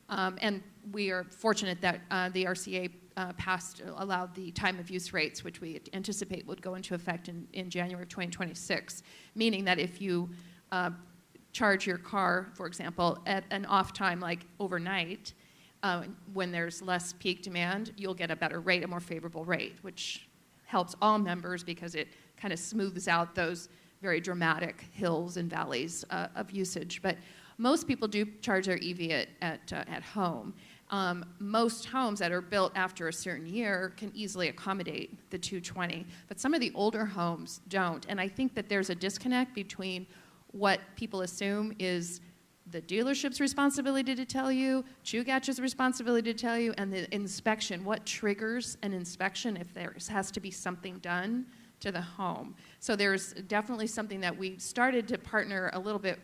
And we are fortunate that the RCA allowed the time of use rates, which we anticipate would go into effect in January of 2026, meaning that if you charge your car, for example, at an off time like overnight, when there's less peak demand, you'll get a better rate, a more favorable rate, which helps all members because it kind of smooths out those very dramatic hills and valleys of usage. But most people do charge their EV at home. Most homes that are built after a certain year can easily accommodate the 220, but some of the older homes don't. And I think that there's a disconnect between what people assume is the dealership's responsibility to tell you, Chugach's responsibility to tell you, and the inspection. What triggers an inspection if there has to be something done to the home? So there's definitely something that we started to partner a little bit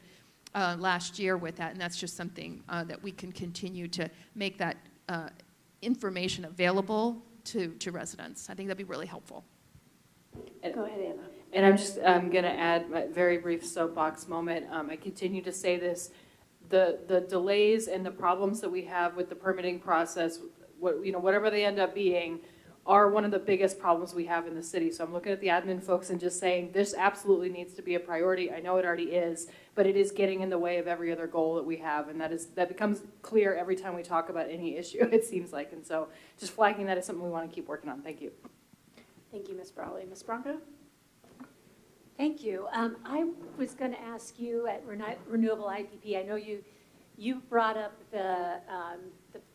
last year with that, and that's just something that we can continue to make that information available to residents. I think that'd be really helpful. Go ahead, Anna. And I'm going to add a very brief soapbox moment. I continue to say this. The delays and the problems that we have with the permitting process, whatever they end up being, are one of the biggest problems we have in the city. So I'm looking at the admin folks and just saying this absolutely needs to be a priority. I know it already is, but it is getting in the way of every other goal that we have, and that becomes clear every time we talk about any issue, it seems like. And so just flagging that is something we want to keep working on. Thank you. Thank you, Ms. Brawley. Ms. Bronco? Thank you. I was going to ask you at Renewable IPP, I know you brought up the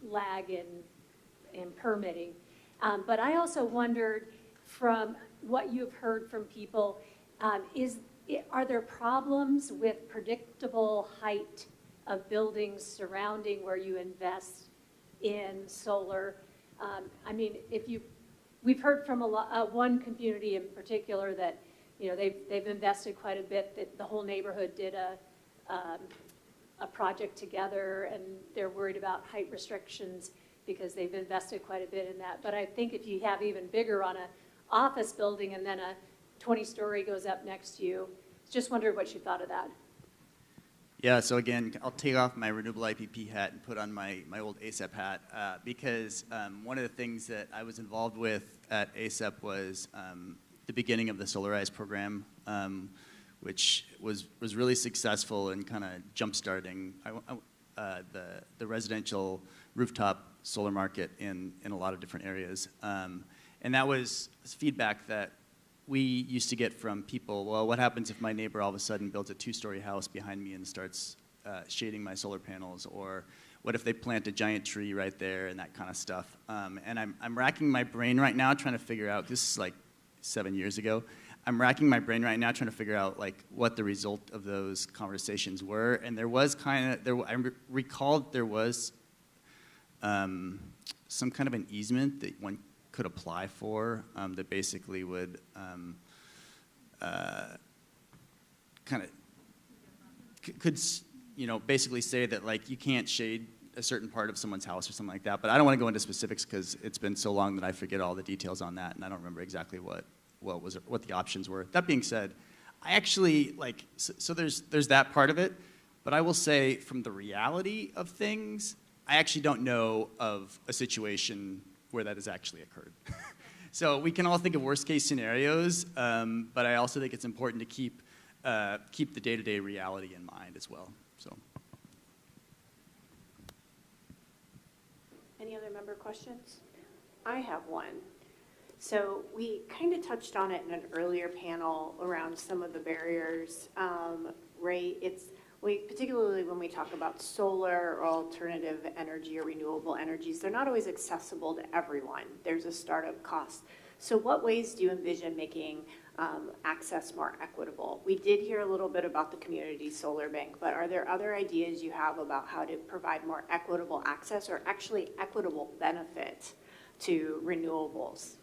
lag in permitting, but I also wondered from what you've heard from people, are there problems with predictable height of buildings surrounding where you invest in solar? I mean, we've heard from one community in particular that they've invested quite a bit. That the whole neighborhood did a project together, and they're worried about height restrictions because they've invested quite a bit in that. But I think if you have even bigger on an office building and then a 20-story goes up next to you, just wondered what you thought of that. Yeah, so again, I'll take off my Renewable IPP hat and put on my old ASAP hat because one of the things that I was involved with at ASAP was the beginning of the Solarize program, which was really successful in kind of jump-starting the residential rooftop solar market in a lot of different areas. And that was feedback that we used to get from people. Well, what happens if my neighbor all of a sudden builds a 2-story house behind me and starts shading my solar panels? Or what if they plant a giant tree right there and that kind of stuff? And I'm racking my brain right now trying to figure out, this is like 7 years ago, I'm racking my brain right now trying to figure out like what the result of those conversations were. And there was I recalled there was some kind of an easement that one could apply for that basically would kind of could basically say that like you can't shade a certain part of someone's house or something like that. But I don't want to go into specifics because it's been so long that I forget all the details on that, and I don't remember exactly what the options were. That being said, I actually so there's that part of it, but I will say from the reality of things, I actually don't know of a situation where that has actually occurred. So we can all think of worst case scenarios, but I also think it's important to keep the day-to-day reality in mind as well. So. Any other member questions? I have one. So we kind of touched on it in an earlier panel around some of the barriers, right? Particularly when we talk about solar or alternative energy or renewable energies, they're not always accessible to everyone. There's a startup cost. So what ways do you envision making access more equitable? We did hear a little bit about the community solar bank, but are there other ideas you have about how to provide more equitable access or actually equitable benefit to renewables?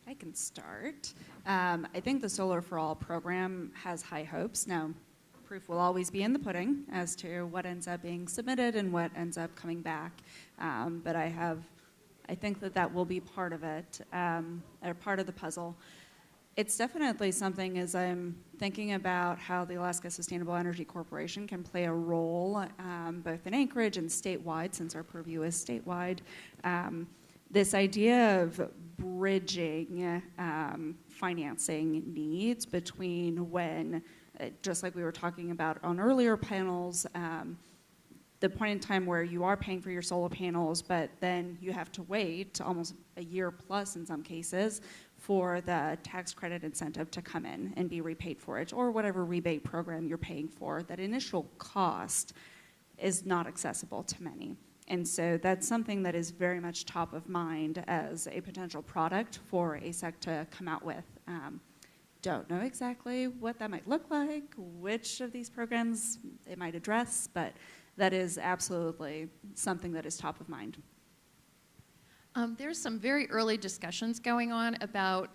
I can start. I think the Solar for All program has high hopes. Now, proof will always be in the pudding as to what ends up being submitted and what ends up coming back. But I think that will be part of it, or part of the puzzle. It's definitely something as I'm thinking about how the Alaska Sustainable Energy Corporation can play a role both in Anchorage and statewide, since our purview is statewide. This idea of bridging financing needs between when, just like we were talking about on earlier panels, the point in time where you are paying for your solar panels, but then you have to wait almost a year plus in some cases for the tax credit incentive to come in and be repaid for it, or whatever rebate program you're paying for. That initial cost is not accessible to many. And so that's something that is very much top of mind as a potential product for ASEC to come out with. Don't know exactly what that might look like, which of these programs it might address, but that is absolutely something that is top of mind. There's some very early discussions going on about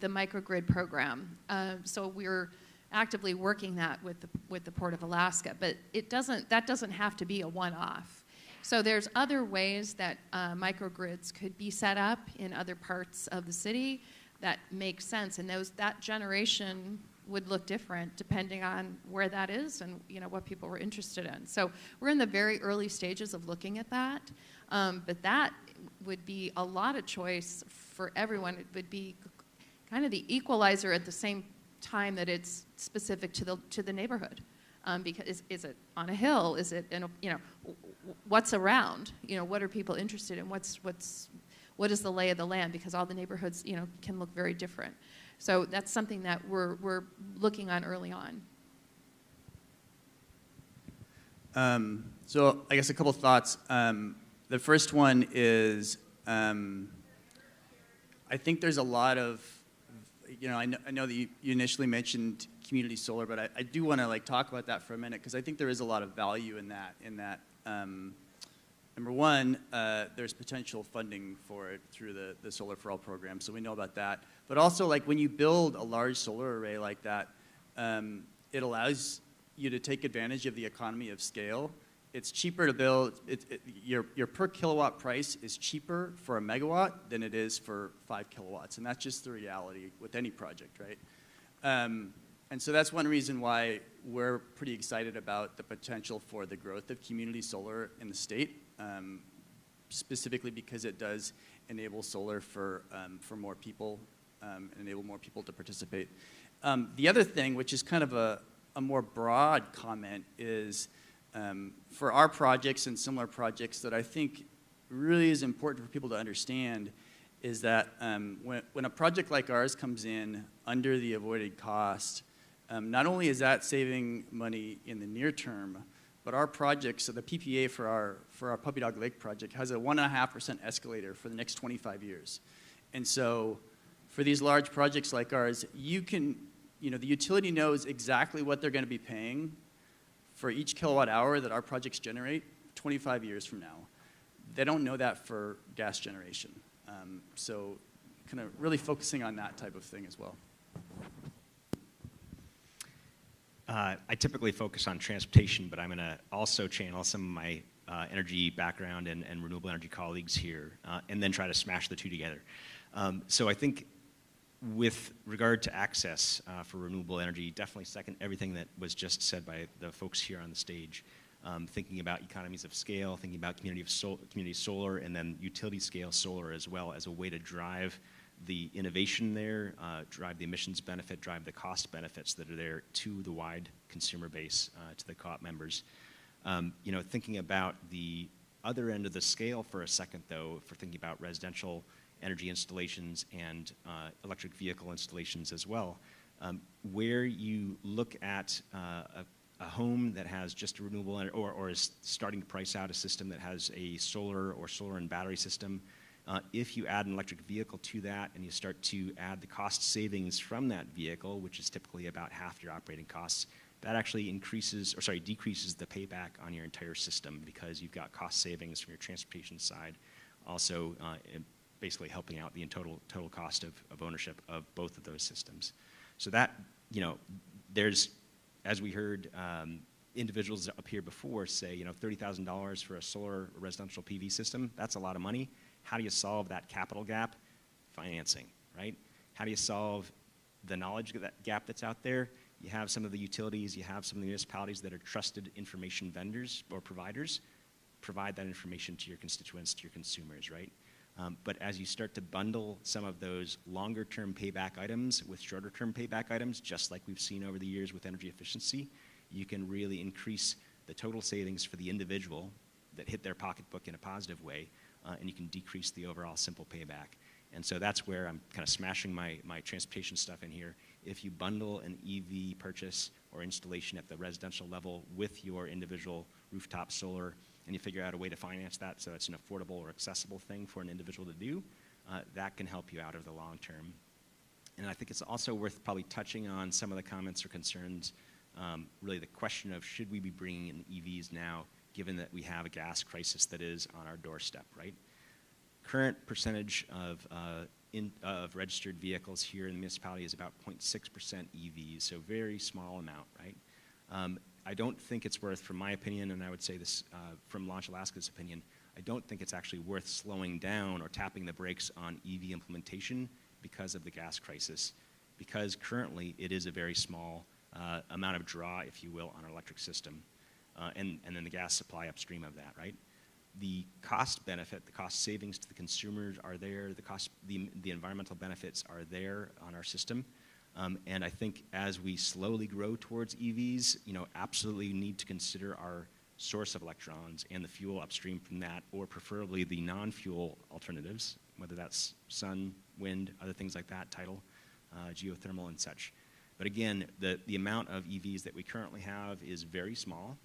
the microgrid program. So we're actively working that with the Port of Alaska, but that doesn't have to be a one-off. So there's other ways that microgrids could be set up in other parts of the city that make sense, and that generation would look different depending on where that is and what people were interested in. So we're in the very early stages of looking at that, but that would be a lot of choice for everyone. It would be kind of the equalizer at the same time that it's specific to the neighborhood. Because is it on a hill? Is it in what's around? What are people interested in? What is the lay of the land? Because all the neighborhoods can look very different. So that's something that we're looking on early on. So I guess a couple thoughts. The first one is I think there's a lot of, I know that you initially mentioned community solar, but I do want to talk about that for a minute because I think there is a lot of value in that. Number one, there's potential funding for it through the Solar for All program, so we know about that. But also, when you build a large solar array like that, it allows you to take advantage of the economy of scale. It's cheaper to build. Your per kilowatt price is cheaper for a megawatt than it is for 5 kilowatts, and that's just the reality with any project, right? And so that's one reason why we're pretty excited about the potential for the growth of community solar in the state, specifically because it does enable solar for more people and enable more people to participate. The other thing, which is kind of a more broad comment, is for our projects and similar projects that I think really is important for people to understand is that when a project like ours comes in under the avoided cost, not only is that saving money in the near term, but our projects, so the PPA for our Puppy Dog Lake project has a 1.5% escalator for the next 25 years. And so for these large projects like ours, the utility knows exactly what they're going to be paying for each kilowatt hour that our projects generate 25 years from now. They don't know that for gas generation. So kind of really focusing on that type of thing as well. I typically focus on transportation, but I'm going to also channel some of my energy background and renewable energy colleagues here, and then try to smash the two together. So I think with regard to access for renewable energy, definitely second everything that was just said by the folks here on the stage. thinking about economies of scale, thinking about community solar, and then utility scale solar as well as a way to drive the innovation there, drive the emissions benefit, drive the cost benefits that are there to the wide consumer base, to the co-op members. Thinking about the other end of the scale for a second, though, for thinking about residential energy installations and electric vehicle installations as well, where you look at a home that has just a renewable or is starting to price out a system that has a solar or solar and battery system, if you add an electric vehicle to that and you start to add the cost savings from that vehicle, which is typically about half your operating costs, that actually decreases the payback on your entire system because you've got cost savings from your transportation side, also basically helping out the total cost of ownership of both of those systems. So that, there's, as we heard individuals up here before say, $30,000 for a solar residential PV system, that's a lot of money. How do you solve that capital gap? Financing, right? How do you solve the knowledge gap that's out there? You have some of the utilities, you have some of the municipalities that are trusted information vendors or providers. Provide that information to your constituents, to your consumers, right? But as you start to bundle some of those longer-term payback items with shorter-term payback items, just like we've seen over the years with energy efficiency, you can really increase the total savings for the individual that hit their pocketbook in a positive way, and you can decrease the overall simple payback. And so that's where I'm kind of smashing my transportation stuff in here. If you bundle an EV purchase or installation at the residential level with your individual rooftop solar, and you figure out a way to finance that so it's an affordable or accessible thing for an individual to do, that can help you out over the long term. And I think it's also worth probably touching on some of the comments or concerns, really the question of should we be bringing in EVs now, given that we have a gas crisis that is on our doorstep, right? Current percentage of registered vehicles here in the municipality is about 0.6% EVs, so very small amount, right? I don't think it's worth, from my opinion, and I would say this from Launch Alaska's opinion, I don't think it's actually worth slowing down or tapping the brakes on EV implementation because of the gas crisis, because currently it is a very small amount of draw, if you will, on our electric system, and then the gas supply upstream of that, right? The cost benefit, the cost savings to the consumers are there, the environmental benefits are there on our system. And I think as we slowly grow towards EVs, absolutely need to consider our source of electrons and the fuel upstream from that, or preferably the non-fuel alternatives, whether that's sun, wind, other things like that, tidal, geothermal and such. But again, the amount of EVs that we currently have is very small.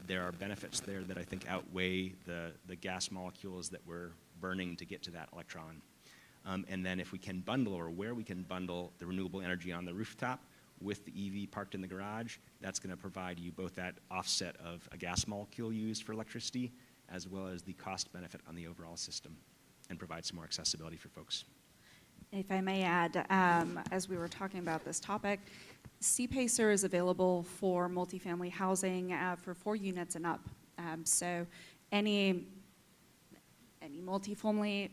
There are benefits there that I think outweigh the gas molecules that we're burning to get to that electron. And then if we can bundle, or where we can bundle the renewable energy on the rooftop with the EV parked in the garage, that's going to provide you both that offset of a gas molecule used for electricity, as well as the cost benefit on the overall system, and provide some more accessibility for folks. If I may add, as we were talking about this topic, CPACER is available for multifamily housing for 4 units and up. So any multifamily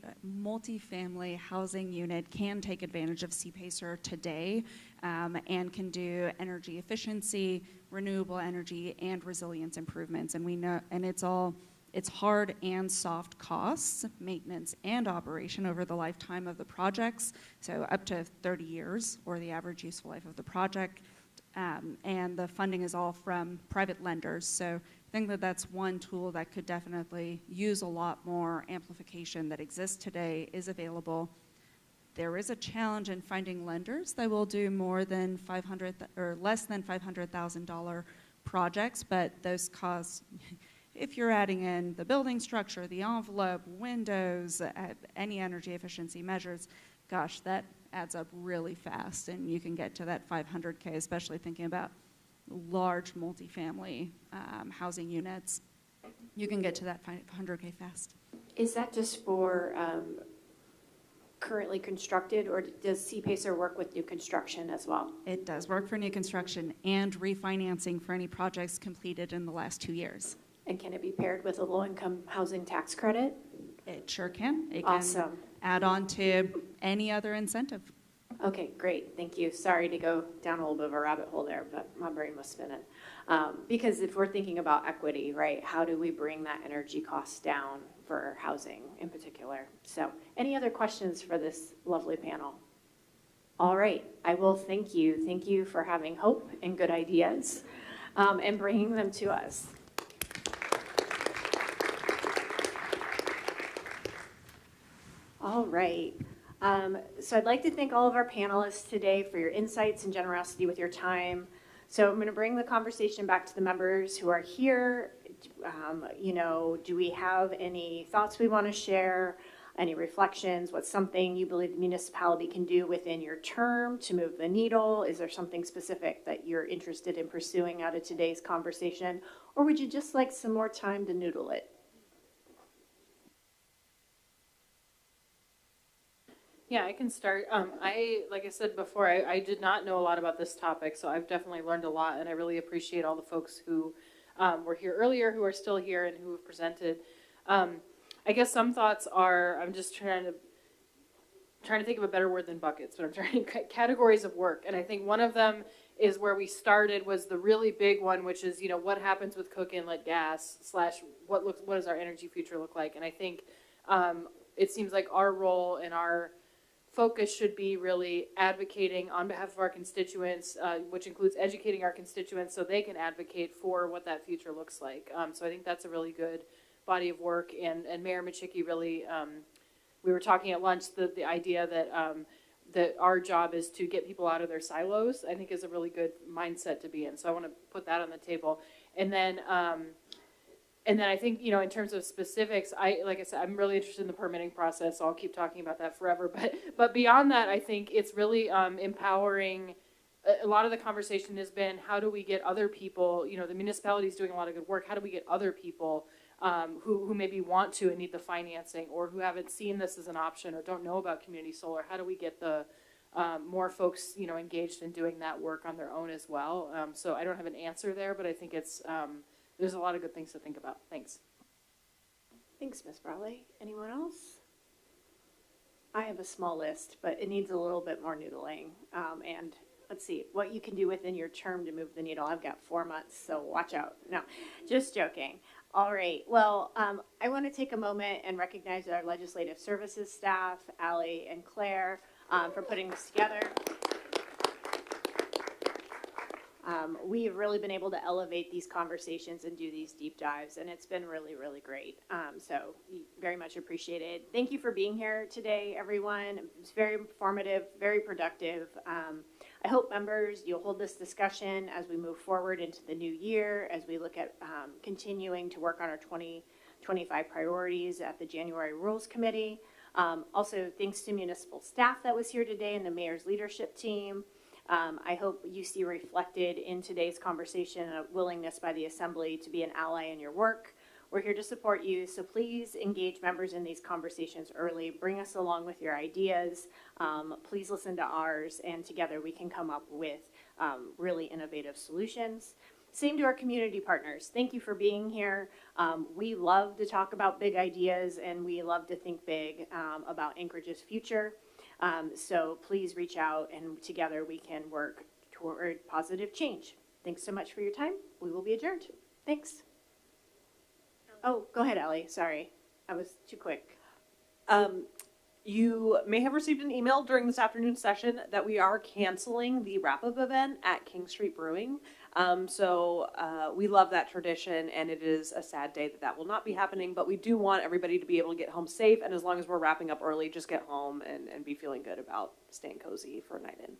housing unit can take advantage of CPACER today and can do energy efficiency, renewable energy, and resilience improvements. And we know, and it's hard and soft costs, maintenance and operation over the lifetime of the projects, so up to 30 years, or the average useful life of the project. And the funding is all from private lenders. So I think that that's one tool that could definitely use a lot more amplification that exists today, is available. There is a challenge in finding lenders that will do more than less than $500,000 projects, but those costs, if you're adding in the building structure, the envelope, windows, any energy efficiency measures, gosh, that adds up really fast, and you can get to that $500K, especially thinking about large multifamily housing units. You can get to that $500K fast. Is that just for currently constructed, or does CPACER work with new construction as well? It does work for new construction and refinancing for any projects completed in the last 2 years. And can it be paired with a low-income housing tax credit? It sure can. It awesome. can add on to any other incentive. Okay, great, thank you. Sorry to go down a little bit of a rabbit hole there, but my brain was spinning. Because if we're thinking about equity, right, how do we bring that energy cost down for housing in particular? So any other questions for this lovely panel? All right, I will thank you. Thank you for having hope and good ideas and bringing them to us. All right. So I'd like to thank all of our panelists today for your insights and generosity with your time. So I'm going to bring the conversation back to the members who are here. Do we have any thoughts we want to share? Any reflections? What's something you believe the municipality can do within your term to move the needle? Is there something specific that you're interested in pursuing out of today's conversation? Or would you just like some more time to noodle it? Yeah, I can start. Like I said before, I did not know a lot about this topic, so I've definitely learned a lot, and I really appreciate all the folks who were here earlier, who are still here, and who have presented. I guess some thoughts are, I'm just trying to think of a better word than buckets, but I'm trying to categories of work, and I think one of them is where we started was the really big one, which is, what happens with Cook Inlet Gas / what does our energy future look like? And I think it seems like our role and our focus should be really advocating on behalf of our constituents, which includes educating our constituents so they can advocate for what that future looks like. So I think that's a really good body of work. And Mayor Michicki really, we were talking at lunch, the idea that our job is to get people out of their silos, I think is a really good mindset to be in. So I want to put that on the table. And then I think, in terms of specifics, like I said, I'm really interested in the permitting process, so I'll keep talking about that forever. But beyond that, I think it's really empowering. A lot of the conversation has been, how do we get other people, the municipality is doing a lot of good work, how do we get other people who maybe want to and need the financing, or who haven't seen this as an option or don't know about community solar, how do we get the more folks, engaged in doing that work on their own as well? So I don't have an answer there, but I think it's... there's a lot of good things to think about. Thanks. Thanks, Ms. Brawley. Anyone else? I have a small list, but it needs a little bit more noodling. And let's see, what you can do within your term to move the needle. I've got 4 months, so watch out. No, just joking. All right. Well, I want to take a moment and recognize our legislative services staff, Allie and Claire, for putting this together. We've really been able to elevate these conversations and do these deep dives, and it's been really, really great. So very much appreciated. Thank you for being here today, everyone. It's very informative, very productive. I hope members, you'll hold this discussion as we move forward into the new year, as we look at continuing to work on our 2025 priorities at the January Rules Committee. Also, thanks to municipal staff that was here today and the mayor's leadership team. I hope you see reflected in today's conversation a willingness by the Assembly to be an ally in your work. We're here to support you, so please engage members in these conversations early. Bring us along with your ideas. Please listen to ours, and together we can come up with really innovative solutions. Same to our community partners. Thank you for being here. We love to talk about big ideas, and we love to think big about Anchorage's future. So please reach out, and together we can work toward positive change. Thanks so much for your time. We will be adjourned. Thanks. Oh, go ahead, Allie. Sorry, I was too quick. You may have received an email during this afternoon session that we are canceling the wrap-up event at King Street Brewing. We love that tradition, and it is a sad day that will not be happening, but we do want everybody to be able to get home safe, and as long as we're wrapping up early, just get home and be feeling good about staying cozy for a night in.